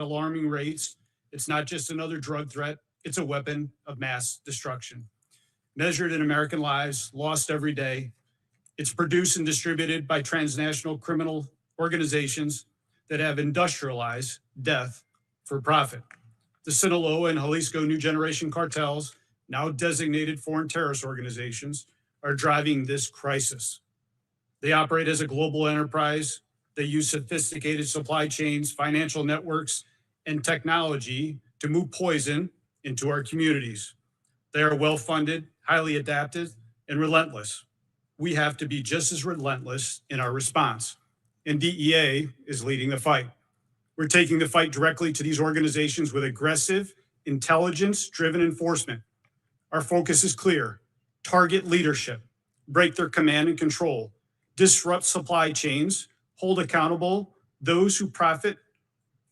alarming rates. It's not just another drug threat, it's a weapon of mass destruction. Measured in American lives lost every day, it's produced and distributed by transnational criminal organizations that have industrialized death for profit. The Sinaloa and Jalisco New Generation cartels, now designated foreign terrorist organizations, are driving this crisis. They operate as a global enterprise. They use sophisticated supply chains, financial networks, and technology to move poison into our communities. They are well-funded, highly adaptive, and relentless. We have to be just as relentless in our response. And DEA is leading the fight. We're taking the fight directly to these organizations with aggressive, intelligence-driven enforcement. Our focus is clear: target leadership, break their command and control, disrupt supply chains, hold accountable those who profit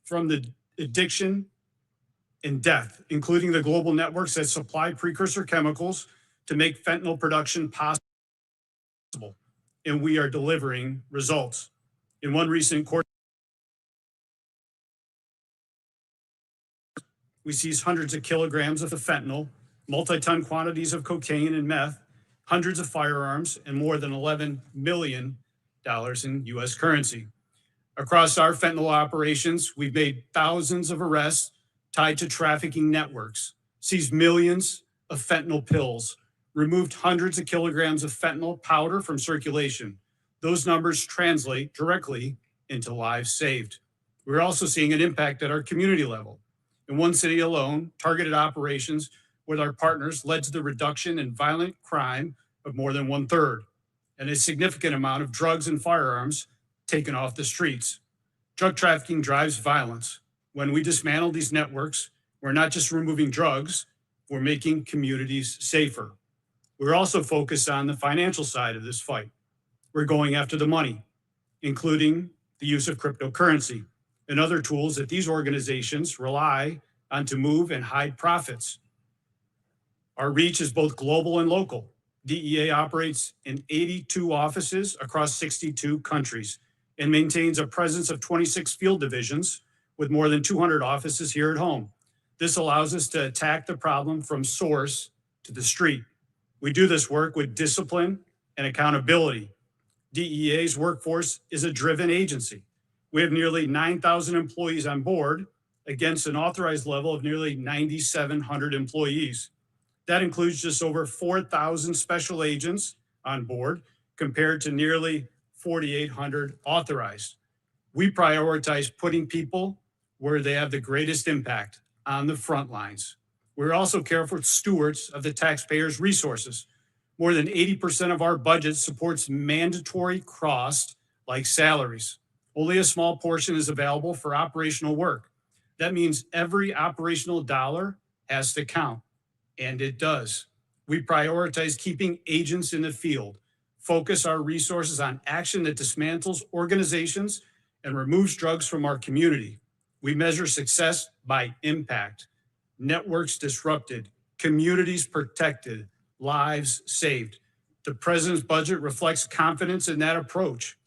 from the addiction and death, including the global networks that supply precursor chemicals to make fentanyl production possible. And we are delivering results. In one recent court, we seized hundreds of kilograms of fentanyl, multi-ton quantities of cocaine and meth, hundreds of firearms, and more than $11 million in U.S. currency. Across our fentanyl operations, we've made thousands of arrests tied to trafficking networks, seized millions of fentanyl pills, removed hundreds of kilograms of fentanyl powder from circulation. Those numbers translate directly into lives saved. We're also seeing an impact at our community level. In one city alone, targeted operations with our partners led to the reduction in violent crime of more than 1/3, and a significant amount of drugs and firearms taken off the streets. Drug trafficking drives violence. When we dismantle these networks, we're not just removing drugs, we're making communities safer. We're also focused on the financial side of this fight. We're going after the money, including the use of cryptocurrency and other tools that these organizations rely on to move and hide profits. Our reach is both global and local. DEA operates in 82 offices across 62 countries and maintains a presence of 26 field divisions with more than 200 offices here at home. This allows us to attack the problem from source to the street. We do this work with discipline and accountability. DEA's workforce is a driven agency. We have nearly 9,000 employees on board against an authorized level of nearly 9,700 employees. That includes just over 4,000 special agents on board compared to nearly 4,800 authorized. We prioritize putting people where they have the greatest impact, on the front lines. We're also careful stewards of the taxpayers' resources. More than 80% of our budget supports mandatory costs like salaries. Only a small portion is available for operational work. That means every operational dollar has to count, and it does. We prioritize keeping agents in the field, focus our resources on action that dismantles organizations and removes drugs from our community. We measure success by impact, networks disrupted, communities protected, lives saved. The president's budget reflects confidence in that approach.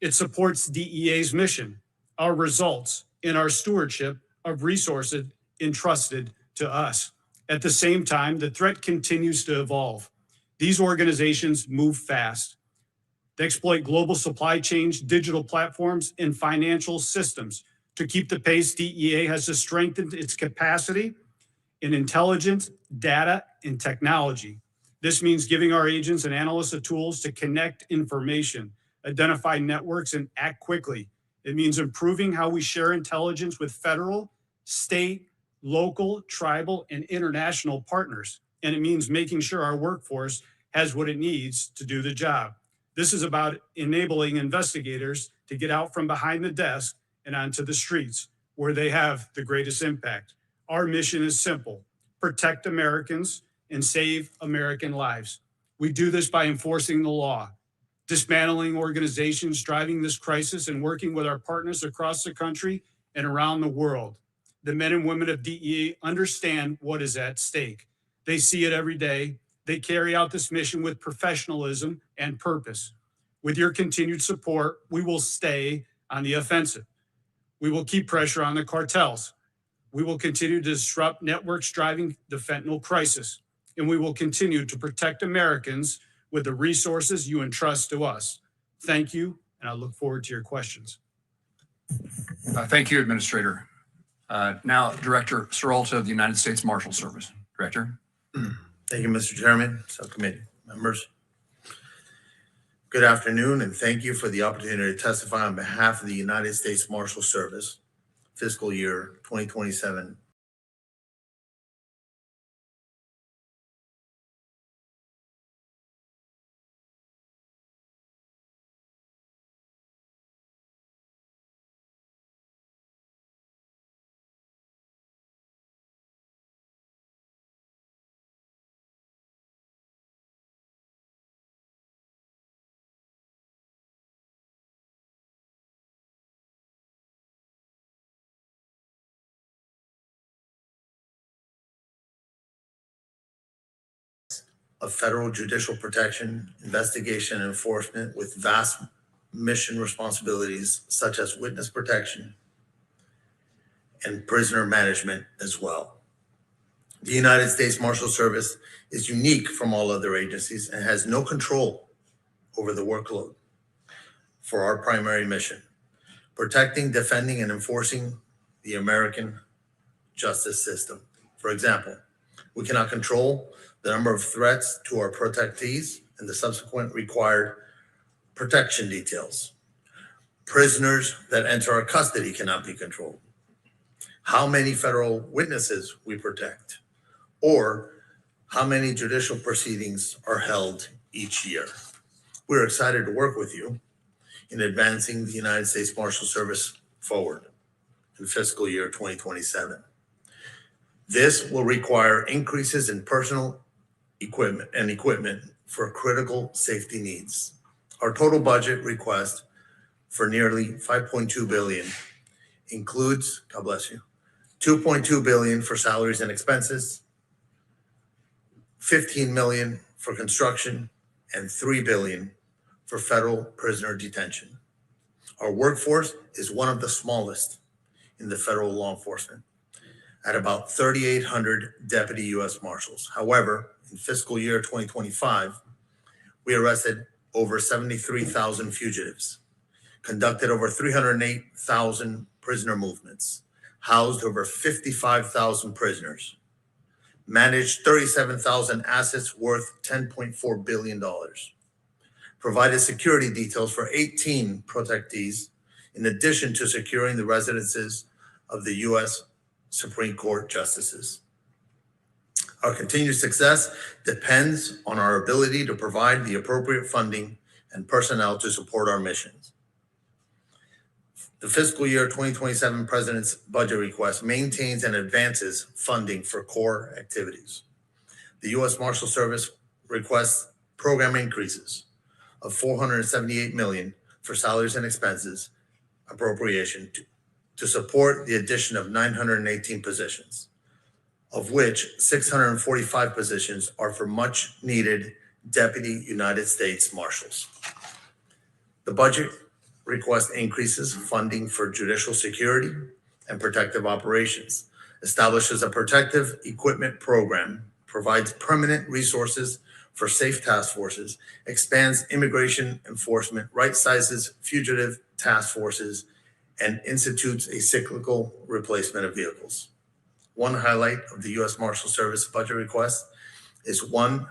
It supports DEA's mission, our results, and our stewardship of resources entrusted to us. At the same time, the threat continues to evolve. These organizations move fast. They exploit global supply chains, digital platforms, and financial systems. To keep the pace, DEA has to strengthen its capacity in intelligence, data, and technology. This means giving our agents and analysts the tools to connect information, identify networks, and act quickly. It means improving how we share intelligence with federal, state, local, tribal, and international partners. And it means making sure our workforce has what it needs to do the job. This is about enabling investigators to get out from behind the desk and onto the streets where they have the greatest impact. Our mission is simple: protect Americans and save American lives. We do this by enforcing the law, dismantling organizations driving this crisis, and working with our partners across the country and around the world. The men and women of DEA understand what is at stake. They see it every day. They carry out this mission with professionalism and purpose. With your continued support, we will stay on the offensive. We will keep pressure on the cartels. We will continue to disrupt networks driving the fentanyl crisis, and we will continue to protect Americans with the resources you entrust to us. Thank you, and I look forward to your questions. Thank you, Administrator. Now, Director Seralta of the United States Marshals Service. Director. Thank you, Mr. Chairman, subcommittee members. Good afternoon, and thank you for the opportunity to testify on behalf of the United States Marshals Service, fiscal year 2027. Of federal judicial protection, investigation, and enforcement with vast mission responsibilities such as witness protection and prisoner management as well. The United States Marshals Service is unique from all other agencies and has no control over the workload for our primary mission: protecting, defending, and enforcing the American justice system. For example, we cannot control the number of threats to our protectees and the subsequent required protection details. Prisoners that enter our custody cannot be controlled. How many federal witnesses we protect, or how many judicial proceedings are held each year. We're excited to work with you in advancing the United States Marshals Service forward in fiscal year 2027. This will require increases in personal equipment for critical safety needs. Our total budget request for nearly $5.2 billion includes, God bless you, $2.2 billion for salaries and expenses, $15 million for construction, and $3 billion for federal prisoner detention. Our workforce is one of the smallest in the federal law enforcement, at about 3,800 deputy U.S. Marshals. However, in fiscal year 2025, we arrested over 73,000 fugitives, conducted over 308,000 prisoner movements, housed over 55,000 prisoners, managed 37,000 assets worth $10.4 billion, provided security details for 18 protectees, in addition to securing the residences of the U.S. Supreme Court justices. Our continued success depends on our ability to provide the appropriate funding and personnel to support our missions. The fiscal year 2027 President's budget request maintains and advances funding for core activities. The U.S. Marshals Service requests program increases of $478 million for salaries and expenses appropriation to support the addition of 918 positions, of which 645 positions are for much needed Deputy United States Marshals. The budget request increases funding for judicial security and protective operations, establishes a protective equipment program, provides permanent resources for safe task forces, expands immigration enforcement, right-sizes fugitive task forces, and institutes a cyclical replacement of vehicles. One highlight of the U.S. Marshals Service budget request is one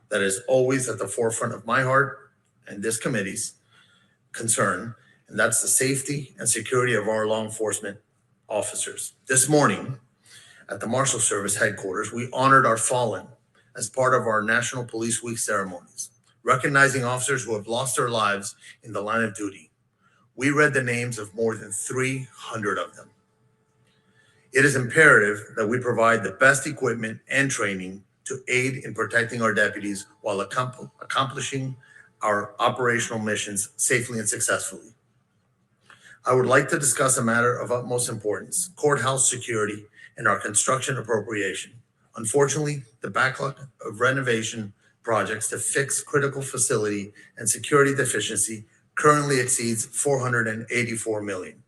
that is always at the forefront of my heart and this committee's concern, and that's the safety and security of our law enforcement officers. This morning at the Marshals Service headquarters, we honored our fallen as part of our National Police Week ceremonies, recognizing officers who have lost their lives in the line of duty. We read the names of more than 300 of them. It is imperative that we provide the best equipment and training to aid in protecting our deputies while accomplishing our operational missions safely and successfully. I would like to discuss a matter of utmost importance: courthouse security and our construction appropriation. Unfortunately, the backlog of renovation projects to fix critical facility and security deficiency currently exceeds $484 million.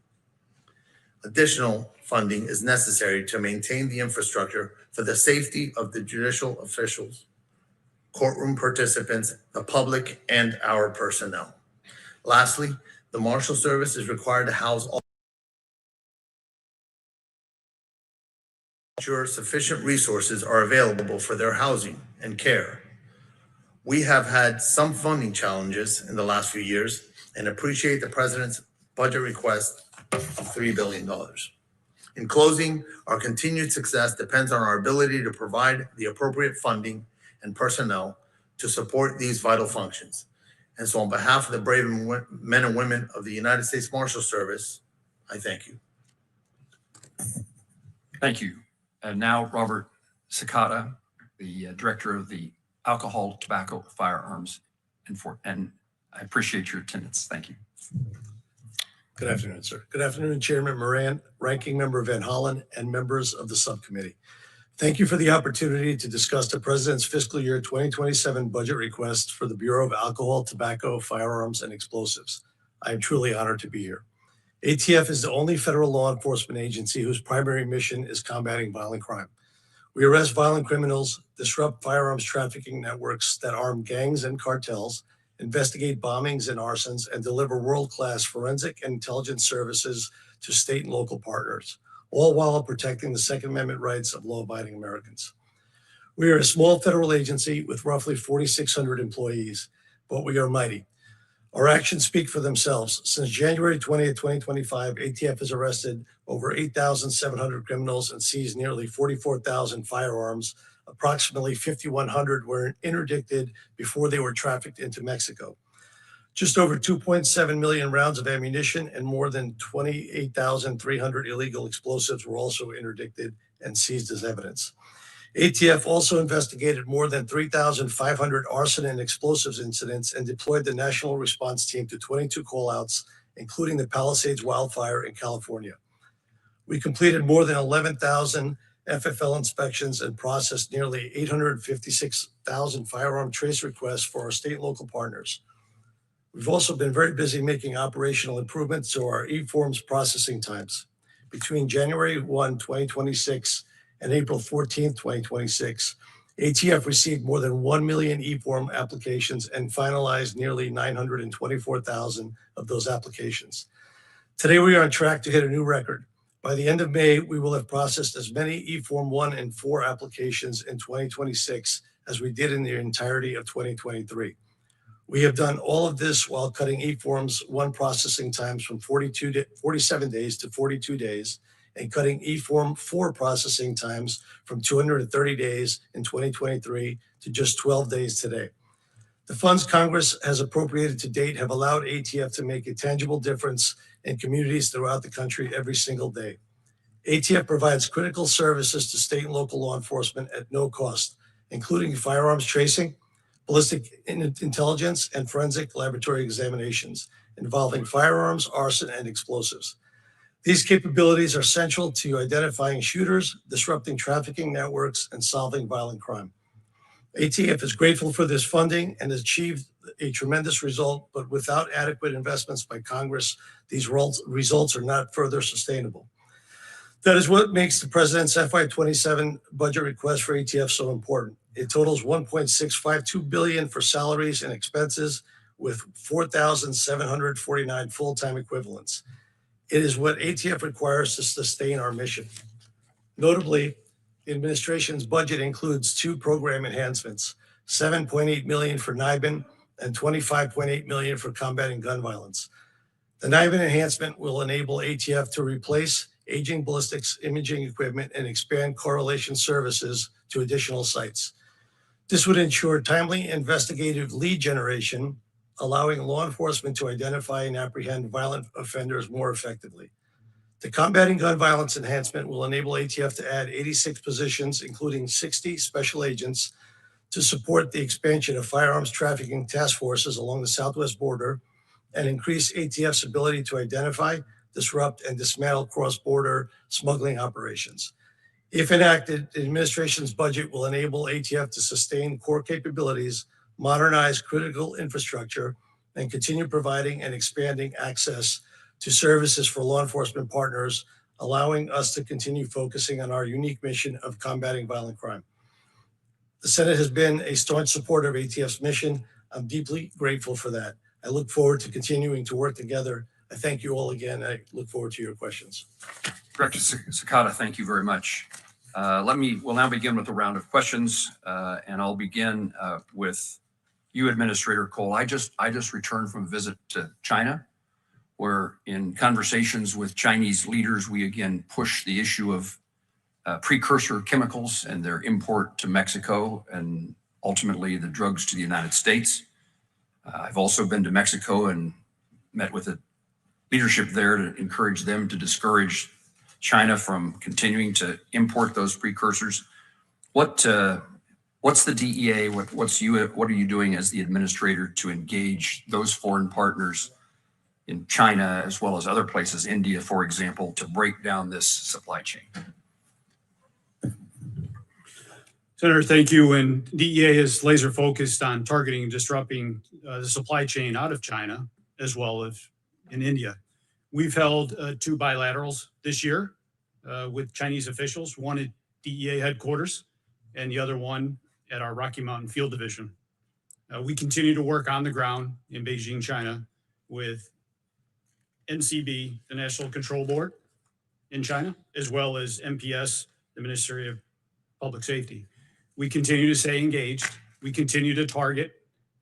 Additional funding is necessary to maintain the infrastructure for the safety of the judicial officials, courtroom participants, the public, and our personnel. Lastly, the Marshals Service is required to house all ensure sufficient resources are available for their housing and care. We have had some funding challenges in the last few years and appreciate the President's budget request of $3 billion. In closing, our continued success depends on our ability to provide the appropriate funding and personnel to support these vital functions. And so on behalf of the brave men and women of the United States Marshals Service, I thank you. Thank you. And now Robert Cicada, the Director of the Alcohol, Tobacco, Firearms, and I appreciate your attendance. Thank you. Good afternoon, sir. Good afternoon, Chairman Moran, Ranking Member Van Hollen, and members of the subcommittee. Thank you for the opportunity to discuss the President's fiscal year 2027 budget request for the Bureau of Alcohol, Tobacco, Firearms, and Explosives. I am truly honored to be here. ATF is the only federal law enforcement agency whose primary mission is combating violent crime. We arrest violent criminals, disrupt firearms trafficking networks that arm gangs and cartels, investigate bombings and arsons, and deliver world-class forensic and intelligence services to state and local partners, all while protecting the Second Amendment rights of law-abiding Americans. We are a small federal agency with roughly 4,600 employees, but we are mighty. Our actions speak for themselves. Since January 20th, 2025, ATF has arrested over 8,700 criminals and seized nearly 44,000 firearms. Approximately 5,100 were interdicted before they were trafficked into Mexico. Just over 2.7 million rounds of ammunition and more than 28,300 illegal explosives were also interdicted and seized as evidence. ATF also investigated more than 3,500 arson and explosives incidents and deployed the National Response Team to 22 callouts, including the Palisades wildfire in California. We completed more than 11,000 FFL inspections and processed nearly 856,000 firearm trace requests for our state and local partners. We've also been very busy making operational improvements to our e-forms processing times. Between January 1, 2026 and April 14, 2026, ATF received more than 1 million e-form applications and finalized nearly 924,000 of those applications. Today, we are on track to hit a new record. By the end of May, we will have processed as many e-form 1 and 4 applications in 2026 as we did in the entirety of 2023. We have done all of this while cutting e-forms 1 processing times from 47 days to 42 days, and cutting e-form 4 processing times from 230 days in 2023 to just 12 days today. The funds Congress has appropriated to date have allowed ATF to make a tangible difference in communities throughout the country every single day. ATF provides critical services to state and local law enforcement at no cost, including firearms tracing, ballistic intelligence, and forensic laboratory examinations involving firearms, arson, and explosives. These capabilities are central to identifying shooters, disrupting trafficking networks, and solving violent crime. ATF is grateful for this funding and has achieved a tremendous result, but without adequate investments by Congress, these results are not further sustainable. That is what makes the President's FY27 budget request for ATF so important. It totals $1.652 billion for salaries and expenses with 4,749 full-time equivalents. It is what ATF requires to sustain our mission. Notably, the administration's budget includes 2 program enhancements, $7.8 million for NIBIN and $25.8 million for combating gun violence. The NIBIN enhancement will enable ATF to replace aging ballistics imaging equipment and expand correlation services to additional sites. This would ensure timely investigative lead generation, allowing law enforcement to identify and apprehend violent offenders more effectively. The combating gun violence enhancement will enable ATF to add 86 positions, including 60 special agents, to support the expansion of firearms trafficking task forces along the southwest border and increase ATF's ability to identify, disrupt, and dismantle cross-border smuggling operations. If enacted, the administration's budget will enable ATF to sustain core capabilities, modernize critical infrastructure, and continue providing and expanding access to services for law enforcement partners, allowing us to continue focusing on our unique mission of combating violent crime. The Senate has been a staunch supporter of ATF's mission. I'm deeply grateful for that. I look forward to continuing to work together. I thank you all again. I look forward to your questions. Director Sakata, thank you very much. We'll now begin with a round of questions, and I'll begin with you, Administrator Cole. I just returned from a visit to China, where in conversations with Chinese leaders, we again push the issue of precursor chemicals and their import to Mexico and ultimately the drugs to the United States. I've also been to Mexico and met with the leadership there to encourage them to discourage China from continuing to import those precursors. What's the DEA? What are you doing as the administrator to engage those foreign partners in China as well as other places, India, for example, to break down this supply chain? Senator, thank you. And DEA is laser focused on targeting and disrupting the supply chain out of China as well as in India. We've held 2 bilaterals this year with Chinese officials, one at DEA headquarters and the other one at our Rocky Mountain Field Division. We continue to work on the ground in Beijing, China with NCB, the National Control Board in China, as well as MPS, the Ministry of Public Safety. We continue to stay engaged. We continue to target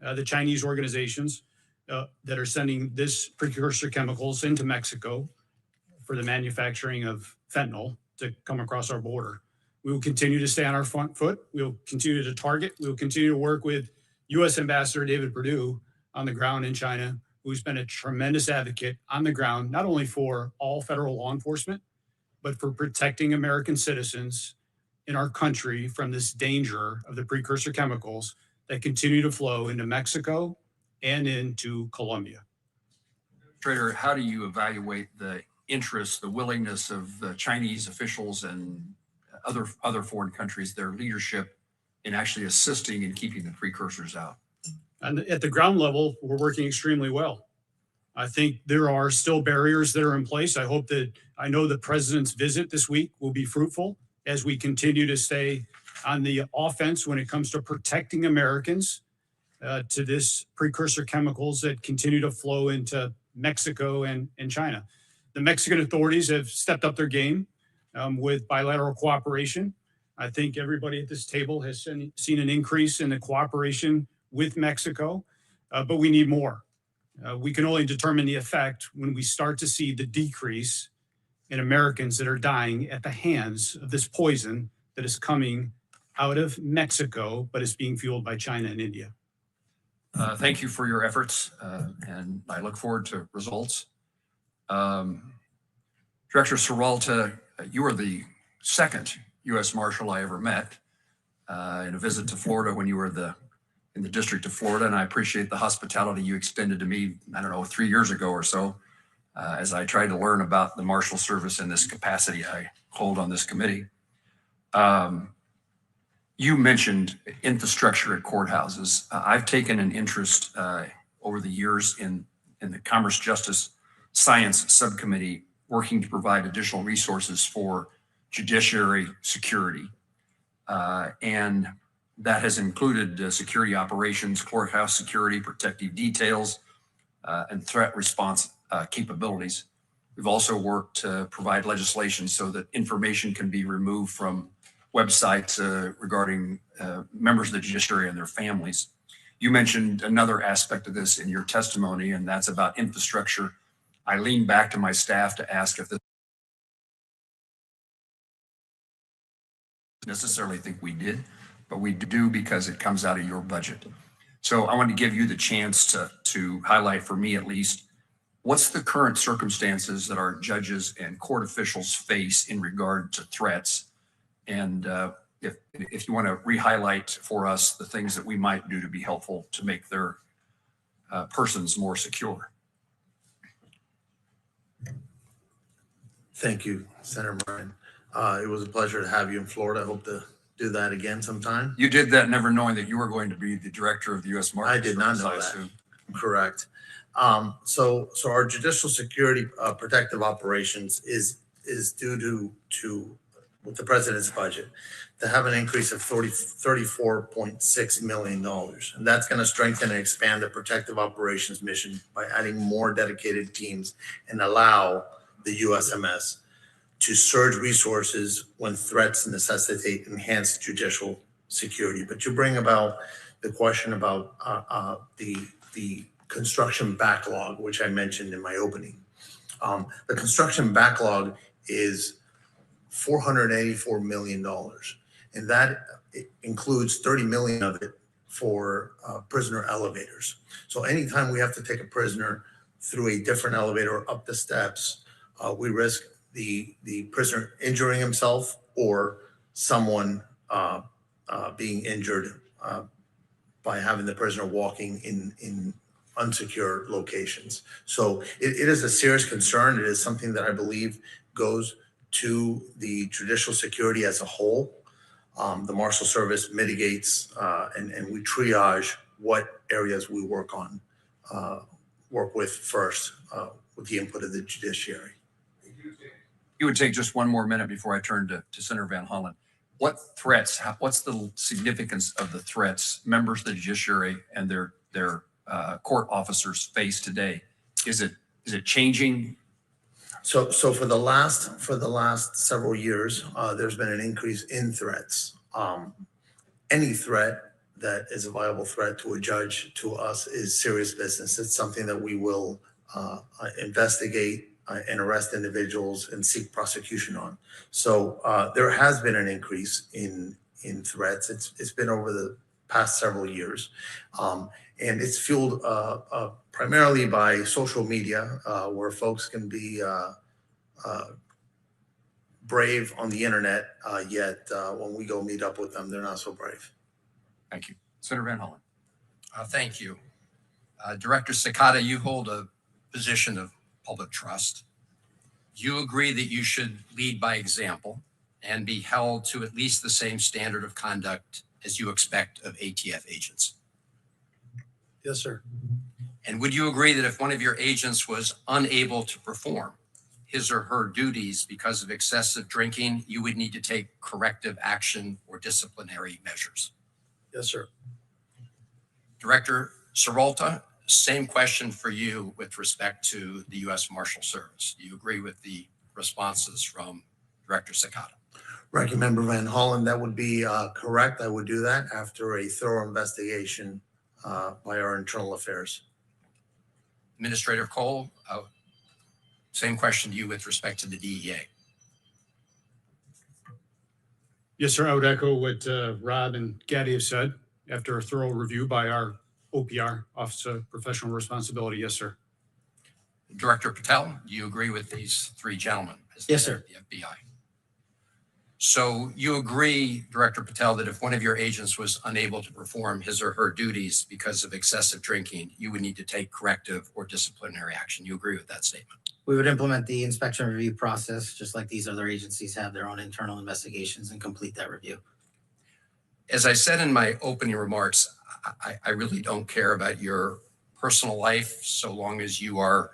the Chinese organizations that are sending this precursor chemicals into Mexico for the manufacturing of fentanyl to come across our border. We will continue to stay on our front foot. We will continue to target. We will continue to work with U.S. Ambassador David Perdue on the ground in China, who's been a tremendous advocate on the ground, not only for all federal law enforcement, but for protecting American citizens in our country from this danger of the precursor chemicals that continue to flow into Mexico and into Colombia. Trader, how do you evaluate the interest, the willingness of the Chinese officials and other foreign countries, their leadership in actually assisting in keeping the precursors out? And at the ground level, we're working extremely well. I think there are still barriers that are in place. I know the president's visit this week will be fruitful as we continue to stay on the offense when it comes to protecting Americans to this precursor chemicals that continue to flow into Mexico and China. The Mexican authorities have stepped up their game with bilateral cooperation. I think everybody at this table has seen an increase in the cooperation with Mexico, but we need more. We can only determine the effect when we start to see the decrease in Americans that are dying at the hands of this poison that is coming out of Mexico, but is being fueled by China and India. Thank you for your efforts, and I look forward to results. Director Serralta, you are the second U.S. Marshal I ever met in a visit to Florida when you were in the District of Florida, and I appreciate the hospitality you extended to me, 3 years ago or so, as I tried to learn about the Marshals Service in this capacity I hold on this committee. You mentioned infrastructure at courthouses. I've taken an interest over the years in the Commerce, Justice, Science Subcommittee, working to provide additional resources for judiciary security. And that has included security operations, courthouse security, protective details, and threat response capabilities. We've also worked to provide legislation so that information can be removed from websites regarding members of the judiciary and their families. You mentioned another aspect of this in your testimony, and that's about infrastructure. I leaned back to my staff to ask if this necessarily think we did, but we do because it comes out of your budget. So I want to give you the chance to highlight, for me at least, what's the current circumstances that our judges and court officials face in regard to threats? And if you want to re-highlight for us the things that we might do to be helpful to make their persons more secure. Thank you, Senator Moran. It was a pleasure to have you in Florida. I hope to do that again sometime. You did that never knowing that you were going to be the director of the U.S. Marshals Service. I did not know that. Correct. So our judicial security protective operations is is due to with the president's budget, to have an increase of $34.6 million. And that's going to strengthen and expand the protective operations mission by adding more dedicated teams and allow the USMS to surge resources when threats necessitate enhanced judicial security. But you bring about the question about the construction backlog, which I mentioned in my opening. The construction backlog is $484 million, and that includes 30 million of it for prisoner elevators. So anytime we have to take a prisoner through a different elevator or up the steps, we risk the prisoner injuring himself or someone being injured by having the prisoner walking in unsecure locations. So it is a serious concern. It is something that I believe goes to the judicial security as a whole. The Marshals Service mitigates and we triage what areas we work with first with the input of the judiciary. You would take just one more minute before I turn to Senator Van Hollen. What threats, what's the significance of the threats members of the judiciary and their court officers face today? Is it changing? So for the last several years, there's been an increase in threats. Any threat that is a viable threat to a judge, to us, is serious business. It's something that we will investigate and arrest individuals and seek prosecution on. So there has been an increase in threats. It's been over the past several years, and it's fueled primarily by social media, where folks can be brave on the internet, yet when we go meet up with them, they're not so brave. Thank you. Senator Van Hollen. Thank you. Director Cicada, you hold a position of public trust. You agree that you should lead by example and be held to at least the same standard of conduct as you expect of ATF agents. Yes, sir. And would you agree that if one of your agents was unable to perform his or her duties because of excessive drinking, you would need to take corrective action or disciplinary measures? Yes, sir. Director Serolta, same question for you with respect to the U.S. Marshals Service. Do you agree with the responses from Director Cicada? Ranking Member Van Hollen, that would be correct. I would do that after a thorough investigation by our internal affairs. Administrator Cole, same question to you with respect to the DEA. Yes, sir. I would echo what Rob and Gaddy have said. After a thorough review by our OPR, Office of Professional Responsibility. Yes, sir. Director Patel, do you agree with these three gentlemen? Yes, sir. The FBI. So you agree, Director Patel, that if one of your agents was unable to perform his or her duties because of excessive drinking, you would need to take corrective or disciplinary action. You agree with that statement? We would implement the inspection review process, just like these other agencies have their own internal investigations, and complete that review. As I said in my opening remarks, I really don't care about your personal life so long as you are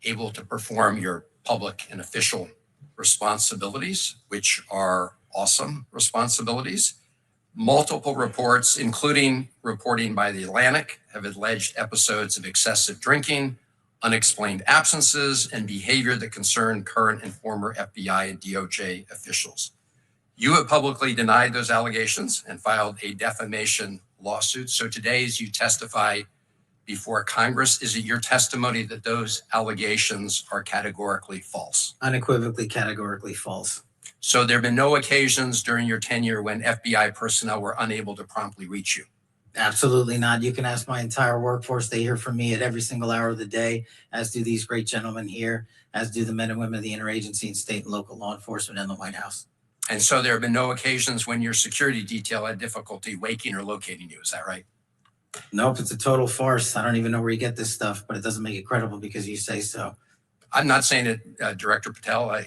able to perform your public and official responsibilities, which are awesome responsibilities. Multiple reports, including reporting by The Atlantic, have alleged episodes of excessive drinking, unexplained absences, and behavior that concern current and former FBI and DOJ officials. You have publicly denied those allegations and filed a defamation lawsuit. So today, as you testify before Congress, is it your testimony that those allegations are categorically false? Unequivocally, categorically false. So there have been no occasions during your tenure when FBI personnel were unable to promptly reach you? Absolutely not. You can ask my entire workforce. They hear from me at every single hour of the day, as do these great gentlemen here, as do the men and women of the interagency and state and local law enforcement and the White House. And so there have been no occasions when your security detail had difficulty waking or locating you. Is that right? Nope, it's a total farce. I don't even know where you get this stuff, but it doesn't make it credible because you say so. I'm not saying it, Director Patel.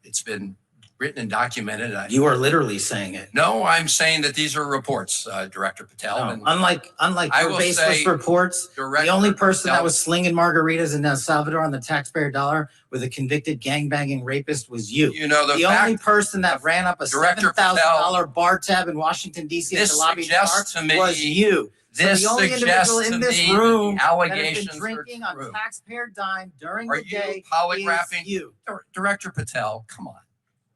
It's been written and documented. You are literally saying it. No, I'm saying that these are reports, Director Patel. No, And unlike I your will baseless say, reports, Director the only person that Patel- was slinging margaritas in El Salvador on the taxpayer dollar with a convicted gangbanging rapist was you. You know, The only person that ran up a Director $7,000 bar tab in Washington, D.C. at This the lobby bar suggests to me- was you. So this the only suggests individual to in this me that room the that has been allegations are drinking on true. taxpayer dime during Are the you day polygraphing? is you. Director Patel, come on.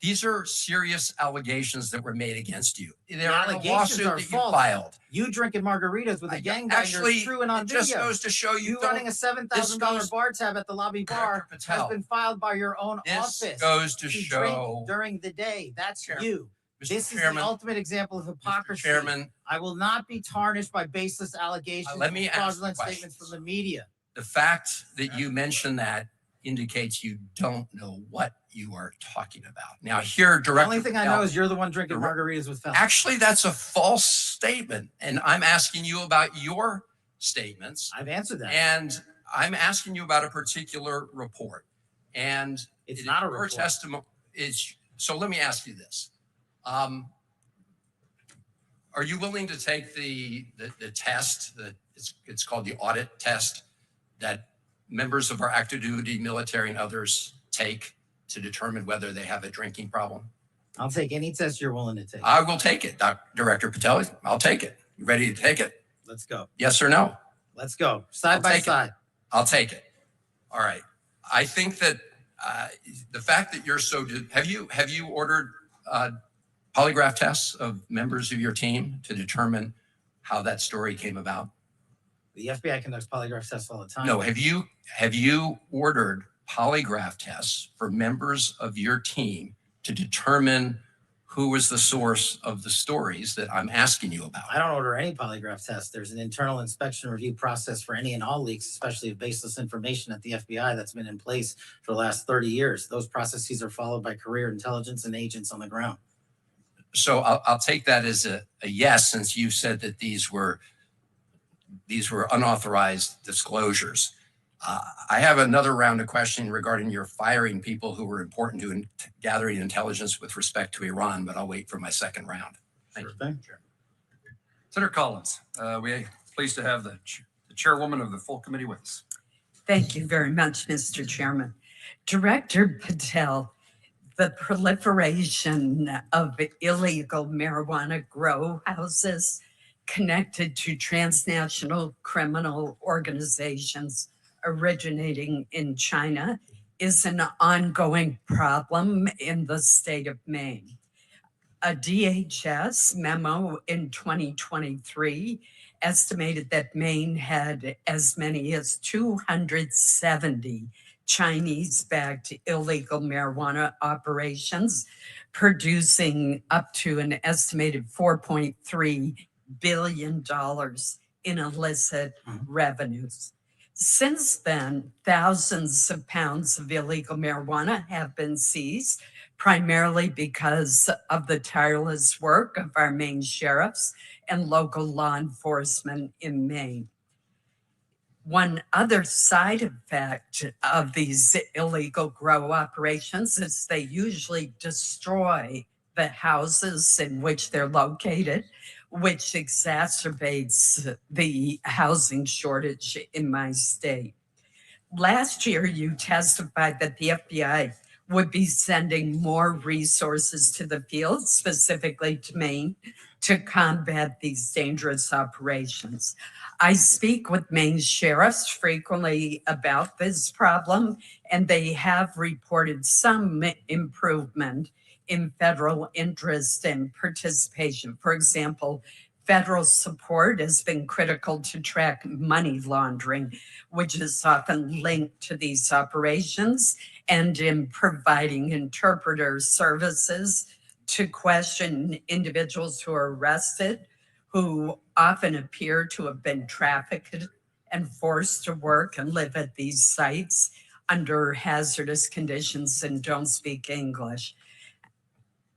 These are serious allegations that were made against you. They're in a allegations lawsuit are that you false. filed. You drinking margaritas with a gangbanger Actually, is true and on it just video. goes to show you You running a this $7,000 goes- bar tab at the lobby bar Director has Patel, been filed by your own this office. goes to drink show, during the day. That's Chairman, you. Mr. This is the Chairman, ultimate example of Mr. hypocrisy. Chairman, I will not be tarnished by baseless allegations let me and ask fraudulent statements questions. from the media. the fact that you mentioned that indicates you don't know what you are talking about. Now here, The Director only thing I Patel, know is you're the one drinking Direct- margaritas with felons. actually, that's a false statement. And I'm asking you about your statements. I've answered that. And I'm asking you about a particular report. And It's it- not a your report. testimony is, so let me ask you this. Are you willing to take the test that it's called the audit test that members of our active duty military and others take to determine whether they have a drinking problem? I'll take any test you're willing to take. I will take it, Director Patel. I'll take it. You ready to take it? Let's go. Yes or no? Let's go. Side I'll by take it. side. I'll take it. All right. I think that the fact that you're so, have you ordered polygraph tests of members of your team to determine how that story came about? The FBI conducts polygraph tests all the time. No. Have you ordered polygraph tests for members of your team to determine who was the source of the stories that I'm asking you about? I don't order any polygraph tests. There's an internal inspection review process for any and all leaks, especially of baseless information at the FBI that's been in place for the last 30 years. Those processes are followed by career intelligence and agents on the ground. So I'll take that as a yes, since you said that these were unauthorized disclosures. I have another round of questioning regarding your firing people who were important to gathering intelligence with respect to Iran, but I'll wait for my second round. Thank you. Thing. Senator Collins, we're pleased to have the chairwoman of the full committee with us. Thank you very much, Mr. Chairman. Director Patel, the proliferation of illegal marijuana grow houses connected to transnational criminal organizations originating in China is an ongoing problem in the state of Maine. A DHS memo in 2023 estimated that Maine had as many as 270 Chinese-backed illegal marijuana operations, producing up to an estimated $4.3 billion in illicit revenues. Since then, thousands of pounds of illegal marijuana have been seized, primarily because of the tireless work of our Maine sheriffs and local law enforcement in Maine. One other side effect of these illegal grow operations is they usually destroy the houses in which they're located, which exacerbates the housing shortage in my state. Last year, you testified that the FBI would be sending more resources to the field, specifically to Maine, to combat these dangerous operations. I speak with Maine sheriffs frequently about this problem, and they have reported some improvement in federal interest and participation. For example, federal support has been critical to track money laundering, which is often linked to these operations, and in providing interpreter services to question individuals who are arrested, who often appear to have been trafficked and forced to work and live at these sites under hazardous conditions and don't speak English.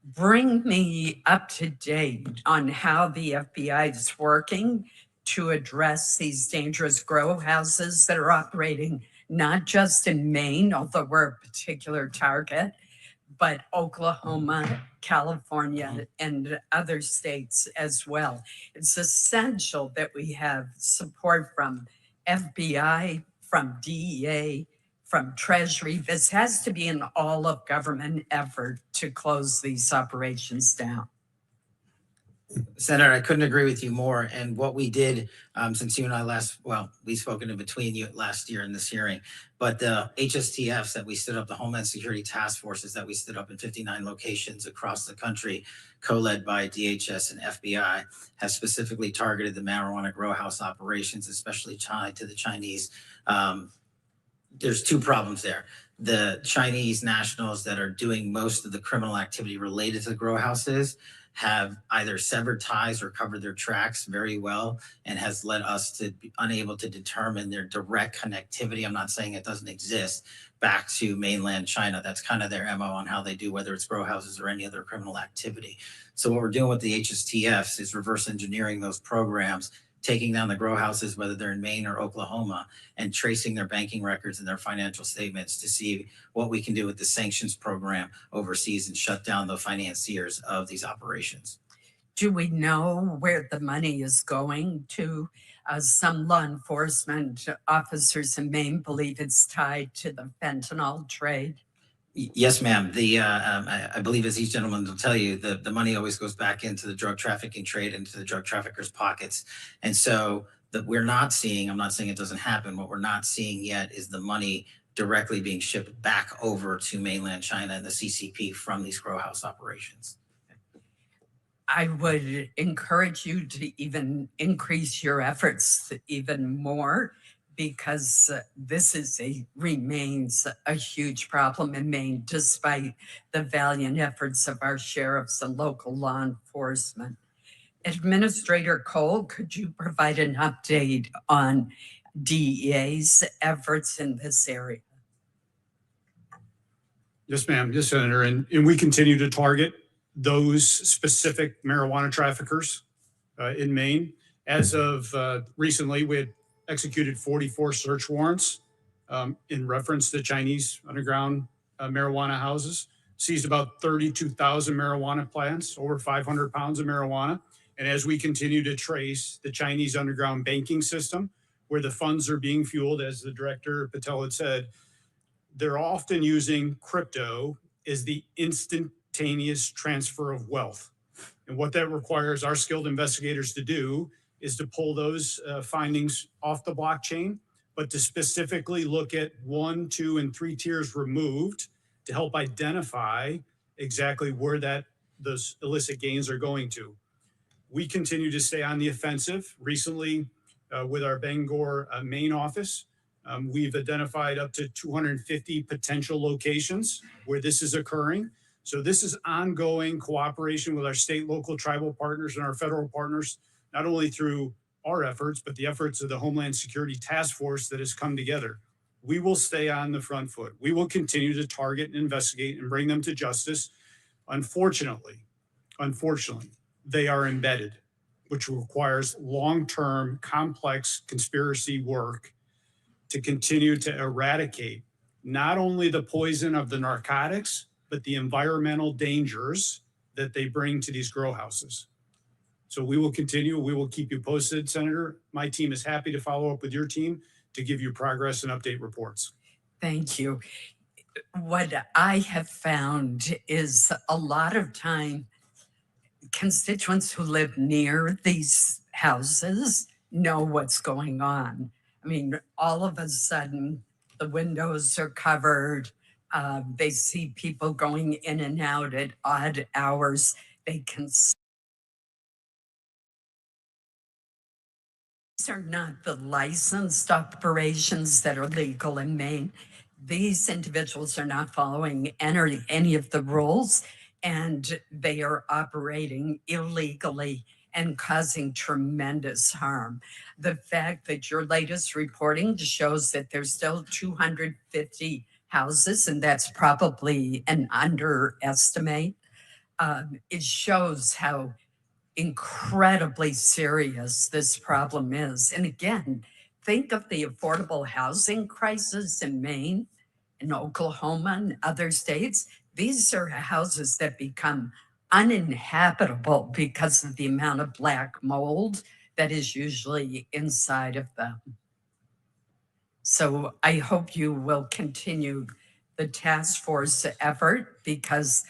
Bring me up to date on how the FBI is working to address these dangerous grow houses that are operating not just in Maine, although we're a particular target, but Oklahoma, California, and other states as well. It's essential that we have support from FBI, from DEA, from Treasury. This has to be an all of government effort to close these operations down. Senator, I couldn't agree with you more. And what we did since you and I we've spoken in between you last year in this hearing, but the HSTFs that we stood up, the Homeland Security Task Forces that we stood up in 59 locations across the country, co-led by DHS and FBI, have specifically targeted the marijuana grow house operations, especially tied to the Chinese. There's two problems there. The Chinese nationals that are doing most of the criminal activity related to the grow houses have either severed ties or covered their tracks very well, and has led us to be unable to determine their direct connectivity. I'm not saying it doesn't exist back to mainland China. That's kind of their MO on how they do, whether it's grow houses or any other criminal activity. So what we're doing with the HSTFs is reverse engineering those programs, taking down the grow houses, whether they're in Maine or Oklahoma, and tracing their banking records and their financial statements to see what we can do with the sanctions program overseas and shut down the financiers of these operations. Do we know where the money is going to? Some law enforcement officers in Maine believe it's tied to the fentanyl trade. Yes, ma'am. I believe, as these gentlemen will tell you, the money always goes back into the drug trafficking trade, into the drug traffickers' pockets. And so that we're not seeing, I'm not saying it doesn't happen, what we're not seeing yet is the money directly being shipped back over to mainland China and the CCP from these grow house operations. I would encourage you to even increase your efforts even more, because this remains a huge problem in Maine, despite the valiant efforts of our sheriffs and local law enforcement. Administrator Cole, could you provide an update on DEA's efforts in this area? Yes, ma'am. Yes, Senator. And we continue to target those specific marijuana traffickers in Maine. As of recently, we had executed 44 search warrants in reference to Chinese underground marijuana houses, seized about 32,000 marijuana plants, over 500 pounds of marijuana. And as we continue to trace the Chinese underground banking system, where the funds are being fueled, as the Director Patel had said, they're often using crypto as the instantaneous transfer of wealth. And what that requires our skilled investigators to do is to pull those findings off the blockchain, but to specifically look at 1, 2, and 3 tiers removed to help identify exactly where those illicit gains are going to. We continue to stay on the offensive. Recently, with our Bangor main office, we've identified up to 250 potential locations where this is occurring. So this is ongoing cooperation with our state, local, tribal partners and our federal partners, not only through our efforts, but the efforts of the Homeland Security Task Force that has come together. We will stay on the front foot. We will continue to target and investigate and bring them to justice. Unfortunately, they are embedded, which requires long-term, complex conspiracy work to continue to eradicate not only the poison of the narcotics, but the environmental dangers that they bring to these grow houses. So we will continue. We will keep you posted, Senator. My team is happy to follow up with your team to give you progress and update reports. Thank you. What I have found is a lot of time, constituents who live near these houses know what's going on. I mean, all of a sudden, the windows are covered. They see people going in and out at odd hours. They can. These are not the licensed operations that are legal in Maine. These individuals are not following any of the rules, and they are operating illegally and causing tremendous harm. The fact that your latest reporting shows that there's still 250 houses, and that's probably an underestimate, it shows how incredibly serious this problem is. And again, think of the affordable housing crisis in Maine, in Oklahoma, and other states. these are houses that become uninhabitable because of the amount of black mold that is usually inside of them. So I hope you will continue the task force effort, because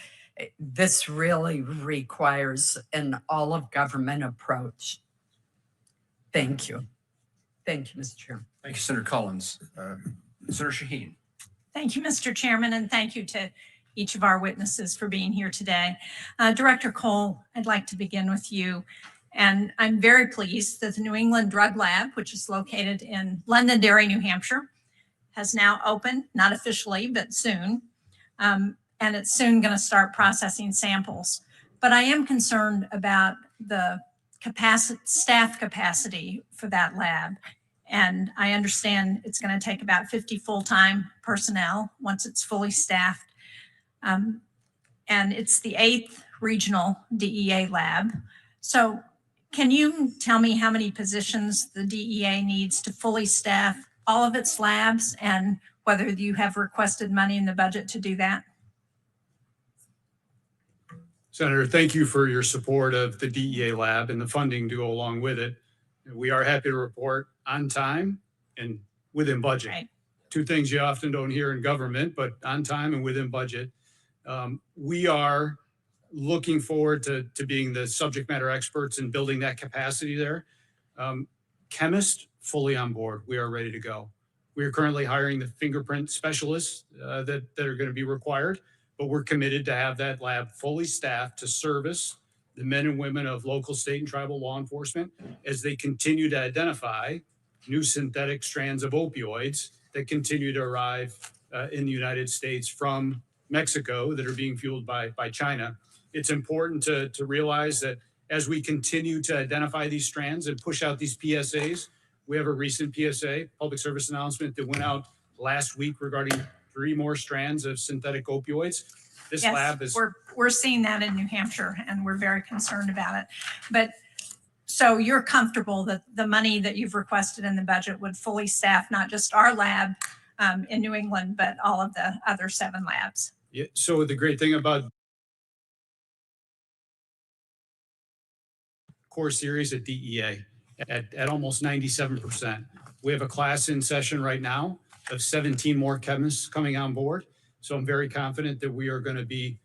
this really requires an all of government approach. Thank you. Thank you, Mr. Chairman. Thank you, Senator Collins. Senator Shaheen. Thank you, Mr. Chairman, and thank you to each of our witnesses for being here today. Director Cole, I'd like to begin with you. And I'm very pleased that the New England Drug Lab, which is located in Londonderry, New Hampshire, has now opened, not officially, but soon. And it's soon going to start processing samples. But I am concerned about the staff capacity for that lab. And I understand it's going to take about 50 full-time personnel once it's fully staffed. And it's the 8th regional DEA lab. So can you tell me how many positions the DEA needs to fully staff all of its labs, and whether you have requested money in the budget to do that? Senator, thank you for your support of the DEA lab and the funding to go along with it. We are happy to report on time and within budget. Right. Two things you often don't hear in government, but on time and within budget. We are looking forward to being the subject matter experts and building that capacity there. Chemists, fully on board. We are ready to go. We are currently hiring the fingerprint specialists that are going to be required, but we're committed to have that lab fully staffed to service the men and women of local, state, and tribal law enforcement as they continue to identify new synthetic strands of opioids that continue to arrive in the United States from Mexico that are being fueled by China. It's important to realize that as we continue to identify these strands and push out these PSAs, we have a recent PSA, public service announcement, that went out last week regarding 3 more strands of synthetic opioids. This Yes, lab is... We're seeing that in New Hampshire, and we're very concerned about it. But so you're comfortable that the money that you've requested in the budget would fully staff not just our lab in New England, but all of the other 7 labs? Yeah, so the great thing about core series at DEA at almost 97%. We have a class in session right now of 17 more chemists coming on board. So I'm very confident that we are going to be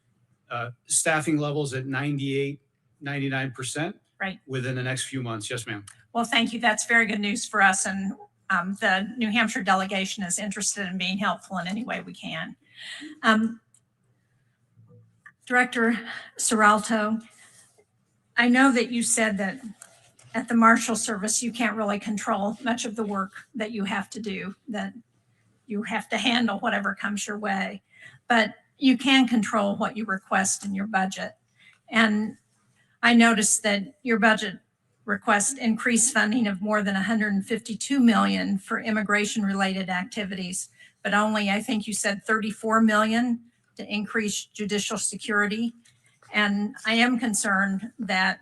staffing levels at 98, 99% Right. within the next few months. Yes, ma'am. Well, thank you. That's very good news for us. And the New Hampshire delegation is interested in being helpful in any way we can. Director Seralto, I know that you said that at the Marshals Service, you can't really control much of the work that you have to do, that you have to handle whatever comes your way, but you can control what you request in your budget. And I noticed that your budget request increased funding of more than $152 million for immigration-related activities, but only, I think you said, $34 million to increase judicial security. And I am concerned that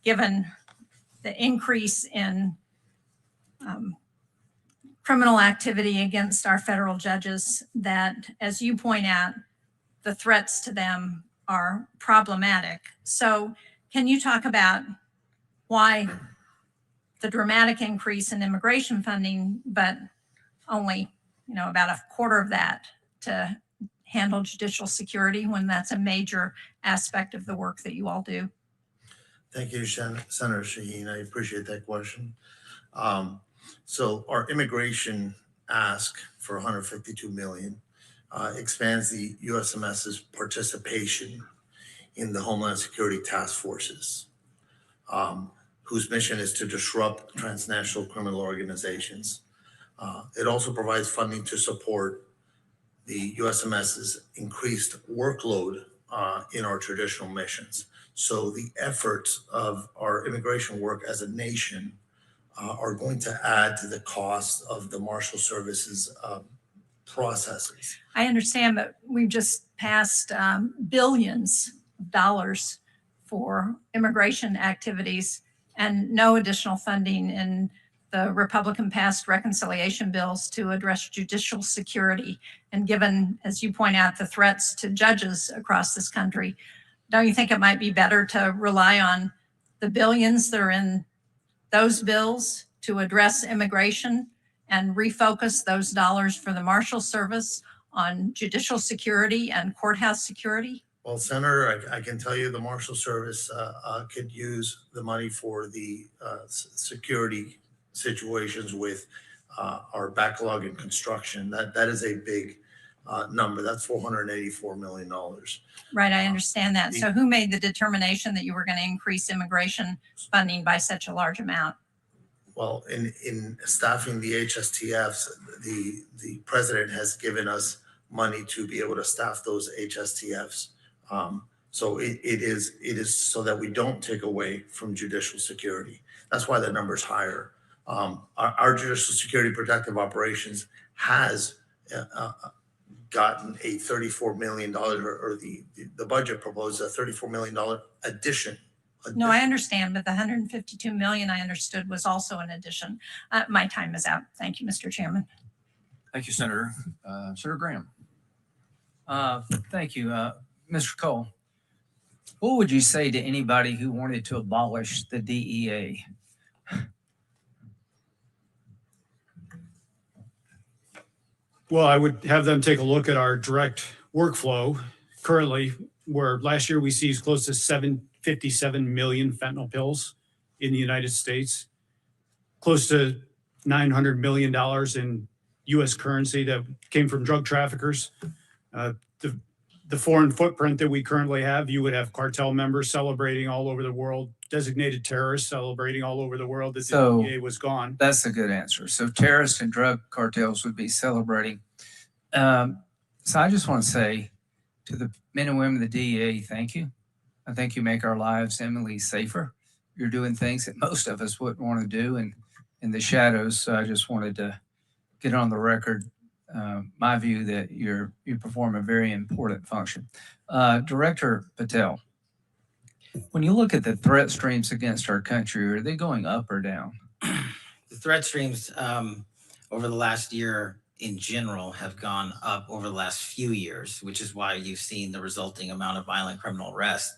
given the increase in criminal activity against our federal judges, that, as you point out, the threats to them are problematic. So can you talk about why the dramatic increase in immigration funding, but only, about a quarter of that to handle judicial security, when that's a major aspect of the work that you all do? Thank you, Senator Shaheen. I appreciate that question. So our immigration ask for $152 million expands the USMS's participation in the Homeland Security task forces, whose mission is to disrupt transnational criminal organizations. It also provides funding to support the USMS's increased workload in our traditional missions. So the efforts of our immigration work as a nation are going to add to the cost of the Marshal Service's processes. I understand, but we've just passed billions of dollars for immigration activities and no additional funding in the Republican passed reconciliation bills to address judicial security. And given, as you point out, the threats to judges across this country, don't you think it might be better to rely on the billions that are in those bills to address immigration and refocus those dollars for the Marshals Service on judicial security and courthouse security? Well, Senator, I can tell you the Marshal Service could use the money for the security situations with our backlog in construction. That is a big number. That's $484 million. Right, I understand that. So who made the determination that you were going to increase immigration funding by such a large amount? Well, in staffing the HSTFs, the president has given us money to be able to staff those HSTFs. So it is so that we don't take away from judicial security. That's why that number is higher. Our judicial security protective operations has gotten a $34 million, or the budget proposed a $34 million addition. No, I understand, but the 152 million I understood was also an addition. My time is out. Thank you, Mr. Chairman. Thank you, Senator. Senator Graham. Thank you. Mr. Cole, what would you say to anybody who wanted to abolish the DEA? Well, I would have them take a look at our direct workflow currently, where last year we seized close to 757 million fentanyl pills in the United States, close to $900 million in U.S. currency that came from drug traffickers. The foreign footprint that we currently have, you would have cartel members celebrating all over the world, designated terrorists celebrating all over the world that the DEA was gone. That's a good answer. So terrorists and drug cartels would be celebrating. So I just want to say to the men and women of the DEA, thank you. I think you make our lives eminently safer. You're doing things that most of us wouldn't want to do in the shadows. So I just wanted to get on the record my view that you perform a very important function. Director Patel, when you look at the threat streams against our country, are they going up or down? The threat streams over the last year in general have gone up over the last few years, which is why you've seen the resulting amount of violent criminal arrests.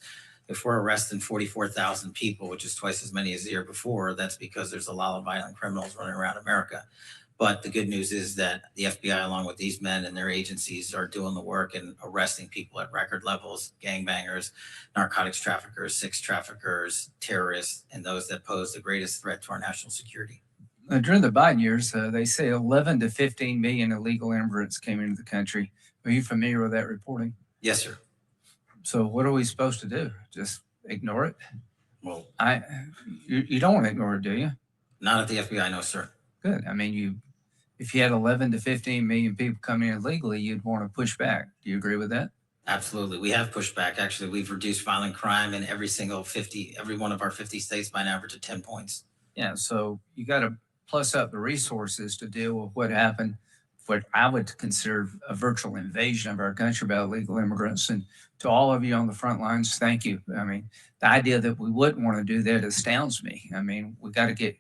If we're arresting 44,000 people, which is twice as many as the year before, that's because there's a lot of violent criminals running around America. But the good news is that the FBI, along with these men and their agencies, are doing the work and arresting people at record levels: gangbangers, narcotics traffickers, sex traffickers, terrorists, and those that pose the greatest threat to our national security. During the Biden years, they say 11 to 15 million illegal immigrants came into the country. Are you familiar with that reporting? Yes, sir. So what are we supposed to do? Just ignore it? Well, you don't want to ignore it, do you? not at the FBI, no, sir. Good. I mean, if you had 11 to 15 million people coming in illegally, you'd want to push back. Do you agree with that? Absolutely. We have pushed back. Actually, we've reduced violent crime in every one of our 50 states by an average of 10 points. Yeah. So you got to plus up the resources to deal with what happened, what I would consider a virtual invasion of our country by illegal immigrants. And to all of you on the front lines, thank you. I mean, the idea that we wouldn't want to do that astounds me. I mean, we got to get,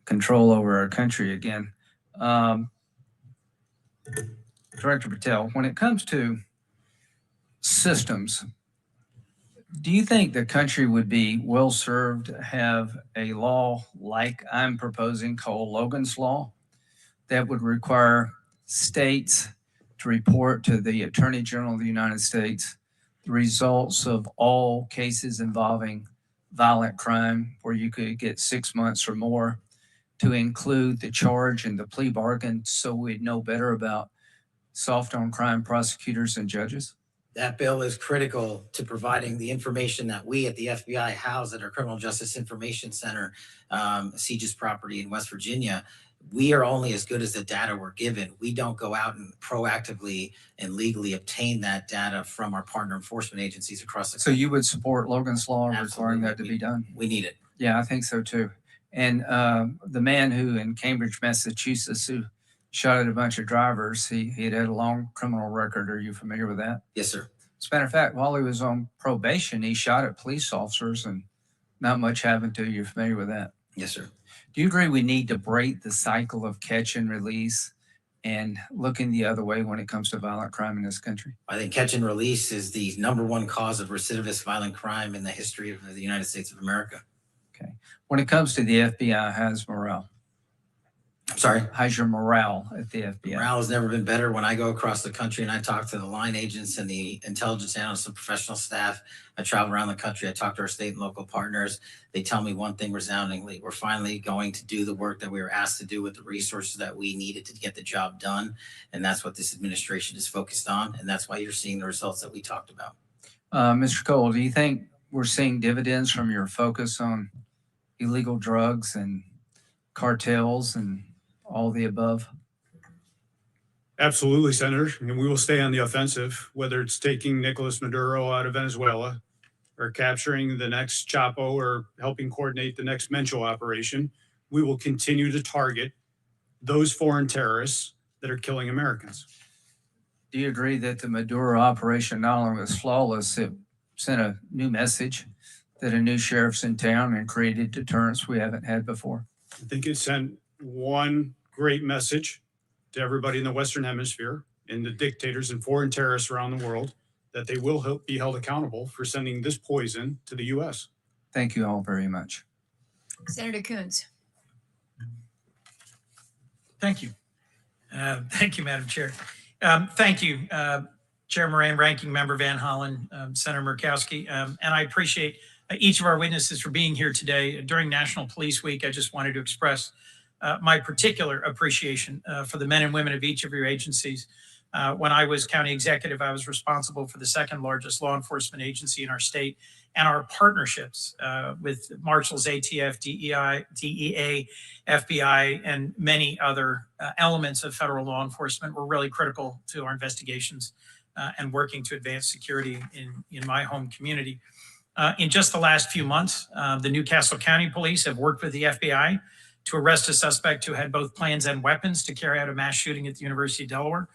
control over our country again. Director Patel, when it comes to systems, do you think the country would be well served to have a law like I'm proposing called Logan's Law that would require states to report to the Attorney General of the United States the results of all cases involving violent crime, where you could get 6 months or more, to include the charge and the plea bargain, so we'd know better about soft on crime prosecutors and judges? That bill is critical to providing the information that we at the FBI house at our Criminal Justice Information Center, Siege's property in West Virginia. We are only as good as the data we're given. We don't go out and proactively and legally obtain that data from our partner enforcement agencies across the country. So you would support Logan's Law requiring Absolutely. that to be done? We need it. Yeah, I think so too. And the man who in Cambridge, Massachusetts, who shot at a bunch of drivers, he had a long criminal record. Are you familiar with that? Yes, sir. As a matter of fact, while he was on probation, he shot at police officers and not much happened to you. You're familiar with that? Yes, sir. Do you agree we need to break the cycle of catch and release and looking the other way when it comes to violent crime in this country? I think catch and release is the #1 cause of recidivist violent crime in the history of the United States of America. Okay. When it comes to the FBI, how's morale? I'm sorry. How's your morale at the FBI? Morale has never been better. When I go across the country and I talk to the line agents and the intelligence analysts and professional staff, I travel around the country. I talk to our state and local partners. They tell me one thing resoundingly: we're finally going to do the work that we were asked to do with the resources that we needed to get the job done. And that's what this administration is focused on. And that's why you're seeing the results that we talked about. Mr. Cole, do you think we're seeing dividends from your focus on illegal drugs and cartels and all the above? Absolutely, Senator. And we will stay on the offensive, whether it's taking Nicolas Maduro out of Venezuela or capturing the next Chapo or helping coordinate the next Mencho operation. We will continue to target those foreign terrorists that are killing Americans. Do you agree that the Maduro operation not only was flawless, it sent a new message that a new sheriff's in town and created deterrence we haven't had before? I think it sent one great message to everybody in the Western Hemisphere and the dictators and foreign terrorists around the world that they will be held accountable for sending this poison to the U.S. Thank you all very much. Senator Coons. Thank you. Thank you, Madam Chair. Thank you, Chair Moran, Ranking Member Van Hollen, Senator Murkowski, and I appreciate each of our witnesses for being here today. During National Police Week, I just wanted to express my particular appreciation for the men and women of each of your agencies. When I was county executive, I was responsible for the second largest law enforcement agency in our state, and our partnerships with Marshals, ATF, DEA, FBI, and many other elements of federal law enforcement were really critical to our investigations and working to advance security in my home community. In just the last few months, the Newcastle County Police have worked with the FBI to arrest a suspect who had both plans and weapons to carry out a mass shooting at the University of Delaware.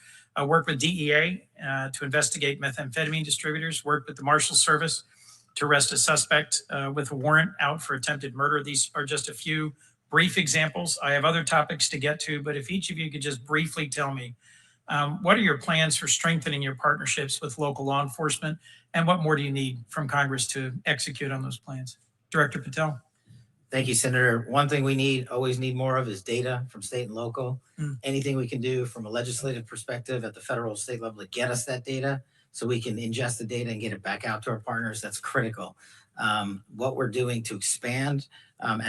Worked with DEA to investigate methamphetamine distributors, worked with the Marshals Service to arrest a suspect with a warrant out for attempted murder. These are just a few brief examples. I have other topics to get to, but if each of you could just briefly tell me, what are your plans for strengthening your partnerships with local law enforcement, and what more do you need from Congress to execute on those plans? Director Patel. Thank you, Senator. One thing we always need more of is data from state and local. Anything we can do from a legislative perspective at the federal state level to get us that data so we can ingest the data and get it back out to our partners, that's critical. What we're doing to expand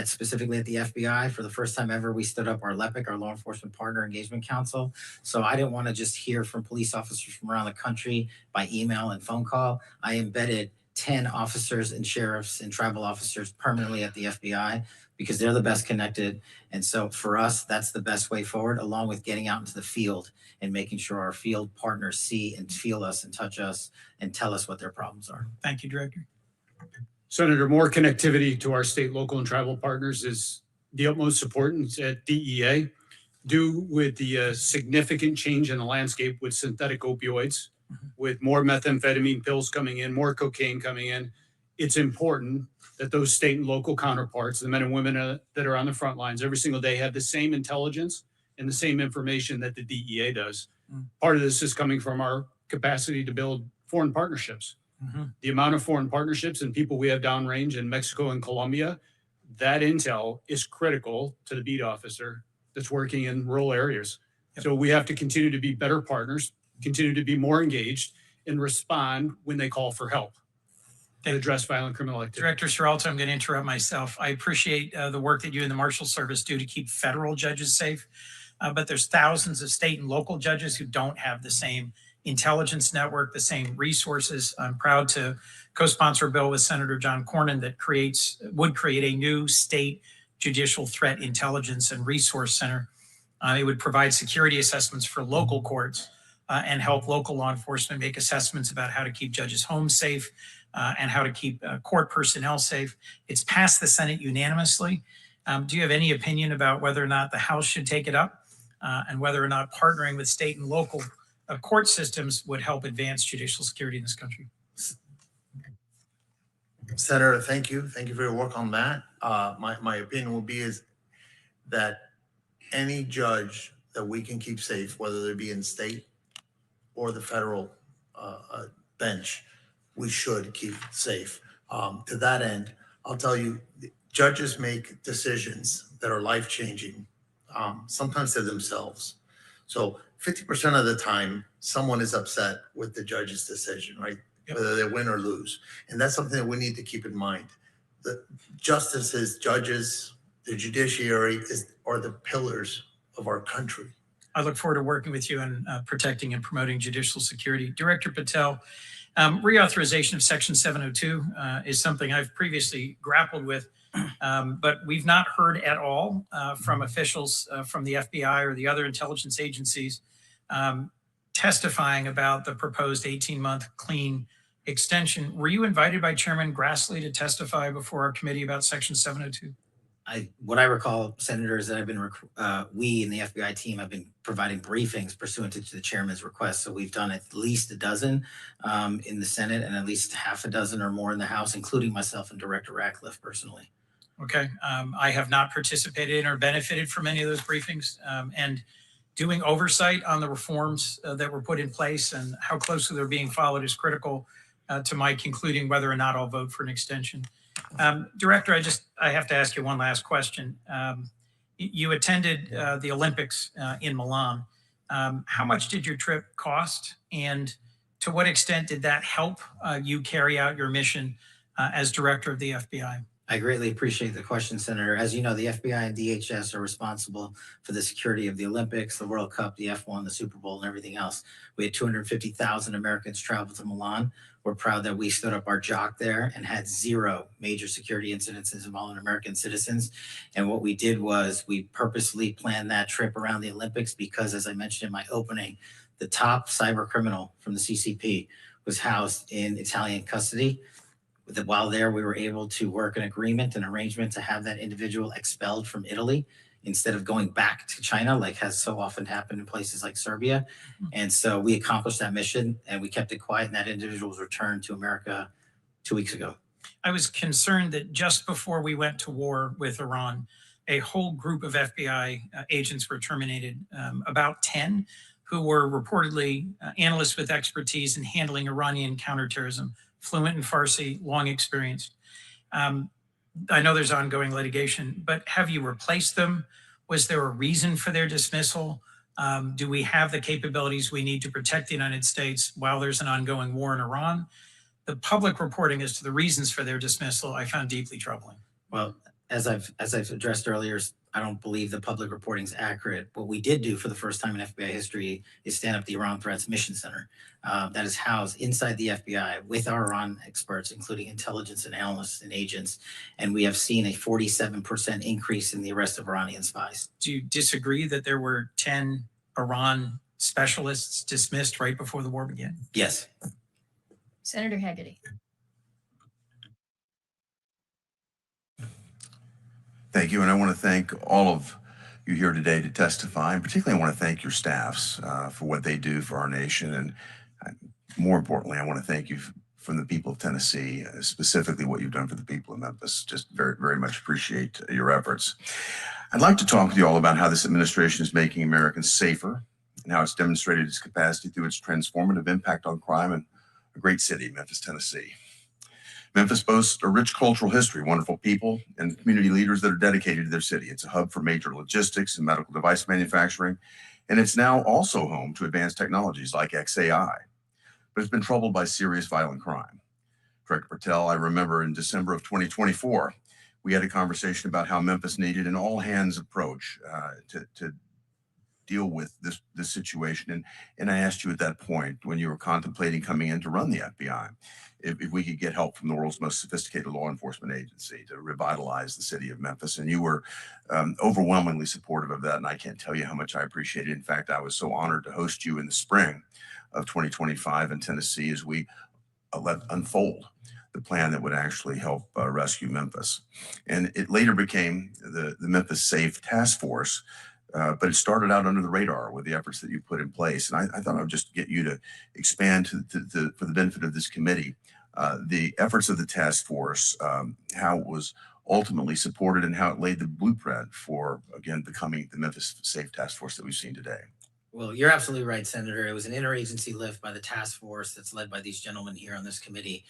specifically at the FBI, for the first time ever, we stood up our LEPIC, our Law Enforcement Partner Engagement Council. So I didn't want to just hear from police officers from around the country by email and phone call. I embedded 10 officers and sheriffs and tribal officers permanently at the FBI because they're the best connected. And so for us, that's the best way forward, along with getting out into the field and making sure our field partners see and feel us and touch us and tell us what their problems are. Thank you, Director. Senator, more connectivity to our state, local, and tribal partners is the utmost importance at DEA, due with the significant change in the landscape with synthetic opioids, with more methamphetamine pills coming in, more cocaine coming in. It's important that those state and local counterparts, the men and women that are on the front lines every single day, have the same intelligence and the same information that the DEA does. Part of this is coming from our capacity to build foreign partnerships. The amount of foreign partnerships and people we have downrange in Mexico and Colombia, that intel is critical to the beat officer that's working in rural areas. So we have to continue to be better partners, continue to be more engaged, and respond when they call for help to address violent criminal activity. Director Seralto, I'm going to interrupt myself. I appreciate the work that you and the Marshals Service do to keep federal judges safe, but there's thousands of state and local judges who don't have the same intelligence network, the same resources. I'm proud to co-sponsor a bill with Senator John Cornyn that would create a new state judicial threat intelligence and resource center. It would provide security assessments for local courts and help local law enforcement make assessments about how to keep judges' homes safe and how to keep court personnel safe. It's passed the Senate unanimously. Do you have any opinion about whether or not the House should take it up and whether or not partnering with state and local court systems would help advance judicial security in this country? Senator, thank you. Thank you for your work on that. My opinion will be is that any judge that we can keep safe, whether they be in state or the federal bench, we should keep safe. To that end, I'll tell you, judges make decisions that are life-changing, sometimes to themselves. So 50% of the time, someone is upset with the judge's decision, right? Yep. Whether they win or lose. And that's something that we need to keep in mind. The justices, judges, the judiciary are the pillars of our country. I look forward to working with you on protecting and promoting judicial security. Director Patel, reauthorization of Section 702 is something I've previously grappled with, but we've not heard at all from officials from the FBI or the other intelligence agencies testifying about the proposed 18-month clean extension. Were you invited by Chairman Grassley to testify before our committee about Section 702? What I recall, senators, that I've been, we in the FBI team have been providing briefings pursuant to the chairman's request. So we've done at least a dozen in the Senate and at least half a dozen or more in the House, including myself and Director Ratcliffe personally. Okay. I have not participated in or benefited from any of those briefings. And doing oversight on the reforms that were put in place and how closely they're being followed is critical to my concluding whether or not I'll vote for an extension. Director, I have to ask you one last question. You attended the Olympics in Milan. How much did your trip cost? And to what extent did that help you carry out your mission as director of the FBI? I greatly appreciate the question, Senator. As you know, the FBI and DHS are responsible for the security of the Olympics, the World Cup, the F1, the Super Bowl, and everything else. We had 250,000 Americans travel to Milan. We're proud that we stood up our jock there and had 0 major security incidences involving American citizens. And what we did was we purposely planned that trip around the Olympics because, as I mentioned in my opening, the top cyber criminal from the CCP was housed in Italian custody. While there, we were able to work an agreement, an arrangement to have that individual expelled from Italy instead of going back to China, like has so often happened in places like Serbia. And so we accomplished that mission and we kept it quiet, and that individual was returned to America 2 weeks ago. I was concerned that just before we went to war with Iran, a whole group of FBI agents were terminated, about 10, who were reportedly analysts with expertise in handling Iranian counterterrorism, fluent in Farsi, long experienced. I know there's ongoing litigation, but have you replaced them? Was there a reason for their dismissal? Do we have the capabilities we need to protect the United States while there's an ongoing war in Iran? The public reporting as to the reasons for their dismissal, I found deeply troubling. Well, as I've addressed earlier, I don't believe the public reporting is accurate. What we did do for the first time in FBI history is stand up the Iran Threats Mission Center that is housed inside the FBI with our Iran experts, including intelligence and analysts and agents. And we have seen a 47% increase in the arrest of Iranian spies. Do you disagree that there were 10 Iran specialists dismissed right before the war began? Yes. Senator Hagerty. Thank you, and I want to thank all of you here today to testify, and particularly I want to thank your staffs for what they do for our nation, and more importantly, I want to thank you from the people of Tennessee, specifically what you've done for the people of Memphis. Just very, very much appreciate your efforts. I'd like to talk with you all about how this administration is making Americans safer and how it's demonstrated its capacity through its transformative impact on crime in a great city, Memphis, Tennessee. Memphis boasts a rich cultural history, wonderful people, and community leaders that are dedicated to their city. It's a hub for major logistics and medical device manufacturing, and it's now also home to advanced technologies like XAI. But it's been troubled by serious violent crime. Director Patel, I remember in December of 2024, we had a conversation about how Memphis needed an all-hands approach to deal with this situation. And I asked you at that point, when you were contemplating coming in to run the FBI, if we could get help from the world's most sophisticated law enforcement agency to revitalize the city of Memphis. And you were overwhelmingly supportive of that. And I can't tell you how much I appreciate it. In fact, I was so honored to host you in the spring of 2025 in Tennessee as we let unfold the plan that would actually help rescue Memphis. And it later became the Memphis Safe Task Force, but it started out under the radar with the efforts that you put in place. And I thought I would just get you to expand for the benefit of this committee, the efforts of the task force, how it was ultimately supported and how it laid the blueprint for, again, becoming the Memphis Safe Task Force that we've seen today. Well, you're absolutely right, Senator. It was an interagency lift by the task force that's led by these gentlemen here on this committee,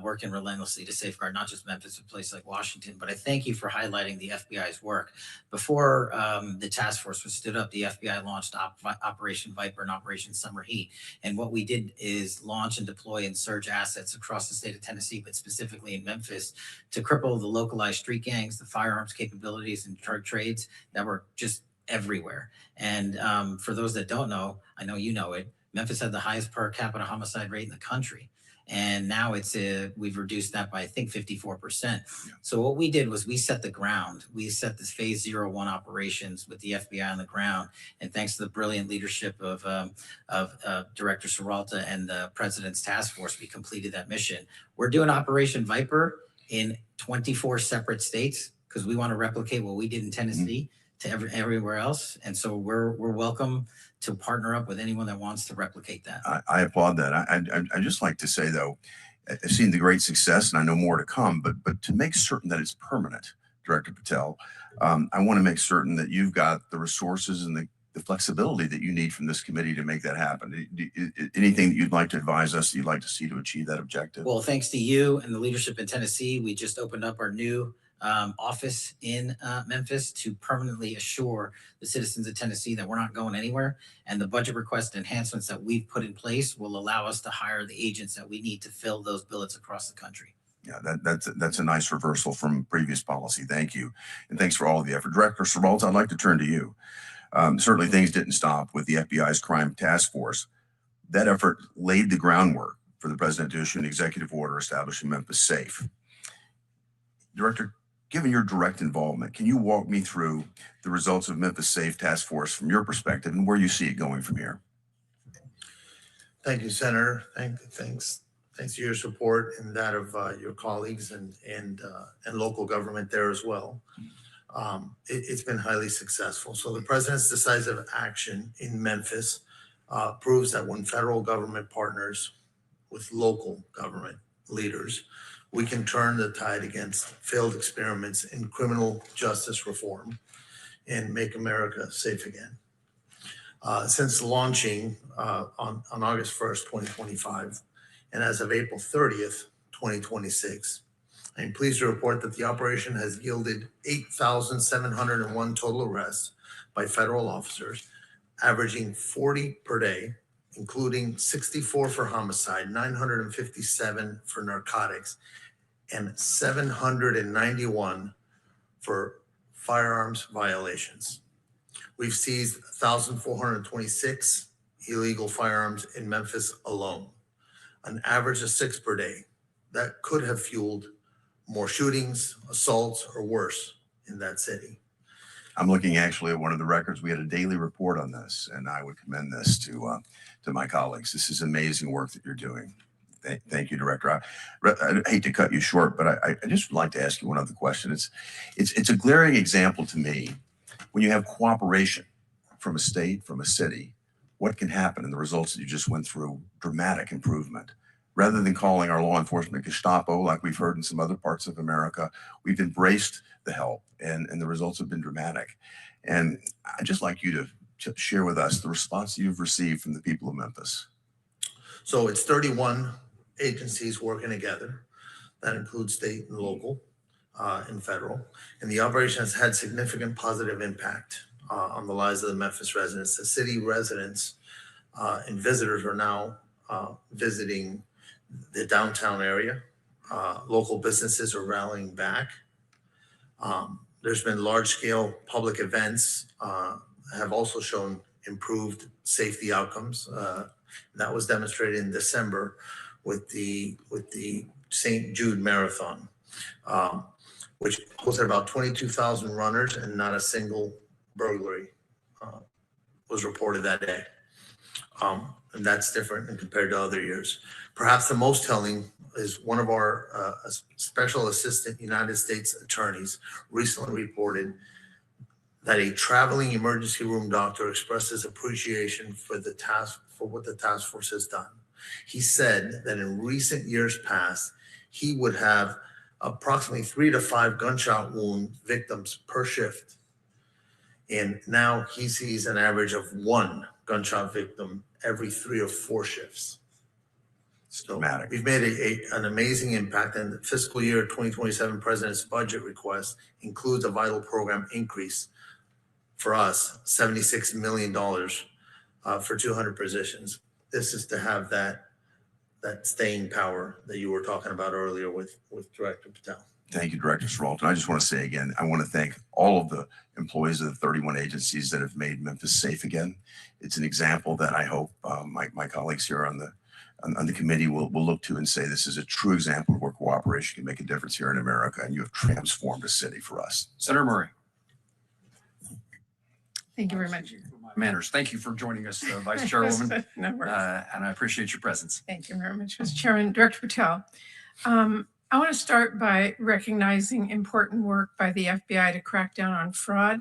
working relentlessly to safeguard not just Memphis, but places like Washington. But I thank you for highlighting the FBI's work. Before the task force was stood up, the FBI launched Operation Viper and Operation Summer Heat. And what we did is launch and deploy and surge assets across the state of Tennessee, but specifically in Memphis, to cripple the localized street gangs, the firearms capabilities, and drug trades that were just everywhere. And for those that don't know, I know you know it, Memphis had the highest per capita homicide rate in the country. And now we've reduced that by, I think, 54%. So what we did was we set the ground. We set this phase 01 operations with the FBI on the ground. And thanks to the brilliant leadership of Director Serralta and the President's task force, we completed that mission. We're doing Operation Viper in 24 separate states because we want to replicate what we did in Tennessee to everywhere else. And so we're welcome to partner up with anyone that wants to replicate that. I applaud that. I just like to say, though, I've seen the great success and I know more to come, but to make certain that it's permanent, Director Patel, I want to make certain that you've got the resources and the flexibility that you need from this committee to make that happen. Anything that you'd like to advise us, you'd like to see to achieve that objective? Well, thanks to you and the leadership in Tennessee, we just opened up our new office in Memphis to permanently assure the citizens of Tennessee that we're not going anywhere. And the budget request enhancements that we've put in place will allow us to hire the agents that we need to fill those billets across the country. Yeah, that's a nice reversal from previous policy. Thank you. And thanks for all of the effort. Director Serralta, I'd like to turn to you. Certainly things didn't stop with the FBI's crime task force. That effort laid the groundwork for the president to issue an executive order establishing Memphis Safe. Director, given your direct involvement, can you walk me through the results of Memphis Safe Task Force from your perspective and where you see it going from here? Thank you, Senator. Thanks to your support and that of your colleagues and local government there as well. It's been highly successful. So the president's decisive action in Memphis proves that when federal government partners with local government leaders, we can turn the tide against failed experiments in criminal justice reform and make America safe again. Since launching on August 1st, 2025, and as of April 30th, 2026, I am pleased to report that the operation has yielded 8,701 total arrests by federal officers, averaging 40 per day, including 64 for homicide, 957 for narcotics, and 791 for firearms violations. We've seized 1,426 illegal firearms in Memphis alone, an average of 6 per day. That could have fueled more shootings, assaults, or worse in that city. I'm looking actually at one of the records. We had a daily report on this, and I would commend this to my colleagues. This is amazing work that you're doing. Thank you, Director. I hate to cut you short, but I just would like to ask you one other question. It's a glaring example to me when you have cooperation from a state, from a city, what can happen, and the results that you just went through, dramatic improvement. Rather than calling our law enforcement Gestapo, like we've heard in some other parts of America, we've embraced the help, and the results have been dramatic. And I'd just like you to share with us the response you've received from the people of Memphis. So it's 31 agencies working together. That includes state and local and federal. And the operation has had significant positive impact on the lives of the Memphis residents. The city residents and visitors are now visiting the downtown area. Local businesses are rallying back. There's been large-scale public events have also shown improved safety outcomes. That was demonstrated in December with the St. Jude Marathon, which hosted about 22,000 runners, and not a single burglary was reported that day. And that's different compared to other years. Perhaps the most telling is one of our special assistant United States attorneys recently reported that a traveling emergency room doctor expressed his appreciation for what the task force has done. He said that in recent years past, he would have approximately 3 to 5 gunshot wound victims per shift. And now he sees an average of 1 gunshot victim every 3 or 4 shifts. So Dramatic. we've made an amazing impact, and the fiscal year 2027 President's budget request includes a vital program increase for us, $76 million for 200 positions. This is to have that staying power that you were talking about earlier with Director Patel. Thank you, Director Sralton. I just want to say again, I want to thank all of the employees of the 31 agencies that have made Memphis safe again. It's an example that I hope my colleagues here on the committee will look to and say this is a true example of where cooperation can make a difference here in America, and you have transformed a city for us. Senator Murray. Thank you very much. Manners. Thank you for joining us, Vice Chairwoman, No worries. and I appreciate your presence. Thank you very much, Mr. Chairman. Director Patel, I want to start by recognizing important work by the FBI to crack down on fraud.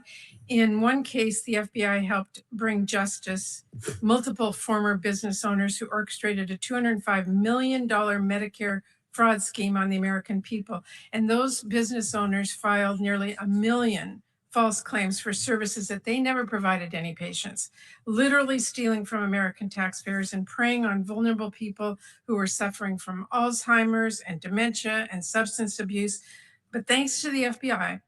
In one case, the FBI helped bring justice multiple former business owners who orchestrated a $205 million Medicare fraud scheme on the American people. And those business owners filed nearly 1 million false claims for services that they never provided any patients, literally stealing from American taxpayers and preying on vulnerable people who were suffering from Alzheimer's and dementia and substance abuse. But thanks to the FBI,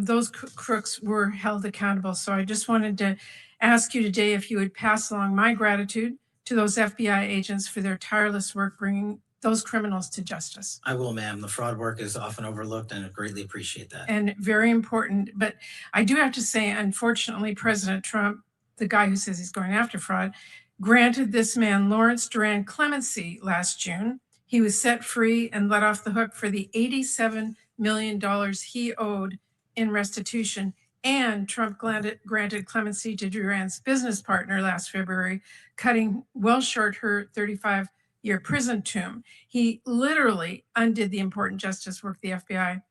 those crooks were held accountable. So I just wanted to ask you today if you would pass along my gratitude to those FBI agents for their tireless work bringing those criminals to justice. I will, ma'am. The fraud work is often overlooked, and I greatly appreciate that. And very important. But I do have to say, unfortunately, President Trump, the guy who says he's going after fraud, granted this man, Lawrence Duran, clemency last June. He was set free and let off the hook for the $87 million he owed in restitution. And Trump granted clemency to Duran's business partner last February, cutting well short her 35-year prison term. He literally undid the important justice work the FBI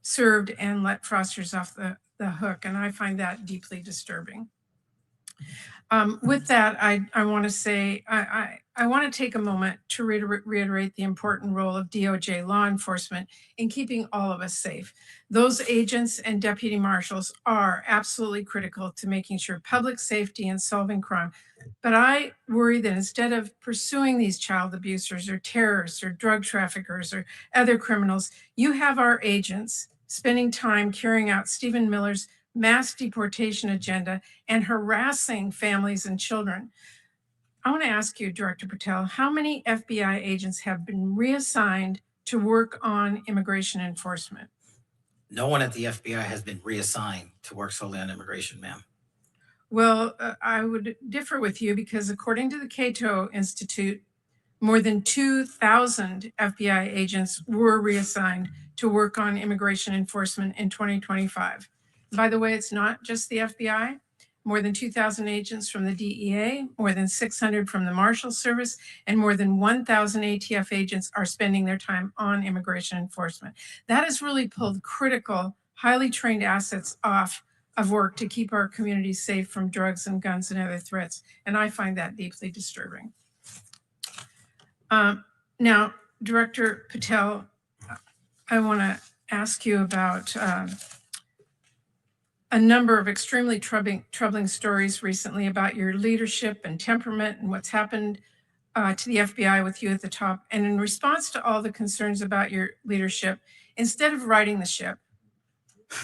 served and let fraudsters off the hook. And I find that deeply disturbing. With that, I want to say, I want to take a moment to reiterate the important role of DOJ law enforcement in keeping all of us safe. Those agents and deputy marshals are absolutely critical to making sure public safety and solving crime. But I worry that instead of pursuing these child abusers or terrorists or drug traffickers or other criminals, you have our agents spending time carrying out Stephen Miller's mass deportation agenda and harassing families and children. I want to ask you, Director Patel, how many FBI agents have been reassigned to work on immigration enforcement? No one at the FBI has been reassigned to work solely on immigration, ma'am. Well, I would differ with you because according to the Cato Institute, more than 2,000 FBI agents were reassigned to work on immigration enforcement in 2025. By the way, it's not just the FBI. More than 2,000 agents from the DEA, more than 600 from the Marshals Service, and more than 1,000 ATF agents are spending their time on immigration enforcement. That has really pulled critical, highly trained assets off of work to keep our communities safe from drugs and guns and other threats. And I find that deeply disturbing. Now, Director Patel, I want to ask you about a number of extremely troubling stories recently about your leadership and temperament and what's happened to the FBI with you at the top. And in response to all the concerns about your leadership, instead of righting the ship,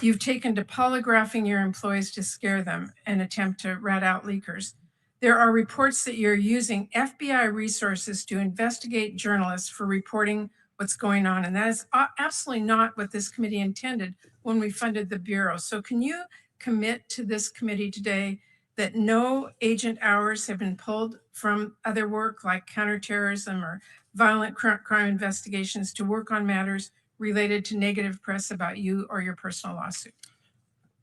you've taken to polygraphing your employees to scare them and attempt to rat out leakers. There are reports that you're using FBI resources to investigate journalists for reporting what's going on. And that is absolutely not what this committee intended when we funded the Bureau. So can you commit to this committee today that no agent hours have been pulled from other work like counterterrorism or violent crime investigations to work on matters related to negative press about you or your personal lawsuit?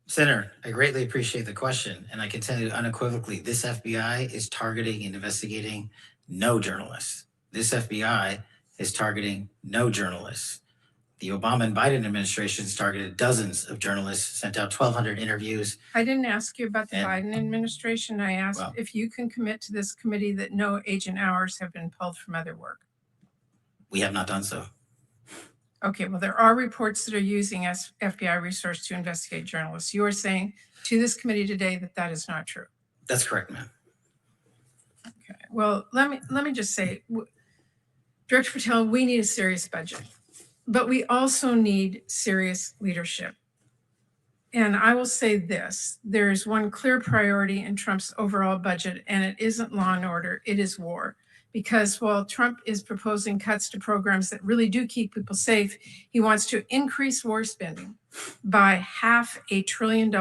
Senator, I greatly appreciate the question. And I can tell you unequivocally, this FBI is targeting and investigating no journalists. This FBI is targeting no journalists. The Obama and Biden administrations targeted dozens of journalists, sent out 1,200 interviews. I didn't ask you about the Biden administration. I asked Well, if you can commit to this committee that no agent hours have been pulled from other work. we have not done so. Okay, well, there are reports that are using FBI resource to investigate journalists. You are saying to this committee today that that is not true. That's correct, ma'am. Okay, well, let me just say, Director Patel, we need a serious budget, but we also need serious leadership. And I will say this, there's one clear priority in Trump's overall budget, and it isn't law and order, it is war. Because while Trump is proposing cuts to programs that really do keep people safe, he wants to increase war spending by $500 billion.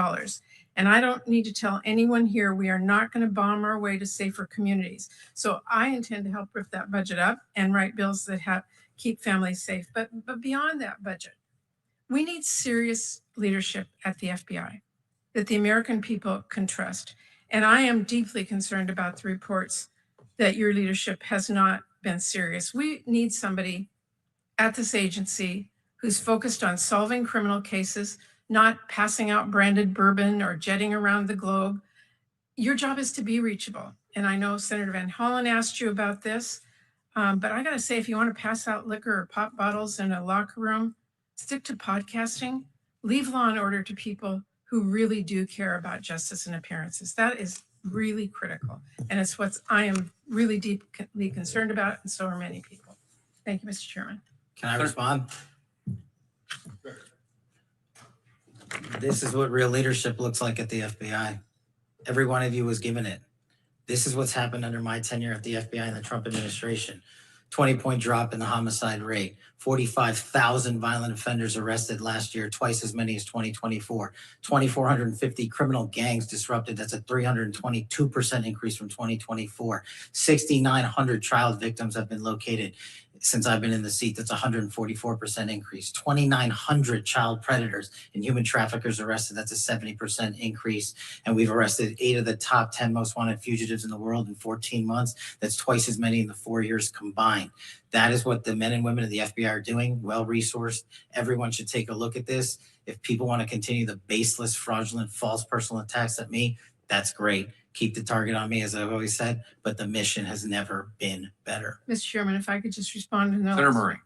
And I don't need to tell anyone here, we are not going to bomb our way to safer communities. So I intend to help rip that budget up and write bills that keep families safe. But beyond that budget, we need serious leadership at the FBI that the American people can trust. And I am deeply concerned about the reports that your leadership has not been serious. We need somebody at this agency who's focused on solving criminal cases, not passing out branded bourbon or jetting around the globe. Your job is to be reachable. And I know Senator Van Hollen asked you about this, but I gotta say, if you wanna pass out liquor or pop bottles in a locker room, stick to podcasting, leave law and order to people who really do care about justice and appearances. That is really critical. And it's what I am really deeply concerned about, and so are many people. Thank you, Mr. Chairman. Can I respond? This is what real leadership looks like at the FBI. Every one of you was given it. This is what's happened under my tenure at the FBI and the Trump administration. 20-point drop in the homicide rate, 45,000 violent offenders arrested last year, twice as many as 2024, 2,450 criminal gangs disrupted. That's a 322% increase from 2024. 6,900 child victims have been located since I've been in the seat. That's a 144% increase. 2,900 child predators and human traffickers arrested. That's a 70% increase. And we've arrested 8 of the top 10 most wanted fugitives in the world in 14 months. That's twice as many in the 4 years combined. That is what the men and women of the FBI are doing, well-resourced. Everyone should take a look at this. If people want to continue the baseless, fraudulent, false personal attacks at me, that's great. Keep the target on me, as I've always said, but the mission has never been better. Mr. Chairman, if I could just respond to those. Senator Murray.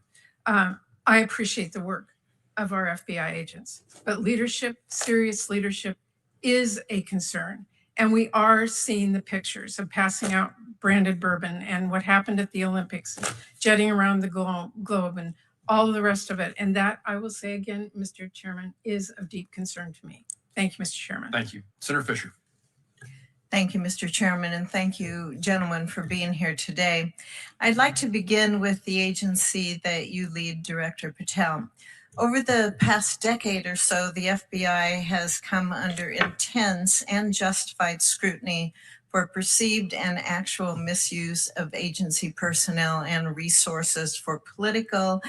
I appreciate the work of our FBI agents, but leadership, serious leadership is a concern. And we are seeing the pictures of passing out branded bourbon and what happened at the Olympics, jetting around the globe and all of the rest of it. And that, I will say again, Mr. Chairman, is of deep concern to me. Thank you, Mr. Chairman. Thank you. Senator Fisher. Thank you, Mr. Chairman, and thank you, gentlemen, for being here today. I'd like to begin with the agency that you lead, Director Patel. Over the past decade or so, the FBI has come under intense and justified scrutiny for perceived and actual misuse of agency personnel and resources for political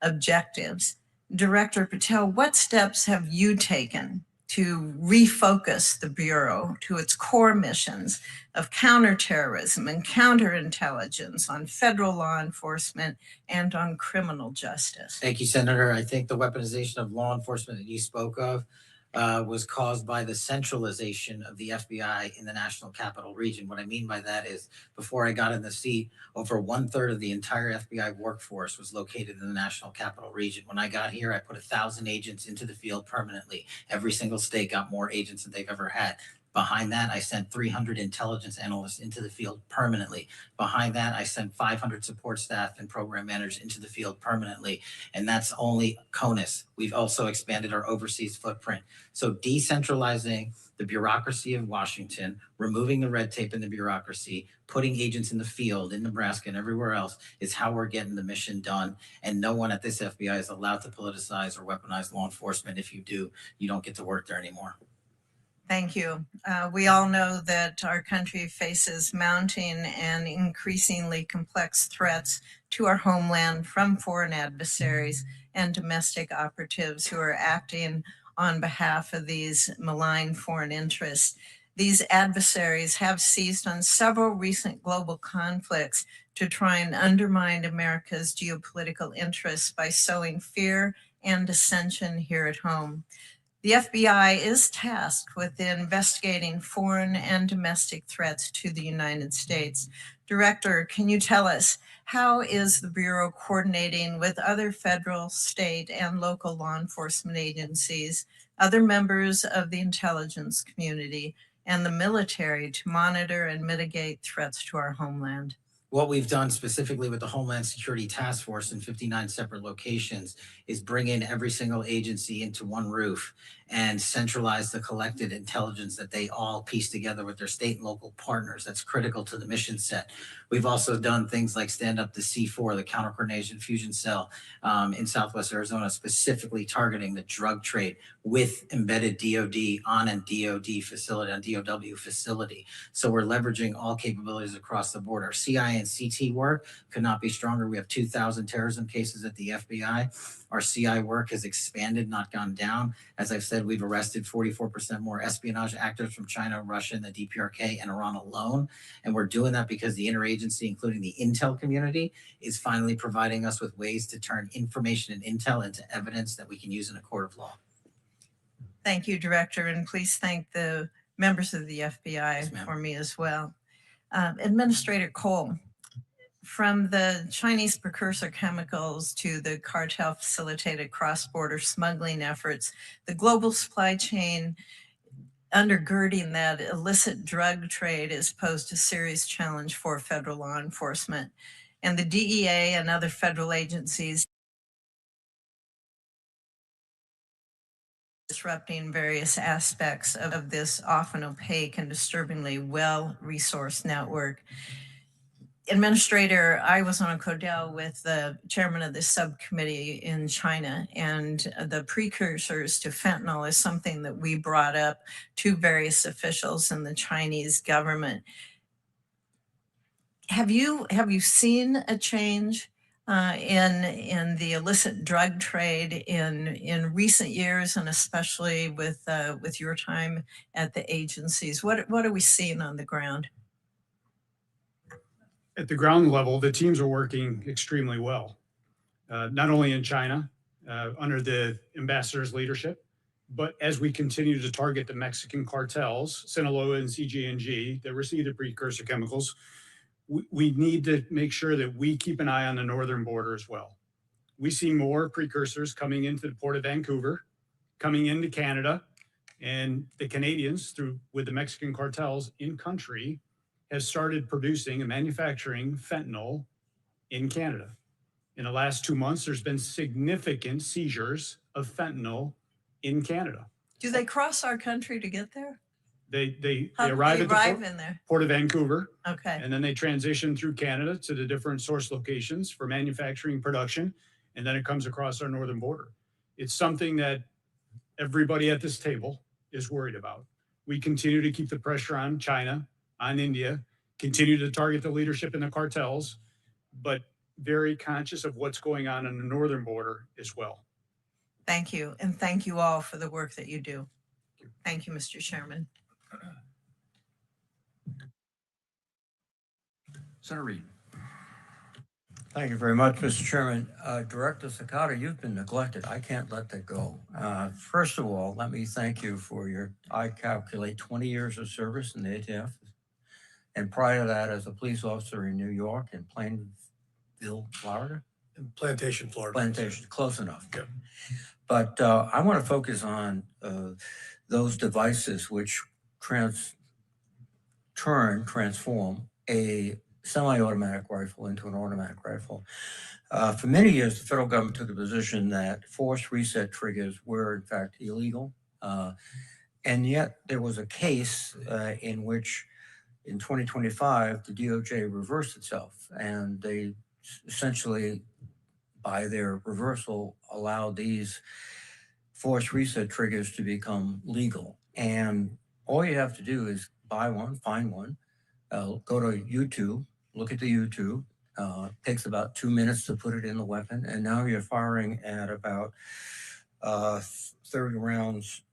objectives. Director Patel, what steps have you taken to refocus the Bureau to its core missions of counterterrorism and counterintelligence on federal law enforcement and on criminal justice? Thank you, Senator. I think the weaponization of law enforcement that you spoke of was caused by the centralization of the FBI in the National Capital Region. What I mean by that is, before I got in the seat, over 1/3 of the entire FBI workforce was located in the National Capital Region. When I got here, I put 1,000 agents into the field permanently. Every single state got more agents than they've ever had. Behind that, I sent 300 intelligence analysts into the field permanently. Behind that, I sent 500 support staff and program managers into the field permanently. And that's only CONUS. We've also expanded our overseas footprint. So decentralizing the bureaucracy of Washington, removing the red tape in the bureaucracy, putting agents in the field in Nebraska and everywhere else is how we're getting the mission done. And no one at this FBI is allowed to politicize or weaponize law enforcement. If you do, you don't get to work there anymore. Thank you. We all know that our country faces mounting and increasingly complex threats to our homeland from foreign adversaries and domestic operatives who are acting on behalf of these malign foreign interests. These adversaries have seized on several recent global conflicts to try and undermine America's geopolitical interests by sowing fear and dissension here at home. The FBI is tasked with investigating foreign and domestic threats to the United States. Director, can you tell us How is the Bureau coordinating with other federal, state, and local law enforcement agencies, other members of the intelligence community, and the military to monitor and mitigate threats to our homeland? What we've done specifically with the Homeland Security Task Force in 59 separate locations is bring in every single agency into one roof and centralize the collected intelligence that they all piece together with their state and local partners. That's critical to the mission set. We've also done things like stand up the C4, the Counter Coordination Fusion Cell in Southwest Arizona, specifically targeting the drug trade with embedded DOD on a DOD facility, on DOW facility. So we're leveraging all capabilities across the board. Our CI and CT work could not be stronger. We have 2,000 terrorism cases at the FBI. Our CI work has expanded, not gone down. As I've said, we've arrested 44% more espionage actors from China, Russia, and the DPRK and Iran alone. And we're doing that because the interagency, including the intel community, is finally providing us with ways to turn information and intel into evidence that we can use in a court of law. Thank you, Director, and please thank the members of the FBI Yes, ma'am. for me as well. Administrator Cole, from the Chinese precursor chemicals to the cartel-facilitated cross-border smuggling efforts, the global supply chain undergirding that illicit drug trade is posed a serious challenge for federal law enforcement. And the DEA and other federal agencies disrupting various aspects of this often opaque and disturbingly well-resourced network. Administrator, I was on a CODEL with the chairman of the subcommittee in China, and the precursors to fentanyl is something that we brought up to various officials in the Chinese government. Have you seen a change in the illicit drug trade in recent years, and especially with your time at the agencies? What are we seeing on the ground? At the ground level, the teams are working extremely well, not only in China under the ambassador's leadership, but as we continue to target the Mexican cartels, Sinaloa and CG&G, that receive the precursor chemicals, we need to make sure that we keep an eye on the northern border as well. We see more precursors coming into the port of Vancouver, coming into Canada, and the Canadians, with the Mexican cartels in country, has started producing and manufacturing fentanyl in Canada. In the last 2 months, there's been significant seizures of fentanyl in Canada. Do they cross our country to get there? They How do arrive they at the arrive in there? port of Vancouver, Okay. and then they transition through Canada to the different source locations for manufacturing production, and then it comes across our northern border. It's something that everybody at this table is worried about. We continue to keep the pressure on China, on India, continue to target the leadership in the cartels, but very conscious of what's going on the northern border as well. Thank you, and thank you all for the work that you do. Thank you, Mr. Chairman. Senator Reed. Thank you very much, Mr. Chairman. Director Sakata, you've been neglected. I can't let that go. First of all, let me thank you for your, I calculate 20 years of service in the ATF. And prior to that, as a police officer in New York and Plainville, Florida. In Plantation, Florida. Plantation, close enough. Yep. But I want to focus on those devices which transform a semi-automatic rifle into an automatic rifle. For many years, the federal government took the position that forced reset triggers were in fact illegal. And yet there was a case in which in 2025, the DOJ reversed itself, and they essentially, by their reversal, allowed these forced reset triggers to become legal. And all you have to do is buy one, find one, go to YouTube, look at the YouTube. Takes about 2 minutes to put it in the weapon, and now you're firing at about 30 rounds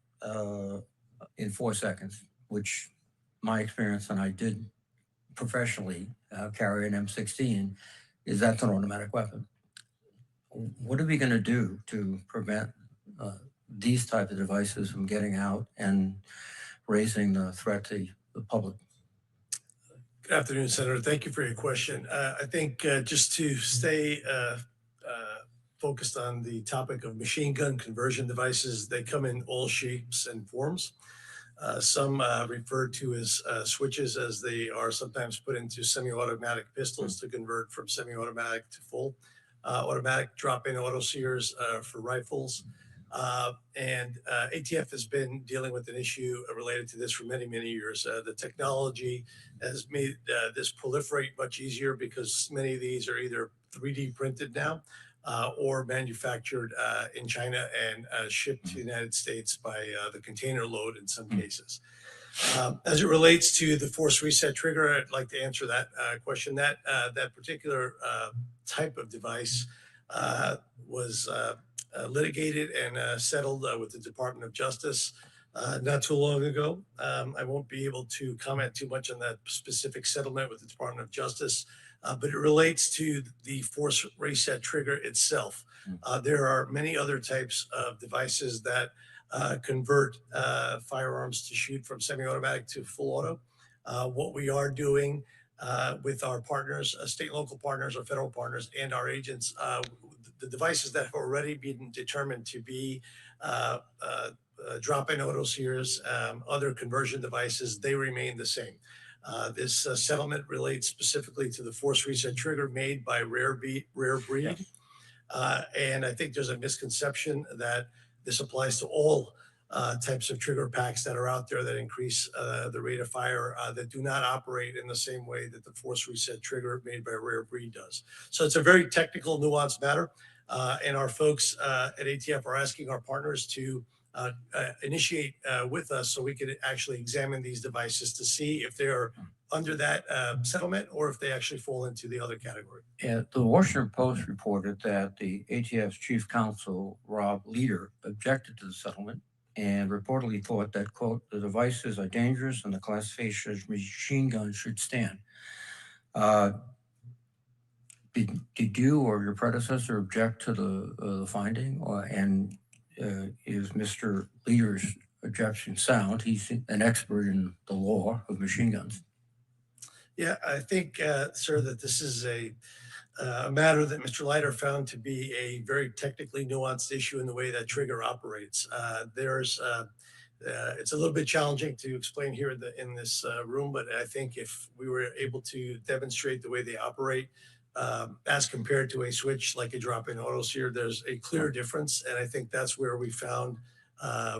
in 4 seconds, which my experience, and I did professionally carry an M16, is that's an automatic weapon. What are we going to do to prevent these type of devices from getting out and raising the threat to the public? Good afternoon, Senator. Thank you for your question. I think just to stay focused on the topic of machine gun conversion devices, they come in all shapes and forms. Some referred to as switches, as they are sometimes put into semi-automatic pistols to convert from semi-automatic to full automatic, drop-in auto sears for rifles. And ATF has been dealing with an issue related to this for many, many years. The technology has made this proliferate much easier because many of these are either 3D printed now or manufactured in China and shipped to the United States by the container load in some cases. As it relates to the force reset trigger, I'd like to answer that question. That particular type of device was litigated and settled with the Department of Justice not too long ago. I won't be able to comment too much on that specific settlement with the Department of Justice, but it relates to the force reset trigger itself. There are many other types of devices that convert firearms to shoot from semi-automatic to full auto. What we are doing with our partners, state and local partners, our federal partners, and our agents, the devices that have already been determined to be drop-in auto sears, other conversion devices, they remain the same. This settlement relates specifically to the force reset trigger made by Rare Breed. And I think there's a misconception that this applies to all types of trigger packs that are out there that increase the rate of fire that do not operate in the same way that the force reset trigger made by Rare Breed does. So it's a very technical, nuanced matter. And our folks at ATF are asking our partners to initiate with us so we could actually examine these devices to see if they're under that settlement or if they actually fall into the other category. Yeah, the Washington Post reported that the ATF's chief counsel, Rob Leader, objected to the settlement and reportedly thought that, quote, the devices are dangerous and the classification as machine guns should stand. Did you or your predecessor object to the finding? And is Mr. Leader's objection sound? He's an expert in the law of machine guns. Yeah, I think, sir, that this is a matter that Mr. Leiter found to be a very technically nuanced issue in the way that trigger operates. It's a little bit challenging to explain here in this room, but I think if we were able to demonstrate the way they operate as compared to a switch like a drop-in auto sear, there's a clear difference, and I think that's where we found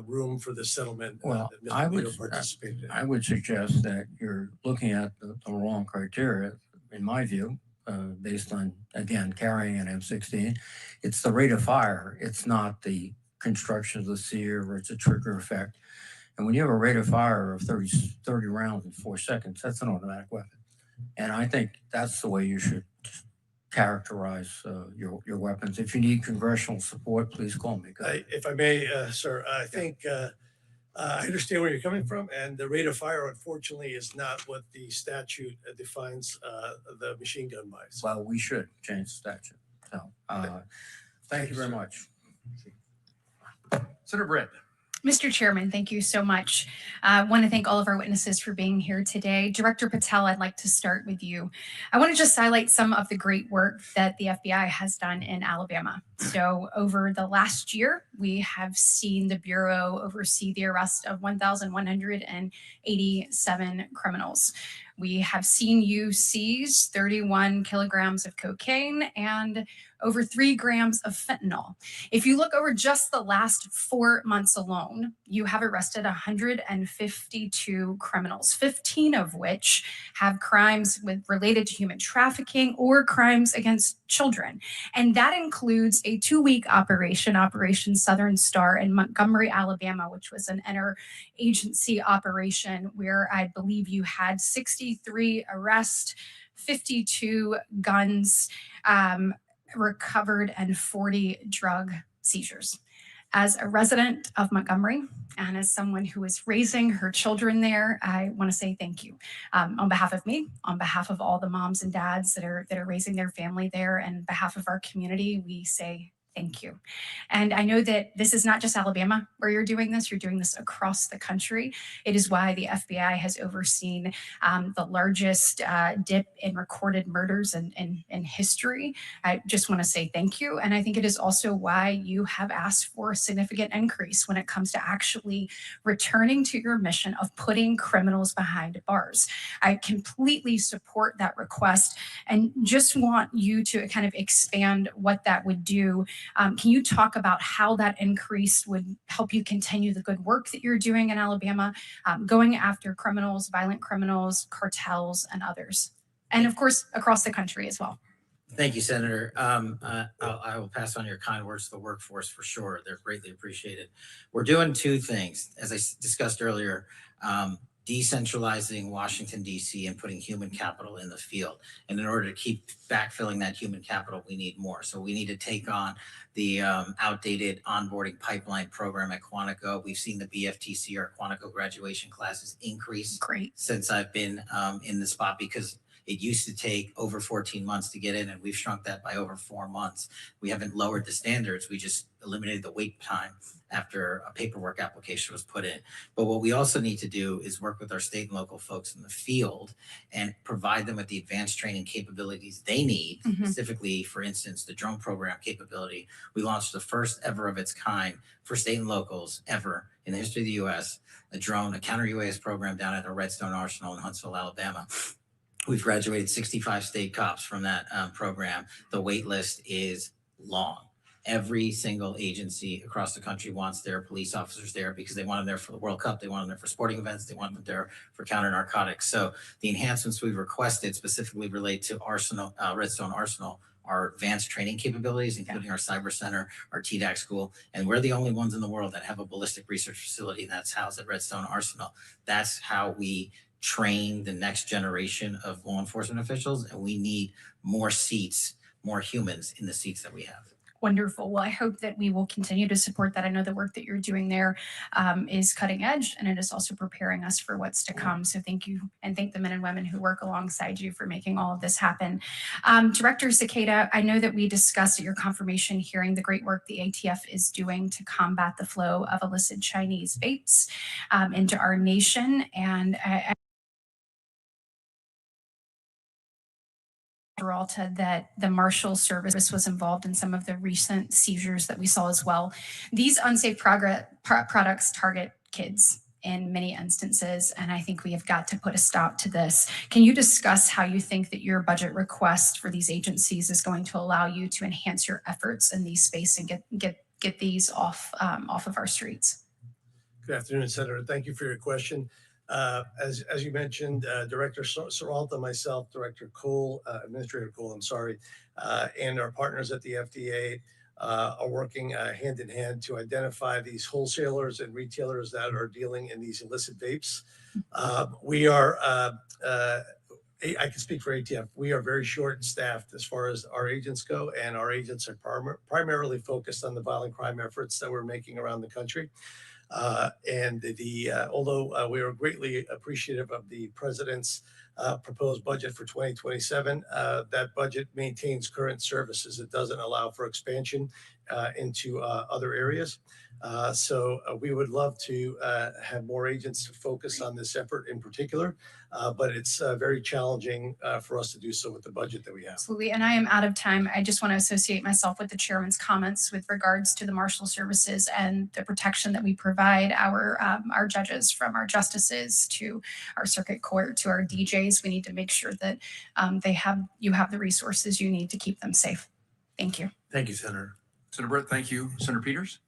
room for the settlement. Well, that Mr. I Leader participated in. I would suggest that you're looking at the wrong criteria, in my view, based on, again, carrying an M16. It's the rate of fire. It's not the construction of the sear or it's a trigger effect. And when you have a rate of fire of 30 rounds in 4 seconds, that's an automatic weapon. And I think that's the way you should characterize your weapons. If you need congressional support, please call me. If I may, sir, I think I understand where you're coming from, and the rate of fire, unfortunately, is not what the statute defines the machine gun by. So. Well, we should change the statute. So, thank you very much. Senator Brett. Mr. Chairman, thank you so much. I want to thank all of our witnesses for being here today. Director Patel, I'd like to start with you. I want to just highlight some of the great work that the FBI has done in Alabama. So over the last year, we have seen the Bureau oversee the arrest of 1,187 criminals. We have seen you seize 31 kilograms of cocaine and over 3 grams of fentanyl. If you look over just the last 4 months alone, you have arrested 152 criminals, 15 of which have crimes related to human trafficking or crimes against children. And that includes a 2-week operation, Operation Southern Star in Montgomery, Alabama, which was an interagency operation where I believe you had 63 arrests, 52 guns, recovered, and 40 drug seizures. As a resident of Montgomery and as someone who is raising her children there, I want to say thank you on behalf of me, on behalf of all the moms and dads that are raising their family there, and on behalf of our community. We say Thank you. And I know that this is not just Alabama where you're doing this across the country. It is why the FBI has overseen the largest dip in recorded murders in history. I just want to say thank you. And I think it is also why you have asked for a significant increase when it comes to actually returning to your mission of putting criminals behind bars. I completely support that request and just want you to kind of expand what that would do. Can you talk about how that increase would help you continue the good work that you're doing in Alabama, going after criminals, violent criminals, cartels, and others? And of course, across the country as well. Thank you, Senator. I will pass on your kind words to the workforce for sure. They're greatly appreciated. We're doing two things, as I discussed earlier, decentralizing Washington, D.C. and putting human capital in the field. And in order to keep backfilling that human capital, we need more. So we need to take on the outdated onboarding pipeline program at Quantico. We've seen the BFTC, our Quantico graduation classes, increase since I've been in the spot, because it used to take over 14 months to get in, and we've shrunk that by over 4 months. We haven't lowered the standards. We just eliminated the wait time after a paperwork application was put in. But what we also need to do is work with our state and local folks in the field and provide them with the advanced training capabilities they need, specifically, for instance, the drone program capability. We launched the first ever of its kind for state and locals ever in the history of the U.S., a counter-UAS program down at the Redstone Arsenal in Huntsville, Alabama. We've graduated 65 state cops from that program. The wait list is long. Every single agency across the country wants their police officers there because they want them there for the World Cup. They want them there for sporting events. They want them there for counter narcotics. So the enhancements we've requested specifically relate to Redstone Arsenal, our advanced training capabilities, including our cyber center, our TDAC school. And we're the only ones in the world that have a ballistic research facility that's housed at Redstone Arsenal. That's how we train the next generation of law enforcement officials. And we need more seats, more humans in the seats that we have. Wonderful. Well, I hope that we will continue to support that. I know the work that you're doing there is cutting edge, and it is also preparing us for what's to come. So thank you, and thank the men and women who work alongside you for making all of this happen. Director Cicada, I know that we discussed at your confirmation hearing the great work the ATF is doing to combat the flow of illicit Chinese vapes into our nation. And that the Marshals Service was involved in some of the recent seizures that we saw as well. These unsafe products target kids in many instances, and I think we have got to put a stop to this. Can you discuss how you think that your budget request for these agencies is going to allow you to enhance your efforts in these space and get these off of our streets? Good afternoon, Senator. Thank you for your question. As you mentioned, Director Seralta, myself, Director Cole, Administrator Cole, and our partners at the FDA are working hand in hand to identify these wholesalers and retailers that are dealing in these illicit vapes. We are, I can speak for ATF, we are very short-staffed as far as our agents go, and our agents are primarily focused on the violent crime efforts that we're making around the country. Although we are greatly appreciative of the president's proposed budget for 2027, that budget maintains current services. It doesn't allow for expansion into other areas. So we would love to have more agents to focus on this effort in particular, but it's very challenging for us to do so with the budget that we have. Absolutely, and I am out of time. I just want to associate myself with the chairman's comments with regards to the Marshal Services and the protection that we provide our judges, from our justices to our circuit court to our DJs. We need to make sure that you have the resources you need to keep them safe. Thank you. Thank you, Senator. Senator Britt, thank you. Senator Peters?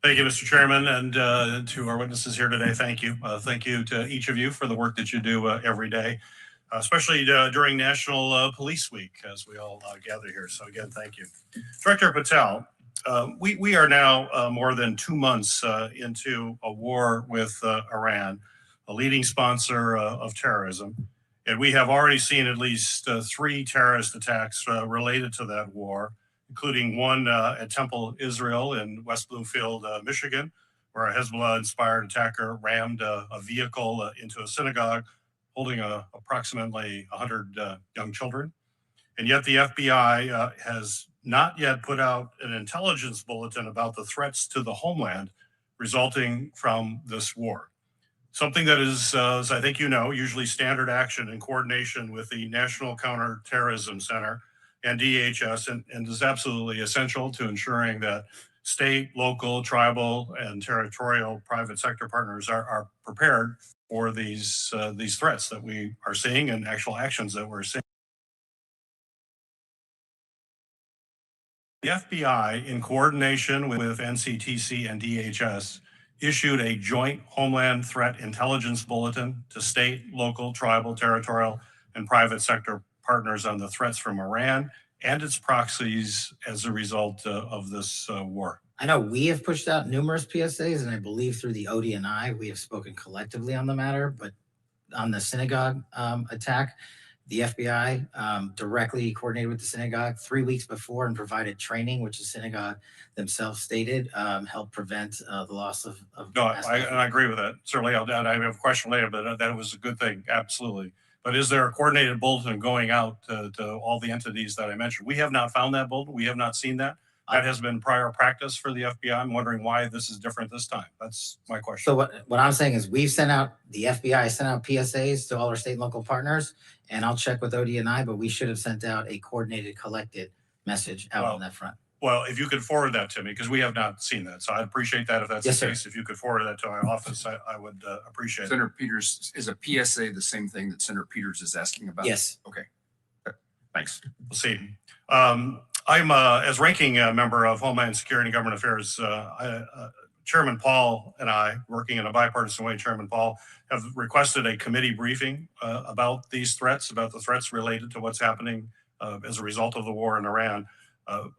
Thank you, Mr. Chairman, and to our witnesses here today, thank you. Thank you to each of you for the work that you do every day, especially during National Police Week as we all gather here. So again, thank you. Director Patel, we are now more than 2 months into a war with Iran, a leading sponsor of terrorism. And we have already seen at least 3 terrorist attacks related to that war, including one at Temple, Israel in West Bloomfield, Michigan, where a Hezbollah-inspired attacker rammed a vehicle into a synagogue holding approximately 100 young children. And yet the FBI has not yet put out an intelligence bulletin about the threats to the homeland resulting from this war. Something that is, as I think you know, usually standard action in coordination with the National Counterterrorism Center and DHS, and is absolutely essential to ensuring that state, local, tribal, and territorial private sector partners are prepared for these threats that we are seeing and actual actions that we're seeing. The FBI, in coordination with NCTC and DHS, issued a joint Homeland Threat Intelligence Bulletin to state, local, tribal, territorial, and private sector partners on the threats from Iran and its proxies as a result of this war. I know we have pushed out numerous PSAs, and I believe through the ODNI, we have spoken collectively on the matter, but on the synagogue attack, the FBI directly coordinated with the synagogue 3 weeks before and provided training, which the synagogue themselves stated helped prevent the loss of. No, I agree with that. Certainly, I have a question later, but that was a good thing, absolutely. But is there a coordinated bulletin going out to all the entities that I mentioned? We have not found that bulletin. We have not seen that. That has been prior practice for the FBI. I'm wondering why this is different this time. That's my question. So what I'm saying is we've sent out, the FBI sent out PSAs to all our state and local partners, and I'll check with ODNI, but we should have sent out a coordinated, collected message out on that front. Well, if you could forward that to me, because we have not seen that. So I'd appreciate that if that's Yes, the sir. case. If you could forward that to our office, I would appreciate it. Senator Peters, is a PSA the same thing that Senator Peters is asking about? Yes. Okay. Thanks. We'll see. I'm as ranking member of Homeland Security and Government Affairs, Chairman Paul and I, working in a bipartisan way, Chairman Paul, have requested a committee briefing about these threats, about the threats related to what's happening as a result of the war in Iran.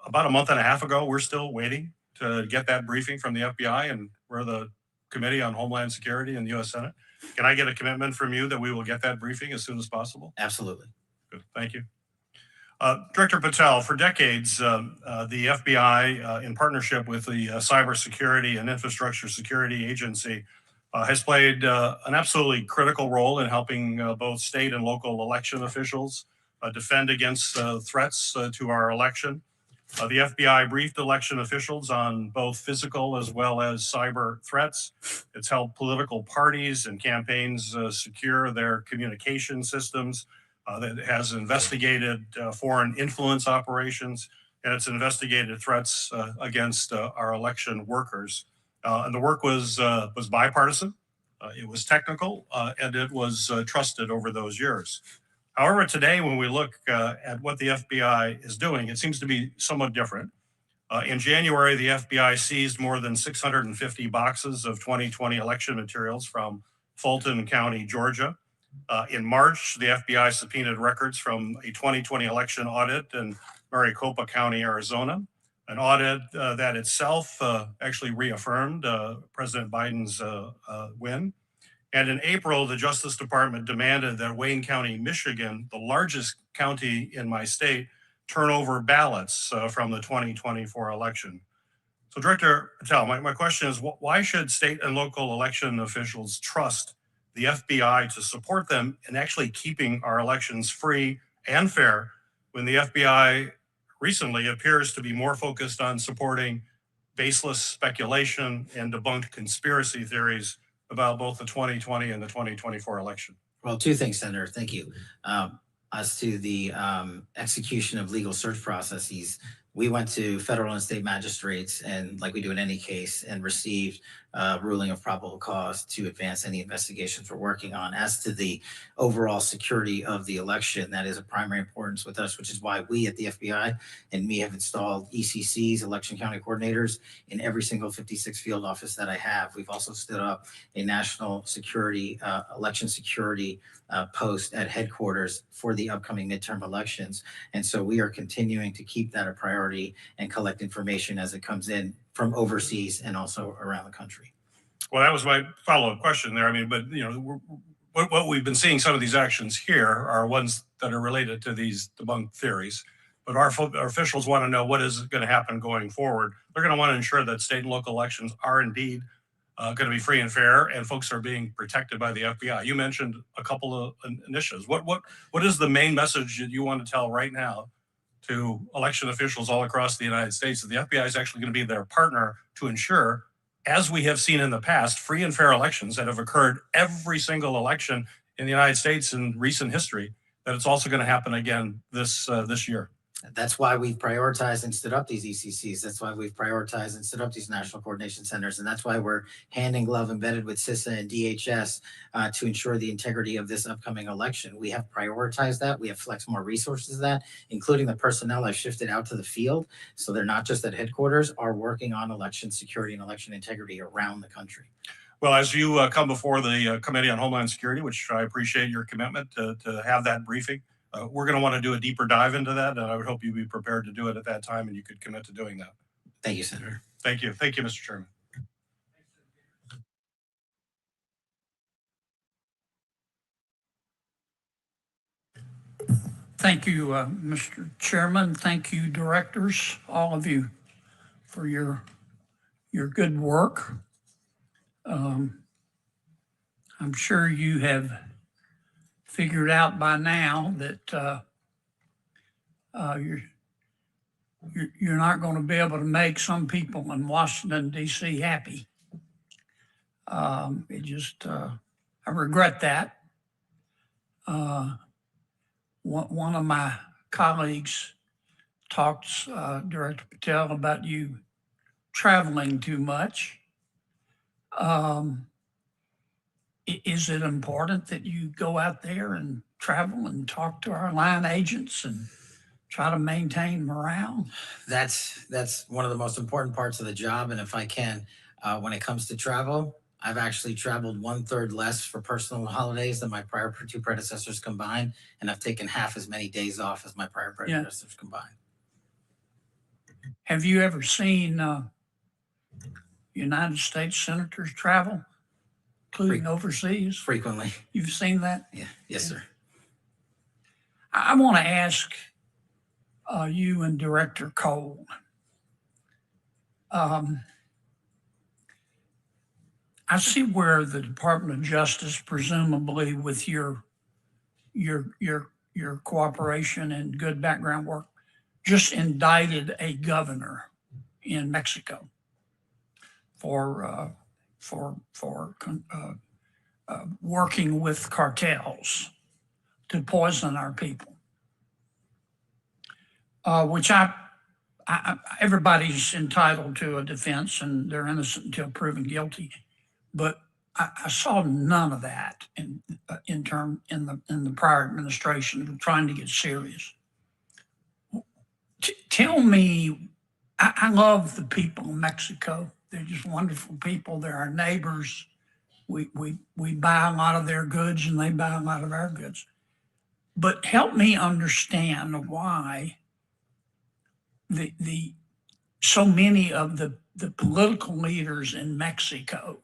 About a month and a half ago, we're still waiting to get that briefing from the FBI, and we're the Committee on Homeland Security in the U.S. Senate. Can I get a commitment from you that we will get that briefing as soon as possible? Absolutely. Good, thank you. Director Patel, for decades, the FBI, in partnership with the Cybersecurity and Infrastructure Security Agency, has played an absolutely critical role in helping both state and local election officials defend against threats to our election. The FBI briefed election officials on both physical as well as cyber threats. It's helped political parties and campaigns secure their communication systems. That has investigated foreign influence operations, and it's investigated threats against our election workers. And the work was bipartisan, it was technical, and it was trusted over those years. However, today, when we look at what the FBI is doing, it seems to be somewhat different. In January, the FBI seized more than 650 boxes of 2020 election materials from Fulton County, Georgia. In March, the FBI subpoenaed records from a 2020 election audit in Maricopa County, Arizona, an audit that itself actually reaffirmed President Biden's win. And in April, the Justice Department demanded that Wayne County, Michigan, the largest county in my state, turn over ballots from the 2024 election. So Director Patel, my question is, why should state and local election officials trust the FBI to support them in actually keeping our elections free and fair when the FBI recently appears to be more focused on supporting baseless speculation and debunked conspiracy theories about both the 2020 and the 2024 election? Well, two things, Senator. Thank you. As to the execution of legal search processes, we went to federal and state magistrates, and like we do in any case, and received ruling of probable cause to advance any investigations we're working on. As to the overall security of the election, that is of primary importance with us, which is why we at the FBI and me have installed ECCs, election county coordinators, in every single 56 field office that I have. We've also stood up a national security, election security post at headquarters for the upcoming midterm elections. And so we are continuing to keep that a priority and collect information as it comes in from overseas and also around the country. Well, that was my follow-up question there. I mean, but you know, what we've been seeing, some of these actions here are ones that are related to these debunked theories. But our officials want to know what is going to happen going forward. They're going to want to ensure that state and local elections are indeed going to be free and fair, and folks are being protected by the FBI. You mentioned a couple of initiatives. What is the main message that you want to tell right now to election officials all across the United States that the FBI is actually going to be their partner to ensure, as we have seen in the past, free and fair elections that have occurred every single election in the United States in recent history, that it's also going to happen again this year. That's why we've prioritized and stood up these ECCs. That's why we've prioritized and stood up these national coordination centers. And that's why we're hand in glove embedded with CISA and DHS to ensure the integrity of this upcoming election. We have prioritized that. We have flexed more resources to that, including the personnel I've shifted out to the field. So they're not just at headquarters, are working on election security and election integrity around the country. Well, as you come before the Committee on Homeland Security, which I appreciate your commitment to have that briefing, we're going to want to do a deeper dive into that, and I would hope you'd be prepared to do it at that time, and you could commit to doing that. Thank you, Senator. Thank you. Thank you, Mr. Chairman. Thank you, Mr. Chairman. Thank you, directors, all of you, for your good work. I'm sure you have figured out by now that you're not going to be able to make some people in Washington, D.C. happy. I regret that. One of my colleagues talked, Director Patel, about you traveling too much. Is it important that you go out there and travel and talk to our line agents and try to maintain morale? That's one of the most important parts of the job. And if I can, when it comes to travel, I've actually traveled 1/3 less for personal holidays than my prior two predecessors combined. And I've taken half as many days off as my prior predecessors combined. Have you ever seen United States senators travel, including overseas? Frequently. You've seen that? Yeah. Yes, sir. I want to ask you and Director Cole. I see where the Department of Justice, presumably with your cooperation and good background work, just indicted a governor in Mexico for working with cartels to poison our people, which everybody's entitled to a defense and they're innocent until proven guilty. But I saw none of that in the prior administration of trying to get serious. Tell me, I love the people in Mexico. They're just wonderful people. They're our neighbors. We buy a lot of their goods and they buy a lot of our goods. But help me understand why so many of the political leaders in Mexico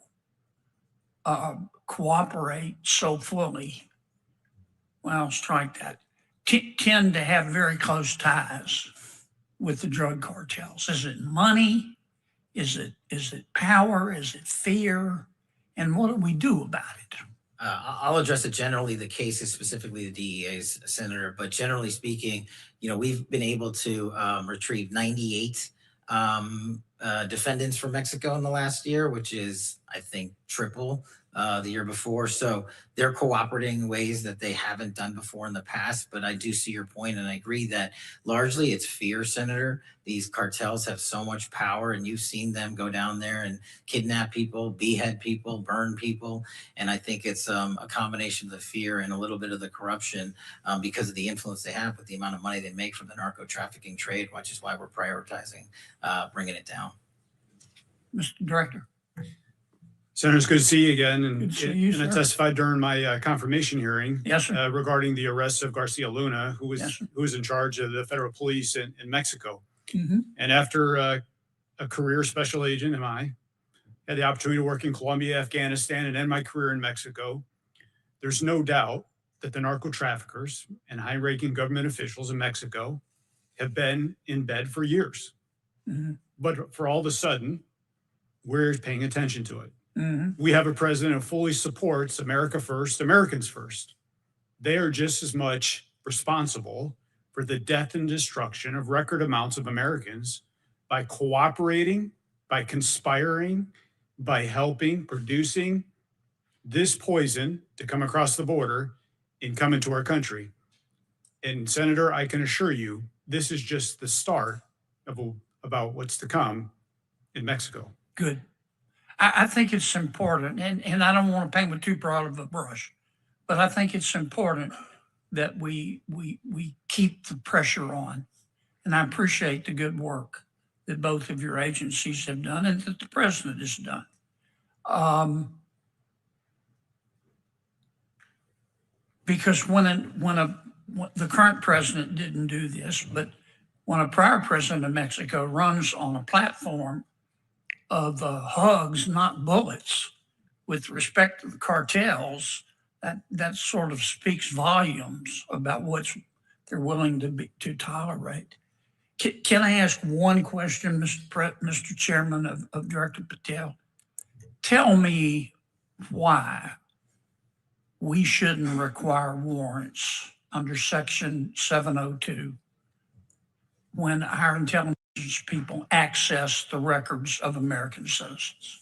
cooperate so fully. Well, strike that. Tend to have very close ties with the drug cartels. Is it money? Is it power? Is it fear? And what do we do about it? I'll address it generally. The case is specifically the DEA's, Senator, but generally speaking, we've been able to retrieve 98 defendants from Mexico in the last year, which is, I think, triple the year before. So they're cooperating in ways that they haven't done before in the past. But I do see your point, and I agree that largely it's fear, Senator. These cartels have so much power, and you've seen them go down there and kidnap people, behead people, burn people. And I think it's a combination of the fear and a little bit of the corruption because of the influence they have with the amount of money they make from the narco trafficking trade, which is why we're prioritizing bringing it down. Mr. Director. Senator, it's good to see you again. Good to see you, I sir. testified during my confirmation hearing Yes, sir. regarding the arrest of Garcia Luna, who was Yes, sir. who was in charge of the federal police in Mexico. Mm-hmm. And after a career special agent, had the opportunity to work in Colombia, Afghanistan, and end my career in Mexico. There's no doubt that the narco traffickers and high-ranking government officials in Mexico have been in bed for years. Mm-hmm. But for all of a sudden, we're paying attention to it. Mm-hmm. We have a president who fully supports America first, Americans first. They are just as much responsible for the death and destruction of record amounts of Americans by cooperating, by conspiring, by helping, producing this poison to come across the border and come into our country. And Senator, I can assure you, this is just the start of about what's to come in Mexico. Good. I think it's important, and I don't want to paint with too broad of a brush, but I think it's important that we keep the pressure on. And I appreciate the good work that both of your agencies have done and that the president has done. Because when the current president didn't do this, but when a prior president of Mexico runs on a platform of hugs, not bullets, with respect to the cartels, that sort of speaks volumes about what they're willing to tolerate. Can I ask one question, Mr. Chairman of Director Patel? Tell me why we shouldn't require warrants under Section 702 when our intelligence people access the records of American citizens.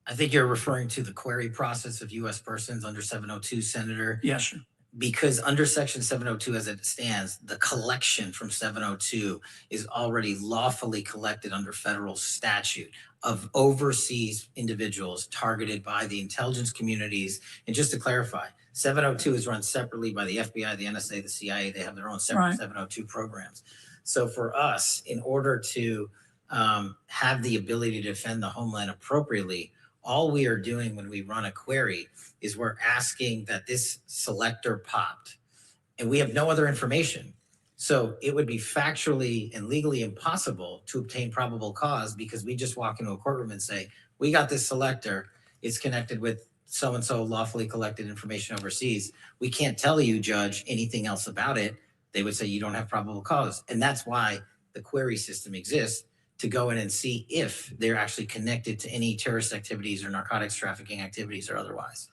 I think you're referring to the query process of U.S. persons under 702, Senator. Yes, sir. Because under Section 702 as it stands, the collection from 702 is already lawfully collected under federal statute of overseas individuals targeted by the intelligence communities. And just to clarify, 702 is run separately by the FBI, the NSA, the CIA. They have their own separate 702 programs. So for us, in order to have the ability to defend the homeland appropriately, all we are doing when we run a query is we're asking that this selector popped, and we have no other information. So it would be factually and legally impossible to obtain probable cause because we just walk into a courtroom and say, we got this selector, it's connected with so-and-so lawfully collected information overseas. We can't tell you, Judge, anything else about it. They would say you don't have probable cause. And that's why the query system exists, to go in and see if they're actually connected to any terrorist activities or narcotics trafficking activities or otherwise.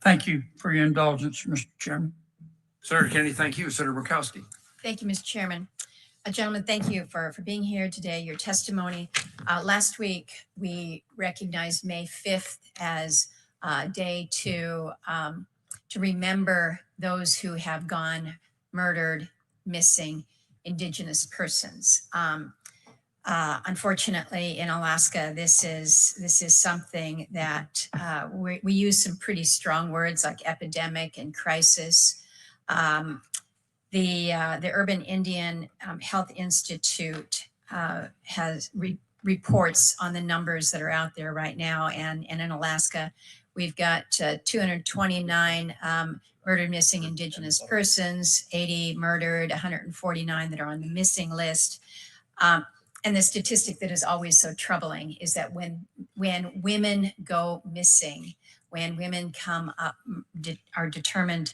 Thank you for your indulgence, Mr. Chairman. Senator Kennedy, thank you. Senator Murkowski. Thank you, Mr. Chairman. Gentlemen, thank you for being here today, your testimony. Last week, we recognized May 5th as a day to remember those who have gone murdered, missing Indigenous persons. Unfortunately, in Alaska, this is something that we use some pretty strong words like epidemic and crisis. The Urban Indian Health Institute has reports on the numbers that are out there right now, and in Alaska, we've got 229 murdered, missing Indigenous persons, 80 murdered, 149 that are on the missing list. And the statistic that is always so troubling is that when women go missing, when women come up, are determined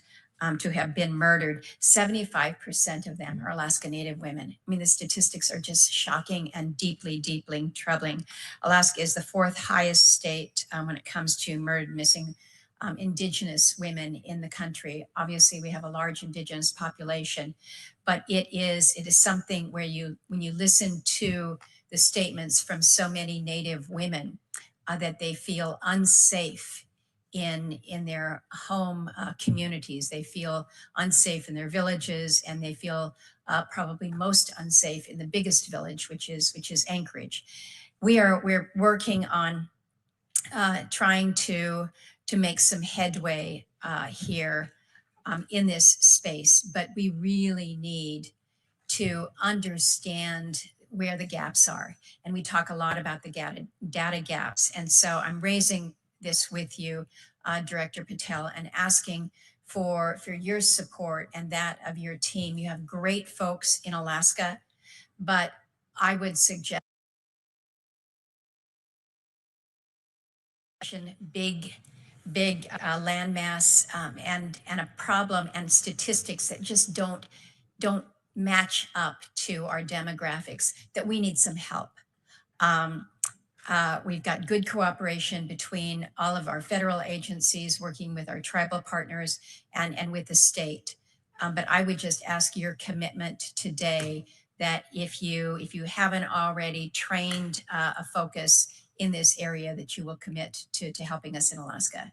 to have been murdered, 75% of them are Alaska Native women. I mean, the statistics are just shocking and deeply, deeply troubling. Alaska is the 4th highest state when it comes to murdered, missing Indigenous women in the country. Obviously, we have a large Indigenous population, but it is something where when you listen to the statements from so many Native women that they feel unsafe in their home communities, they feel unsafe in their villages, and they feel probably most unsafe in the biggest village, which is Anchorage. We're working on trying to make some headway here in this space, but we really need to understand where the gaps are. And we talk a lot about the data gaps. And so I'm raising this with you, Director Patel, and asking for your support and that of your team. You have great folks in Alaska, but I would suggest big landmass and a problem and statistics that just don't match up to our demographics, that we need some help. We've got good cooperation between all of our federal agencies, working with our tribal partners and with the state. But I would just ask your commitment today that if you haven't already trained a focus in this area, that you will commit to helping us in Alaska.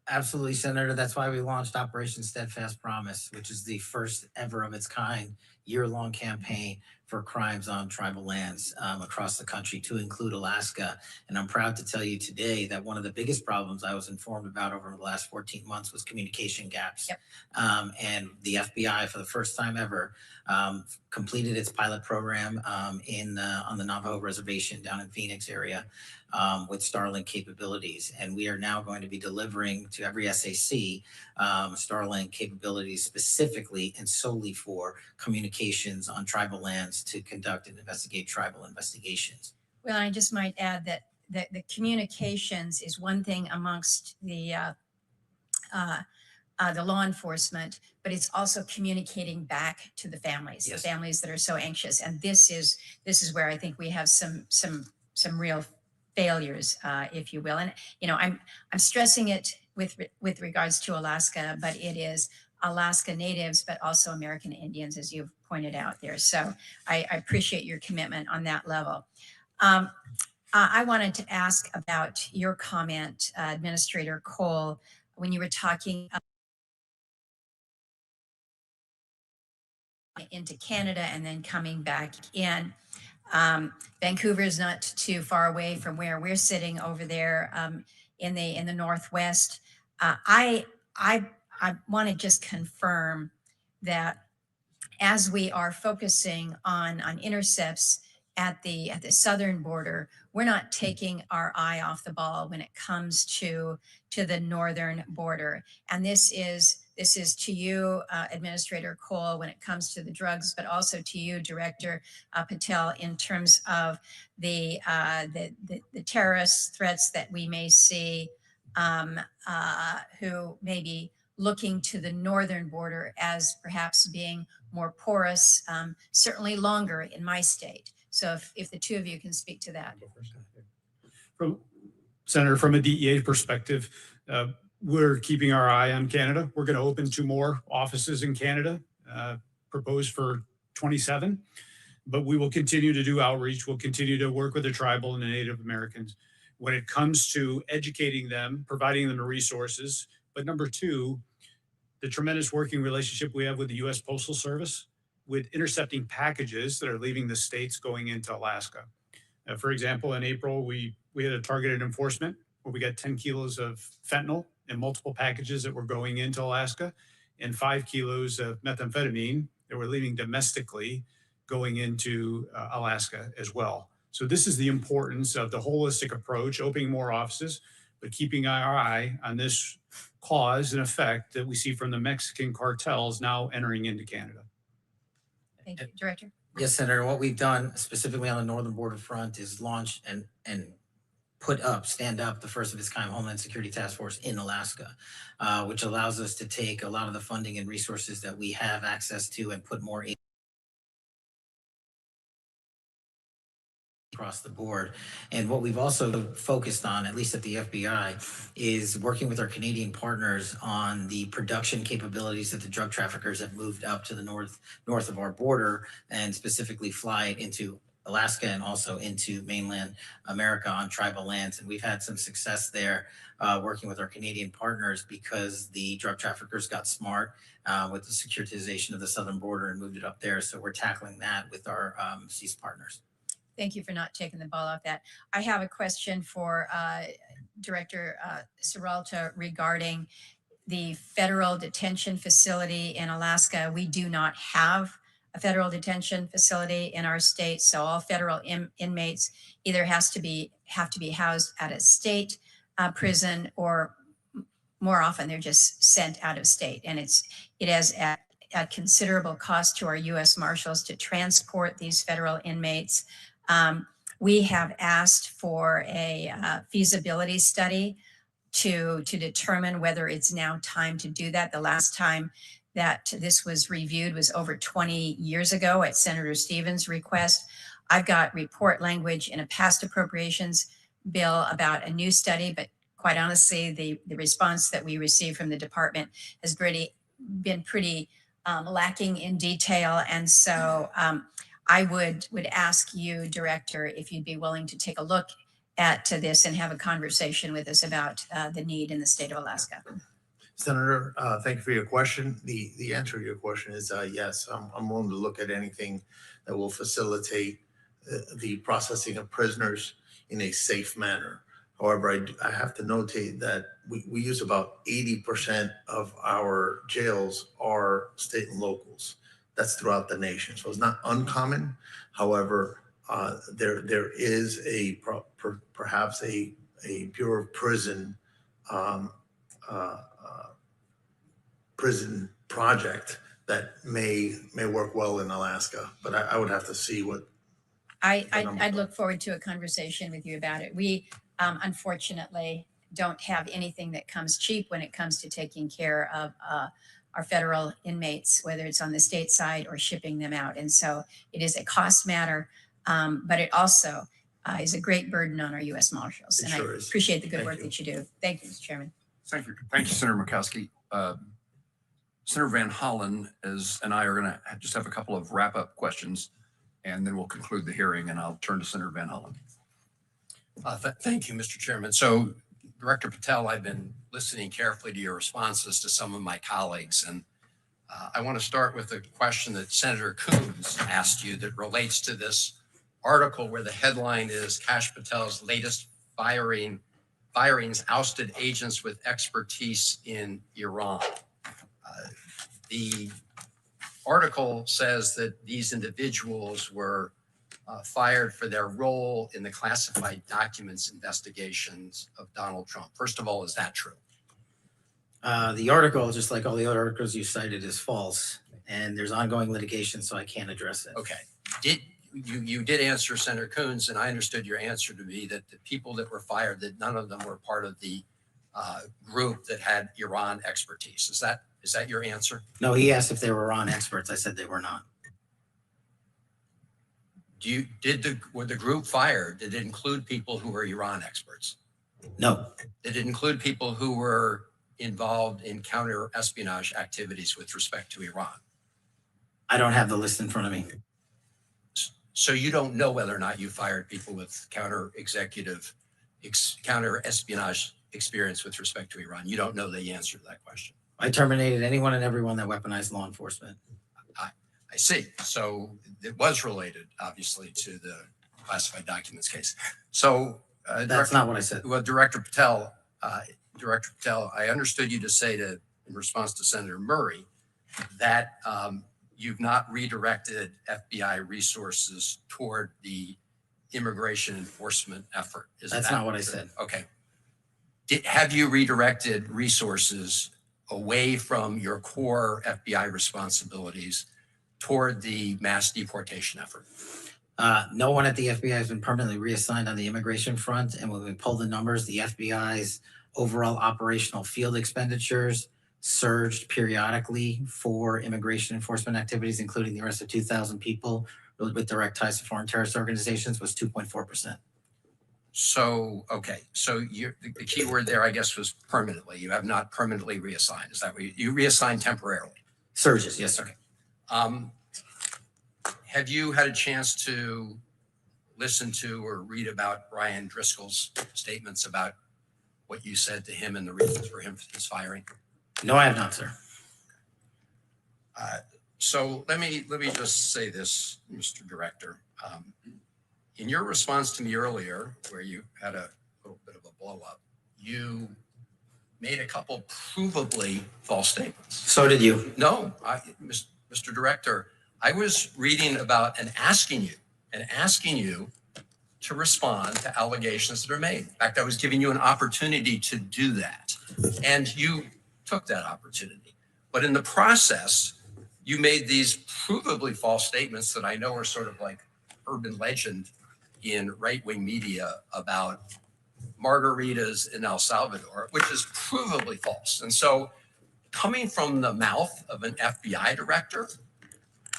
Absolutely, Senator. That's why we launched Operation Steadfast Promise, which is the first ever of its kind year-long campaign for crimes on tribal lands across the country, to include Alaska. And I'm proud to tell you today that one of the biggest problems I was informed about over the last 14 months was communication gaps. Yep. And the FBI, for the first time ever, completed its pilot program on the Navajo Reservation down in Phoenix area with Starlink capabilities. And we are now going to be delivering to every SAC Starlink capabilities specifically and solely for communications on tribal lands to conduct and investigate tribal investigations. Well, I just might add that the communications is one thing amongst the law enforcement, but it's also communicating back to the families, Yes. the families that are so anxious. And this is where I think we have some real failures, if you will. And I'm stressing it with regards to Alaska, but it is Alaska Natives, but also American Indians, as you've pointed out there. So I appreciate your commitment on that level. I wanted to ask about your comment, Administrator Cole, when you were talking into Canada and then coming back in. Vancouver is not too far away from where we're sitting over there in the Northwest. I want to just confirm that as we are focusing on intercepts at the southern border, we're not taking our eye off the ball when it comes to the northern border. And this is to you, Administrator Cole, when it comes to the drugs, but also to you, Director Patel, in terms of the terrorist threats that we may see, who may be looking to the northern border as perhaps being more porous, certainly longer in my state. So if the two of you can speak to that. Senator, from a DEA perspective, we're keeping our eye on Canada. We're going to open 2 more offices in Canada, proposed for 27. But we will continue to do outreach. We'll continue to work with the tribal and the Native Americans when it comes to educating them, providing them the resources. But number 2, the tremendous working relationship we have with the U.S. Postal Service with intercepting packages that are leaving the states going into Alaska. For example, in April, we had a targeted enforcement where we got 10 kilos of fentanyl in multiple packages that were going into Alaska and 5 kilos of methamphetamine that were leaving domestically going into Alaska as well. So this is the importance of the holistic approach, opening more offices, but keeping our eye on this cause and effect that we see from the Mexican cartels now entering into Canada. Thank you, Director. Yes, Senator. What we've done specifically on the northern border front is launch and stand up the first of its kind Homeland Security Task Force in Alaska, which allows us to take a lot of the funding and resources that we have access to and put more across the board. And what we've also focused on, at least at the FBI, is working with our Canadian partners on the production capabilities that the drug traffickers have moved up to the north of our border, and specifically fly it into Alaska and also into mainland America on tribal lands. And we've had some success there working with our Canadian partners because the drug traffickers got smart with the securitization of the southern border and moved it up there. So we're tackling that with our CEAS partners. Thank you for not taking the ball off that. I have a question for Director Serralta regarding the federal detention facility in Alaska. We do not have a federal detention facility in our state, so all federal inmates either have to be housed at a state prison, or more often they're just sent out of state. And it has at considerable cost to our U.S. Marshals to transport these federal inmates. We have asked for a feasibility study to determine whether it's now time to do that. The last time that this was reviewed was over 20 years ago at Senator Stevens' request. I've got report language in a past appropriations bill about a new study, but quite honestly, the response that we received from the department has been pretty lacking in detail. And so I would ask you, Director, if you'd be willing to take a look at this and have a conversation with us about the need in the state of Alaska. Senator, thank you for your question. The answer to your question is yes. I'm willing to look at anything that will facilitate the processing of prisoners in a safe manner. However, I have to notate that we use about 80% of our jails are state and locals. That's throughout the nation, so it's not uncommon. However, there is perhaps a Bureau of Prison prison project that may work well in Alaska, but I would have to see what. I'd look forward to a conversation with you about it. We unfortunately don't have anything that comes cheap when it comes to taking care of our federal inmates, whether it's on the state side or shipping them out. And so it is a cost matter, but it also is a great burden on our U.S. Marshals. And I appreciate the good work that you do. Thank you, Mr. Chairman. Thank you, Senator Murkowski. Senator Van Hollen and I are going to just have a couple of wrap-up questions, and then we'll conclude the hearing, and I'll turn to Senator Van Hollen. Thank you, Mr. Chairman. So, Director Patel, I've been listening carefully to your responses to some of my colleagues, and I want to start with a question that Senator Coons asked you that relates to this article where the headline is Kash Patel's latest firings ousted agents with expertise in Iran. The article says that these individuals were fired for their role in the classified documents investigations of Donald Trump. First of all, is that true? The article, just like all the other articles you cited, is false, and there's ongoing litigation, so I can't address it. Okay. You did answer Senator Coons, and I understood your answer to be that the people that were fired, that none of them were part of the group that had Iran expertise. Is that your answer? No, he asked if they were Iran experts. I said they were not. Were the group fired? Did it include people who were Iran experts? No. Did it include people who were involved in counter-espionage activities with respect to Iran? I don't have the list in front of me. So you don't know whether or not you fired people with counter-espionage experience with respect to Iran. You don't know the answer to that question. I terminated anyone and everyone that weaponized law enforcement. I see. So it was related, obviously, to the classified documents case. So that's not what I said. Well, Director Patel, I understood you to say in response to Senator Murray that you've not redirected FBI resources toward the immigration enforcement effort. That's not what I said. Okay. Have you redirected resources away from your core FBI responsibilities toward the mass deportation effort? No one at the FBI has been permanently reassigned on the immigration front. And when we pull the numbers, the FBI's overall operational field expenditures surged periodically for immigration enforcement activities, including the arrest of 2,000 people with direct ties to foreign terrorist organizations, was 2.4%. So, okay. So the key word there, I guess, was permanently. You have not permanently reassigned. Is that what you reassigned temporarily? Surges, yes, sir. Have you had a chance to listen to or read about Brian Driscoll's statements about what you said to him and the reasons for his firing? No, I have not, sir. So let me just say this, Mr. Director. In your response to me earlier, where you had a little bit of a blow up, you made a couple provably false statements. So did you. No, Mr. Director, I was reading about and asking you to respond to allegations that are made. In fact, I was giving you an opportunity to do that, and you took that opportunity. But in the process, you made these provably false statements that I know are sort of like urban legend in right-wing media about margaritas in El Salvador, which is provably false. And so coming from the mouth of an FBI director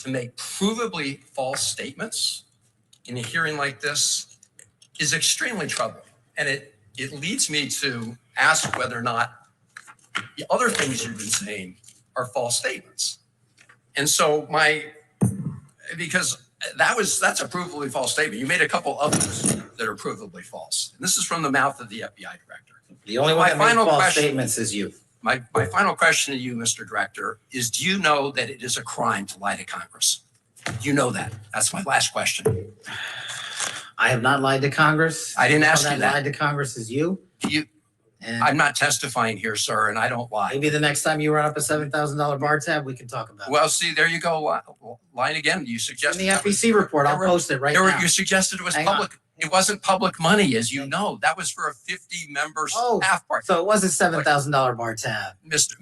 to make provably false statements in a hearing like this is extremely troubling. And it leads me to ask whether or not the other things you've been saying are false statements. And so because that's a provably false statement. You made a couple others that are provably false. And this is from the mouth of the FBI director. The only one that made false statements is you. My final question to you, Mr. Director, is do you know that it is a crime to lie to Congress? Do you know that? That's my last question. I have not lied to Congress. I didn't ask you that. Lied to Congress is you. And I'm not testifying here, sir, and I don't lie. maybe the next time you run up a $7,000 bar tab, we can talk about it. Well, see, there you go. Lying again. You suggested In the FEC report, I'll post it right now. You suggested it was Hang public. It wasn't public money, as you know. That was for a 50-member staff party. So it was a $7,000 bar tab. Mr.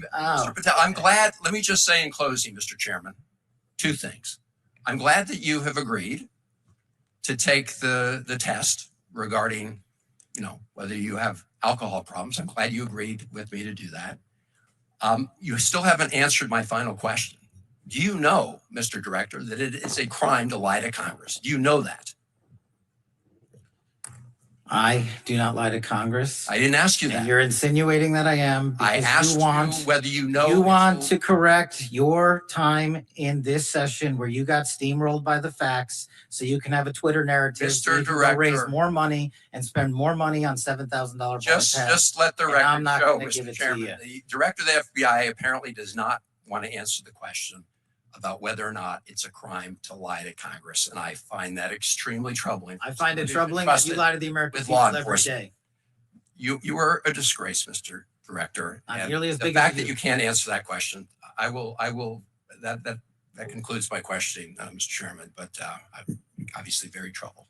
Patel, I'm glad. Let me just say in closing, Mr. Chairman, two things. I'm glad that you have agreed to take the test regarding, whether you have alcohol problems. I'm glad you agreed with me to do that. You still haven't answered my final question. Do you know, Mr. Director, that it is a crime to lie to Congress? Do you know that? I do not lie to Congress. I didn't ask you that. And you're insinuating that I am. I asked you whether you know. You want to correct your time in this session where you got steamrolled by the facts so you can have a Twitter narrative. So you can go raise more money and spend more money on $7,000 bar tabs. Just let the record I'm not show, going to give Mr. it Chairman. to you. The director of the FBI apparently does not want to answer the question about whether or not it's a crime to lie to Congress. And I find that extremely troubling. I find it troubling that you lie to the American people every day. You are a disgrace, Mr. Director. Not And nearly as the big as fact you. that you can't answer that question, that concludes my questioning, Mr. Chairman, but I'm obviously very troubled.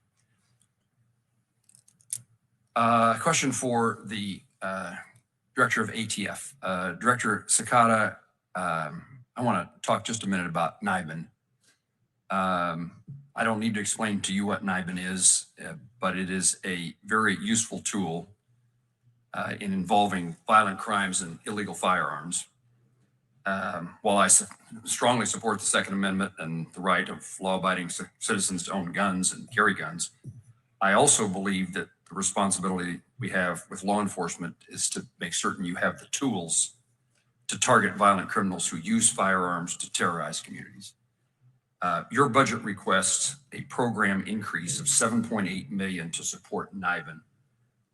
Question for the director of ATF. Director Sakata, I want to talk just a minute about NIBIN. I don't need to explain to you what NIBIN is, but it is a very useful tool in involving violent crimes and illegal firearms. While I strongly support the Second Amendment and the right of law-abiding citizens to own guns and carry guns, I also believe that the responsibility we have with law enforcement is to make certain you have the tools to target violent criminals who use firearms to terrorize communities. Your budget requests a program increase of $7.8 million to support NIBIN.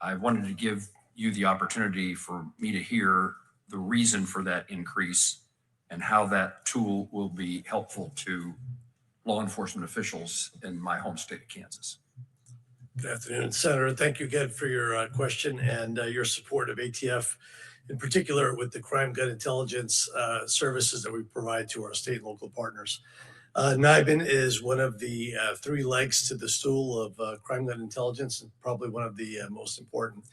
I wanted to give you the opportunity for me to hear the reason for that increase and how that tool will be helpful to law enforcement officials in my home state of Kansas. Good afternoon, Senator. Thank you again for your question and your support of ATF, in particular with the crime gun intelligence services that we provide to our state and local partners. NIBIN is one of the three legs to the stool of crime gun intelligence, and probably one of the most important.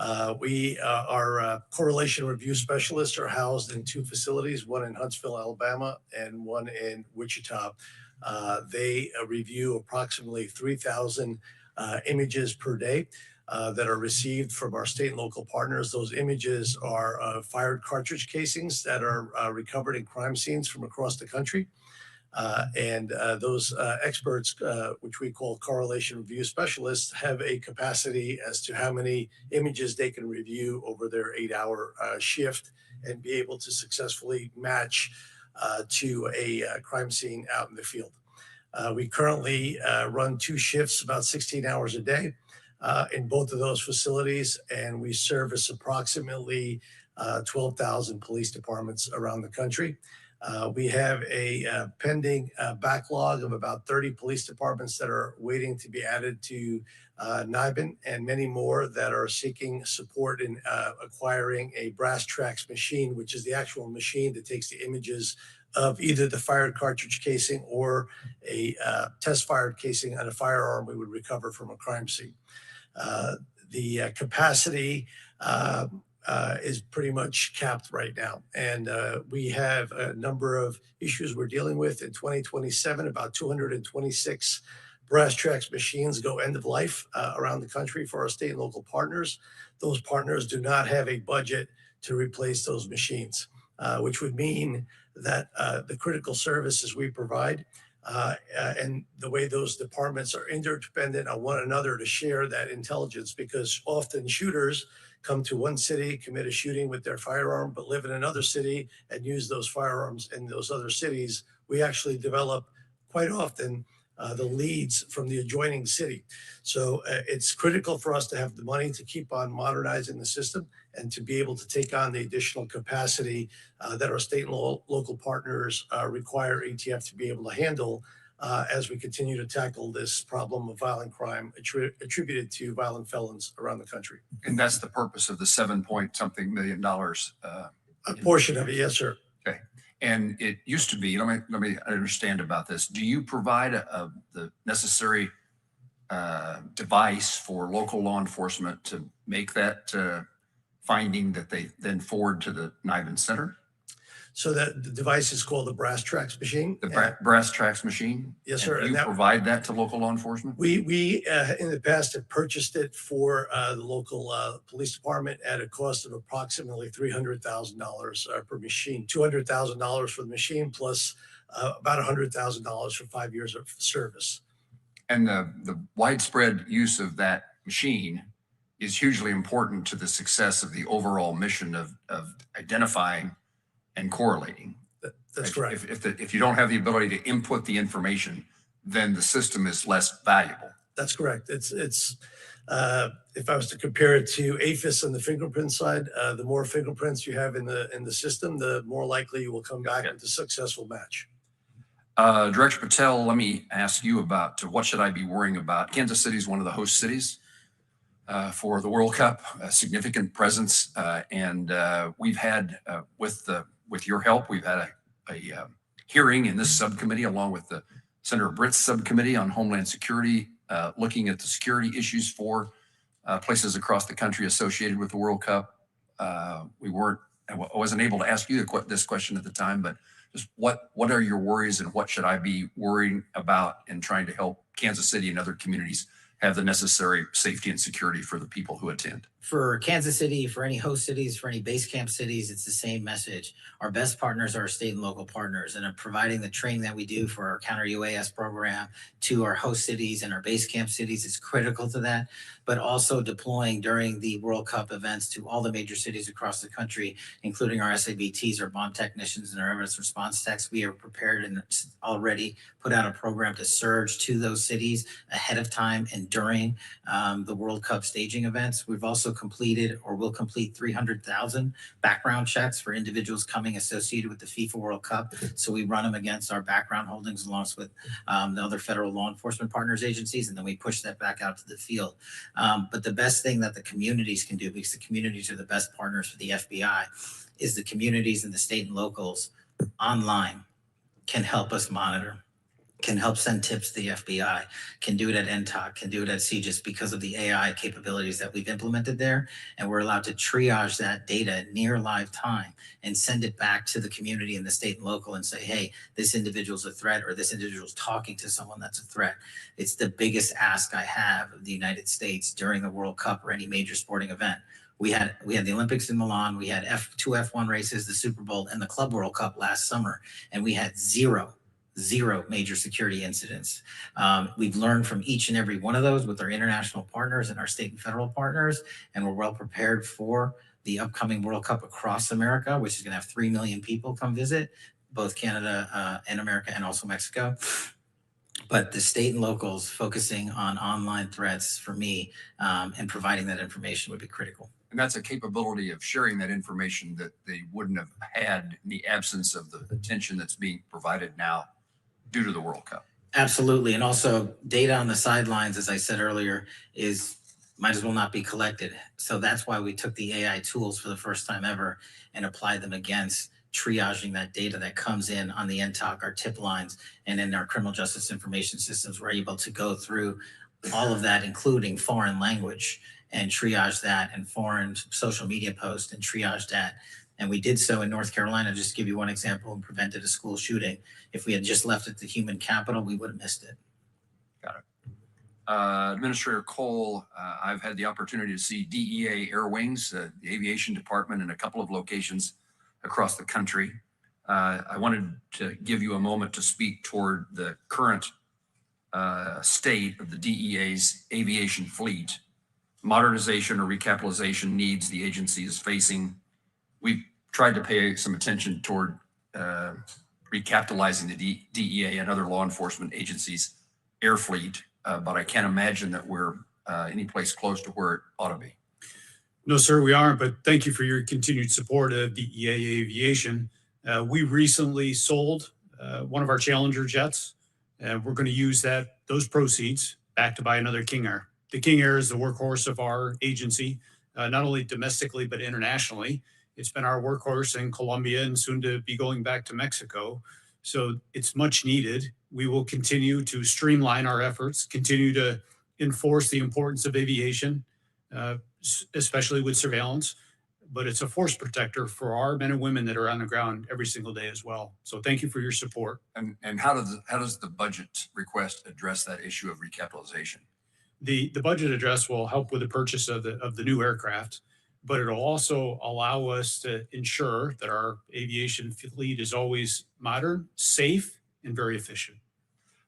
Our correlation review specialists are housed in two facilities, one in Huntsville, Alabama, and one in Wichita. They review approximately 3,000 images per day that are received from our state and local partners. Those images are fired cartridge casings that are recovered in crime scenes from across the country. And those experts, which we call correlation review specialists, have a capacity as to how many images they can review over their 8-hour shift and be able to successfully match to a crime scene out in the field. We currently run 2 shifts, about 16 hours a day in both of those facilities, and we service approximately 12,000 police departments around the country. We have a pending backlog of about 30 police departments that are waiting to be added to NIBIN, and many more that are seeking support in acquiring a brass tracks machine, which is the actual machine that takes the images of either the fired cartridge casing or a test fired casing on a firearm we would recover from a crime scene. The capacity is pretty much capped right now. And we have a number of issues we're dealing with. In 2027, about 226 brass tracks machines go end of life around the country for our state and local partners. Those partners do not have a budget to replace those machines, which would mean that the critical services we provide and the way those departments are interdependent on one another to share that intelligence, because often shooters come to one city, commit a shooting with their firearm, but live in another city and use those firearms in those other cities. We actually develop quite often the leads from the adjoining city. So it's critical for us to have the money to keep on modernizing the system and to be able to take on the additional capacity that our state and local partners require ATF to be able to handle as we continue to tackle this problem of violent crime attributed to violent felons around the country. And that's the purpose of the $7-point-something million. A portion of it, yes, sir. Okay. And it used to be, let me understand about this. Do you provide the necessary device for local law enforcement to make that finding that they then forward to the NIVAN Center? So that the device is called the brass tracks machine. The brass tracks machine? Yes, sir. And you provide that to local law enforcement? We in the past have purchased it for the local police department at a cost of approximately $300,000 per machine, $200,000 for the machine plus about $100,000 for 5 years of service. And the widespread use of that machine is hugely important to the success of the overall mission of identifying and correlating. That's correct. If you don't have the ability to input the information, then the system is less valuable. That's correct. It's if I was to compare it to AFIS on the fingerprint side, the more fingerprints you have in the system, the more likely you will come back with a successful match. Director Patel, let me ask you about what should I be worrying about? Kansas City is one of the host cities for the World Cup, a significant presence, and we've had with your help, we've had a hearing in this subcommittee along with the Senator Britt's subcommittee on Homeland Security, looking at the security issues for places across the country associated with the World Cup. I wasn't able to ask you this question at the time, but just what are your worries and what should I be worrying about in trying to help Kansas City and other communities have the necessary safety and security for the people who attend? For Kansas City, for any host cities, for any base camp cities, it's the same message. Our best partners are our state and local partners, and providing the training that we do for our counter UAS program to our host cities and our base camp cities is critical to that, but also deploying during the World Cup events to all the major cities across the country, including our SABTs, our bomb technicians, and our evidence response techs. We are prepared and already put out a program to surge to those cities ahead of time and during the World Cup staging events. We've also completed or will complete 300,000 background checks for individuals coming associated with the FIFA World Cup. So we run them against our background holdings along with the other federal law enforcement partners agencies, and then we push that back out to the field. But the best thing that the communities can do, because the communities are the best partners for the FBI, is the communities and the state and locals online can help us monitor, can help send tips to the FBI, can do it at NTOC, can do it at CGIS because of the AI capabilities that we've implemented there. And we're allowed to triage that data near live time and send it back to the community and the state and local and say, hey, this individual's a threat or this individual's talking to someone that's a threat. It's the biggest ask I have of the United States during the World Cup or any major sporting event. We had the Olympics in Milan, we had two F1 races, the Super Bowl, and the Club World Cup last summer, and we had zero major security incidents. We've learned from each and every one of those with our international partners and our state and federal partners, and we're well prepared for the upcoming World Cup across America, which is going to have 3 million people come visit, both Canada and America and also Mexico. But the state and locals focusing on online threats for me and providing that information would be critical. And that's a capability of sharing that information that they wouldn't have had in the absence of the attention that's being provided now due to the World Cup. Absolutely. And also data on the sidelines, as I said earlier, might as well not be collected. So that's why we took the AI tools for the first time ever and applied them against triaging that data that comes in on the NTOC, our tip lines, and in our criminal justice information systems. We're able to go through all of that, including foreign language, and triage that, and foreign social media posts and triage that. And we did so in North Carolina, just to give you one example, and prevented a school shooting. If we had just left it to human capital, we would have missed it. Got it. Administrator Cole, I've had the opportunity to see DEA Air Wings, the aviation department, in a couple of locations across the country. I wanted to give you a moment to speak toward the current state of the DEA's aviation fleet, modernization or recapitalization needs the agency is facing. We've tried to pay some attention toward recapitalizing the DEA and other law enforcement agencies' air fleet, but I can't imagine that we're any place close to where it ought to be. No, sir, we aren't, but thank you for your continued support of DEA Aviation. We recently sold one of our Challenger jets, and we're going to use those proceeds back to buy another King Air. The King Air is the workhorse of our agency, not only domestically, but internationally. It's been our workhorse in Colombia and soon to be going back to Mexico. So it's much needed. We will continue to streamline our efforts, continue to enforce the importance of aviation, especially with surveillance, but it's a force protector for our men and women that are on the ground every single day as well. So thank you for your support. And how does the budget request address that issue of recapitalization? The budget address will help with the purchase of the new aircraft, but it'll also allow us to ensure that our aviation fleet is always modern, safe, and very efficient.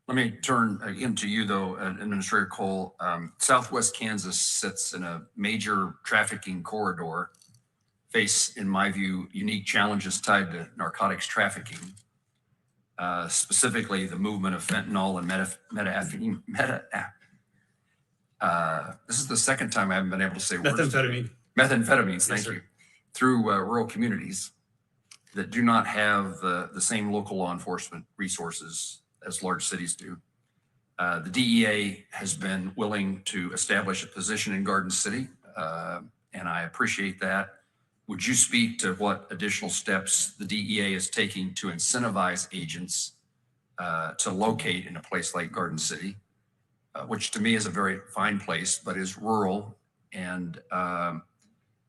Let me turn again to you, though, Administrator Cole. Southwest Kansas sits in a major trafficking corridor, face, in my view, unique challenges tied to narcotics trafficking, specifically the movement of fentanyl and methamphetamine. This is the second time I haven't been able to say Methamphetamine. Methamphetamines, Yes, thank sir. you, through rural communities that do not have the same local law enforcement resources as large cities do. The DEA has been willing to establish a position in Garden City, and I appreciate that. Would you speak to what additional steps the DEA is taking to incentivize agents to locate in a place like Garden City, which to me is a very fine place, but is rural, and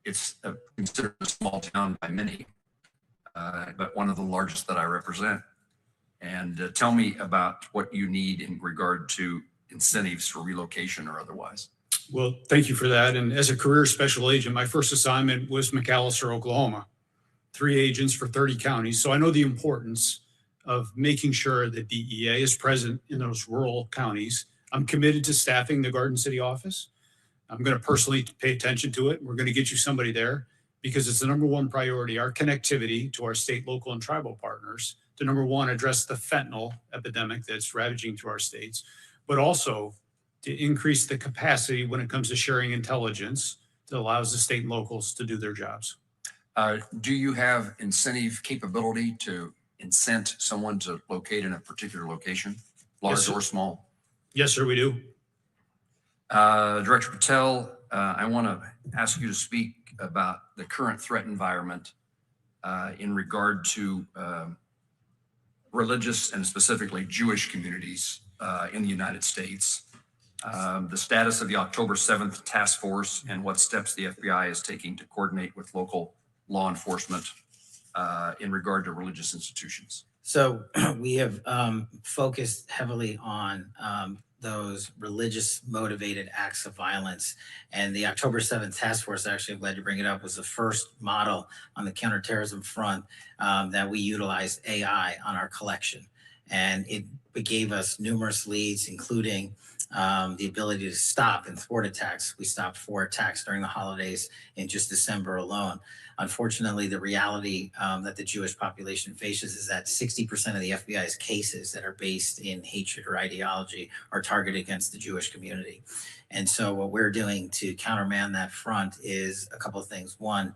it's considered a small town by many, but one of the largest that I represent. And tell me about what you need in regard to incentives for relocation or otherwise. Well, thank you for that. And as a career special agent, my first assignment was McAllister, Oklahoma, 3 agents for 30 counties. So I know the importance of making sure that DEA is present in those rural counties. I'm committed to staffing the Garden City office. I'm going to personally pay attention to it. We're going to get you somebody there because it's the #1 priority, our connectivity to our state, local, and tribal partners to #1, address the fentanyl epidemic that's ravaging through our states, but also to increase the capacity when it comes to sharing intelligence that allows the state and locals to do their jobs. Do you have incentive capability to incent someone to locate in a particular location, large or small? Yes, sir, we do. Director Patel, I want to ask you to speak about the current threat environment in regard to religious and specifically Jewish communities in the United States, the status of the October 7th task force, and what steps the FBI is taking to coordinate with local law enforcement in regard to religious institutions. So we have focused heavily on those religious motivated acts of violence. And the October 7th task force, actually, I'm glad you bring it up, was the first model on the counterterrorism front that we utilized AI on our collection. And it gave us numerous leads, including the ability to stop and thwart attacks. We stopped 4 attacks during the holidays in just December alone. Unfortunately, the reality that the Jewish population faces is that 60% of the FBI's cases that are based in hatred or ideology are targeted against the Jewish community. And so what we're doing to countermand that front is a couple of things. One,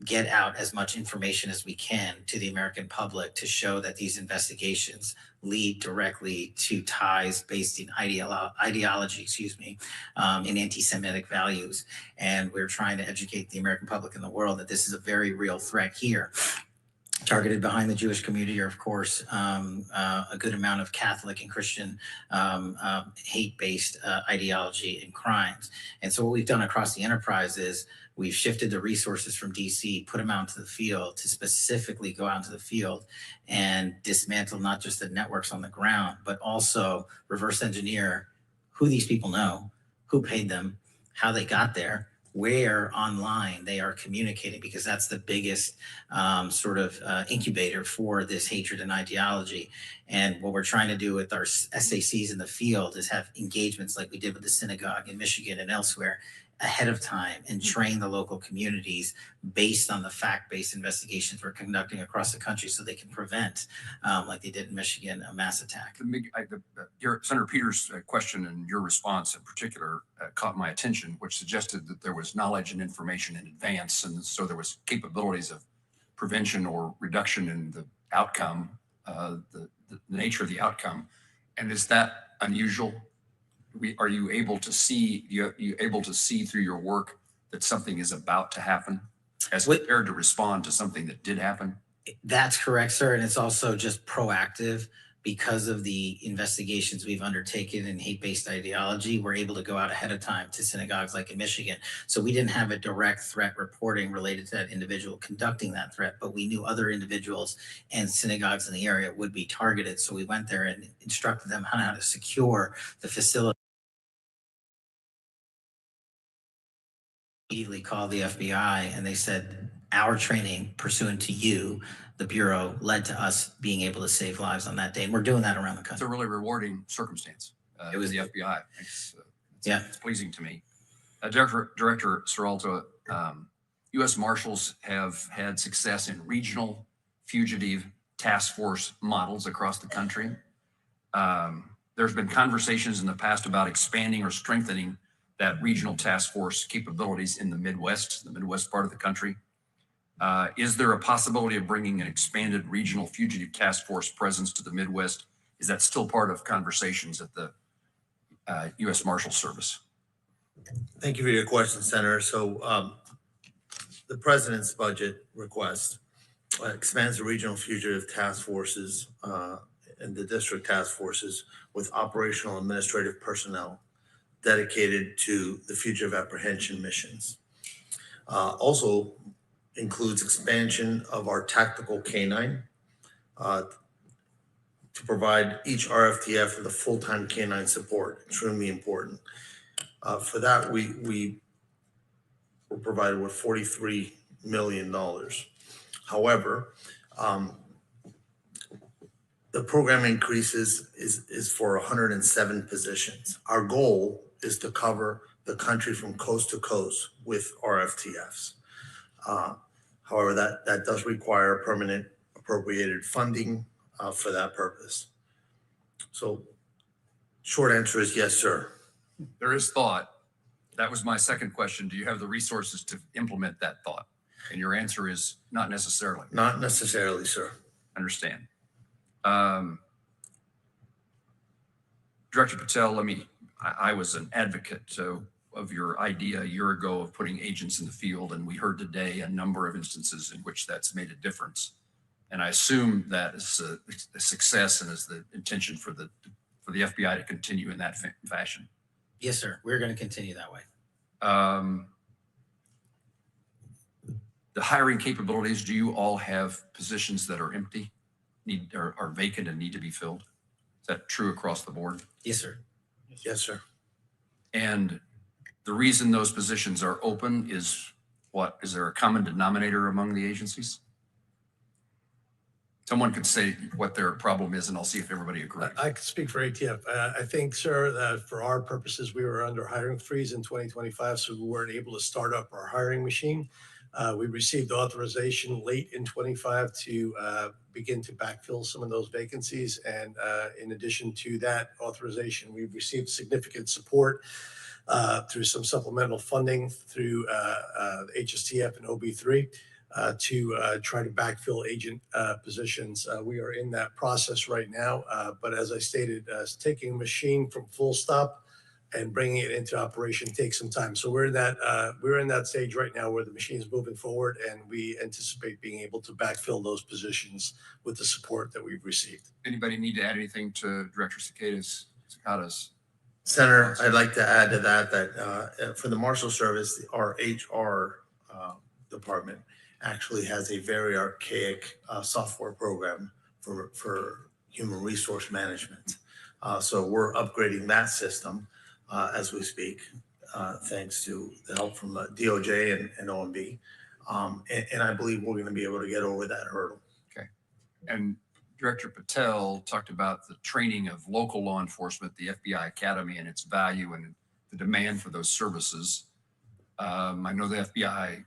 get out as much information as we can to the American public to show that these investigations lead directly to ties based in ideology, in anti-Semitic values. And we're trying to educate the American public and the world that this is a very real threat here. Targeted behind the Jewish community are, of course, a good amount of Catholic and Christian hate-based ideology and crimes. And so what we've done across the enterprise is we've shifted the resources from DC, put them out into the field to specifically go out into the field and dismantle not just the networks on the ground, but also reverse engineer who these people know, who paid them, how they got there, where online they are communicating, because that's the biggest incubator for this hatred and ideology. And what we're trying to do with our SACs in the field is have engagements like we did with the synagogue in Michigan and elsewhere, ahead of time and train the local communities based on the fact-based investigations we're conducting across the country so they can prevent, like they did in Michigan, a mass attack. Senator Peters' question and your response in particular caught my attention, which suggested that there was knowledge and information in advance. And so there was capabilities of prevention or reduction in the outcome, the nature of the outcome. And is that unusual? Are you able to see, you able to see through your work that something is about to happen as compared to respond to something that did happen? That's correct, sir. And it's also just proactive because of the investigations we've undertaken in hate-based ideology. We're able to go out ahead of time to synagogues like in Michigan. So we didn't have a direct threat reporting related to that individual conducting that threat, but we knew other individuals and synagogues in the area would be targeted. So we went there and instructed them on how to secure the facility. Immediately called the FBI and they said, our training pursuant to you, the Bureau, led to us being able to save lives on that day. And we're doing that around the country. It's a really rewarding circumstance. It was the FBI. It's pleasing to me. Director Seralto, U.S. Marshals have had success in regional fugitive task force models across the country. There's been conversations in the past about expanding or strengthening that regional task force capabilities in the Midwest part of the country. Is there a possibility of bringing an expanded regional fugitive task force presence to the Midwest? Is that still part of conversations at the U.S. Marshals Service? Thank you for your question, Senator. So the president's budget request expands the regional fugitive task forces and the district task forces with operational administrative personnel dedicated to the fugitive apprehension missions. Also includes expansion of our tactical canine to provide each RFTF with a full-time canine support, extremely important. For that, we were provided with $43 million. However, the program increases is for 107 positions. Our goal is to cover the country from coast to coast with RFTFs. However, that does require permanent appropriated funding for that purpose. So short answer is yes, sir. There is thought. That was my second question. Do you have the resources to implement that thought? And your answer is not necessarily. Not necessarily, sir. Understand. Director Patel, I was an advocate of your idea a year ago of putting agents in the field, and we heard today a number of instances in which that's made a difference. And I assume that is a success and is the intention for the FBI to continue in that fashion. Yes, sir. We're going to continue that way. The hiring capabilities, do you all have positions that are empty, are vacant and need to be filled? Is that true across the board? Yes, sir. Yes, sir. And the reason those positions are open is what? Is there a common denominator among the agencies? Someone could say what their problem is, and I'll see if everybody agrees. I can speak for ATF. I think, sir, that for our purposes, we were under hiring freeze in 2025, so we weren't able to start up our hiring machine. We received authorization late in 25 to begin to backfill some of those vacancies. And in addition to that authorization, we've received significant support through some supplemental funding through HSTF and OB3 to try to backfill agent positions. We are in that process right now. But as I stated, taking a machine from full stop and bringing it into operation takes some time. So we're in that stage right now where the machine is moving forward, and we anticipate being able to backfill those positions with the support that we've received. Anybody need to add anything to Director Cicada's? Senator, I'd like to add to that for the Marshals Service, our HR department actually has a very archaic software program for human resource management. So we're upgrading that system as we speak, thanks to the help from DOJ and OMB. And I believe we're going to be able to get over that hurdle. Okay. And Director Patel talked about the training of local law enforcement, the FBI Academy, and its value and the demand for those services. I know the FBI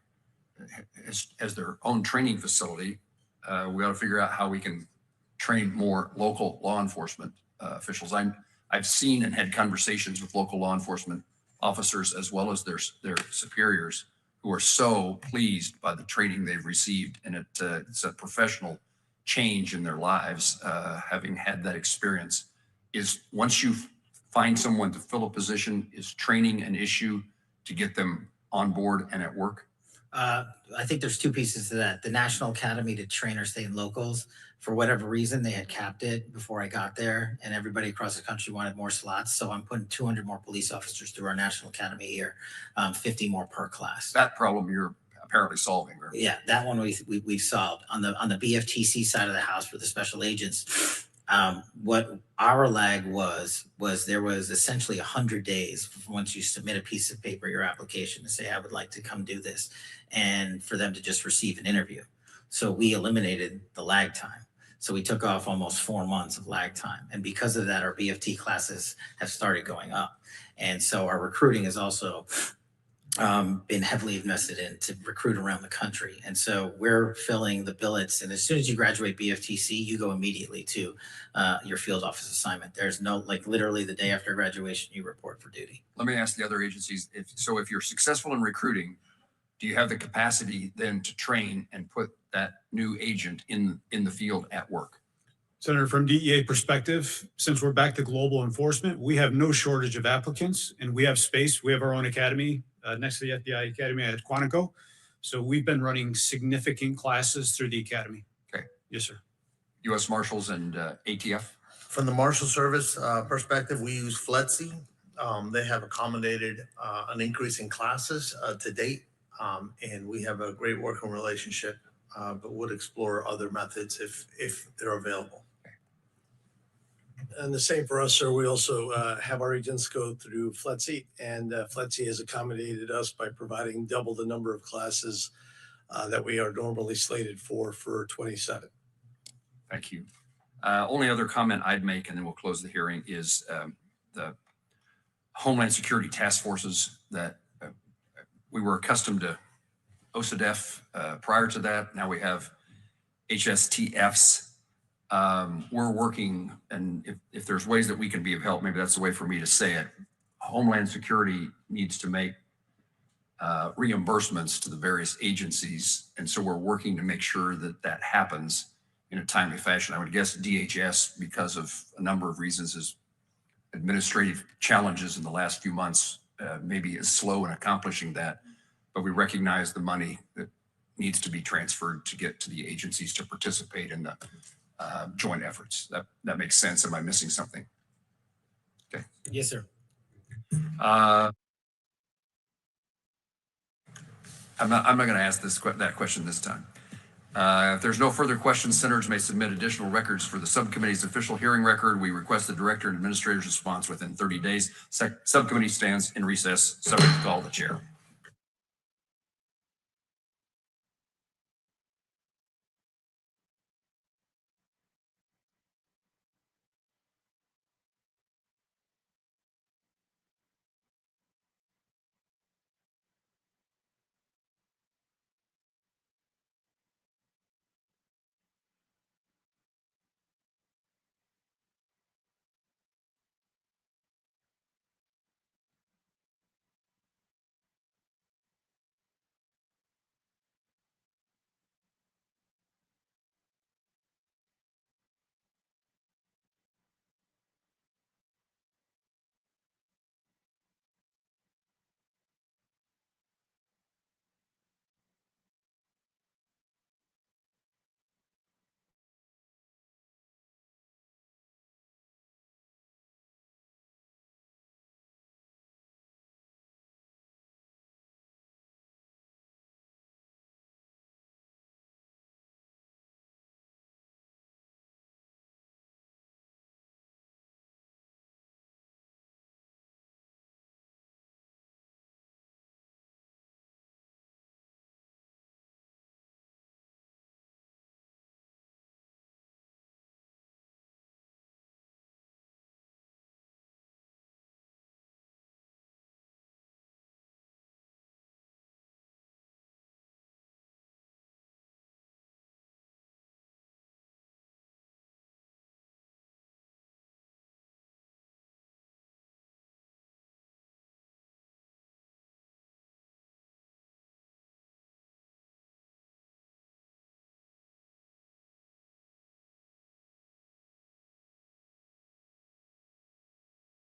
has their own training facility. We ought to figure out how we can train more local law enforcement officials. I've seen and had conversations with local law enforcement officers as well as their superiors who are so pleased by the training they've received, and it's a professional change in their lives, having had that experience. Is once you find someone to fill a position, is training an issue to get them on board and at work? I think there's two pieces to that. The National Academy to train our state and locals, for whatever reason, they had capped it before I got there, and everybody across the country wanted more slots. So I'm putting 200 more police officers through our National Academy here, 50 more per class. That problem you're apparently solving, right? Yeah, that one we solved. On the BFTC side of the house for the special agents, what our lag was there was essentially 100 days once you submit a piece of paper, your application, to say, I would like to come do this, and for them to just receive an interview. So we eliminated the lag time. So we took off almost 4 months of lag time. And because of that, our BFT classes have started going up. And so our recruiting has also been heavily invested in to recruit around the country. And so we're filling the billets. And as soon as you graduate BFTC, you go immediately to your field office assignment. There's no, like, literally the day after graduation, you report for duty. Let me ask the other agencies, if you're successful in recruiting, do you have the capacity then to train and put that new agent in the field at work? Senator, from DEA perspective, since we're back to global enforcement, we have no shortage of applicants, and we have space. We have our own academy next to the FBI Academy at Quantico. So we've been running significant classes through the academy. Okay. Yes, sir. U.S. Marshals and ATF? From the Marshal Service perspective, we use FLETC. They have accommodated an increase in classes to date, and we have a great working relationship, but would explore other methods if they're available. And the same for us, sir. We also have our agents go through FLETC, and FLETC has accommodated us by providing double the number of classes that we are normally slated for 27. Thank you. Only other comment I'd make, and then we'll close the hearing, is the Homeland Security task forces that we were accustomed to OSADEF prior to that. Now we have HSTFs. We're working, and if there's ways that we can be of help, maybe that's the way for me to say it. Homeland Security needs to make reimbursements to the various agencies. And so we're working to make sure that that happens in a timely fashion. I would guess DHS, because of a number of reasons, is administrative challenges in the last few months, maybe is slow in accomplishing that. But we recognize the money that needs to be transferred to get to the agencies to participate in the joint efforts. That makes sense. Am I missing something? Okay. Yes, sir. I'm not going to ask that question this time. If there's no further questions, senators may submit additional records for the subcommittee's official hearing record. We request the director and administrator's response within 30 days. Subcommittee stands in recess, subject to call of the chair.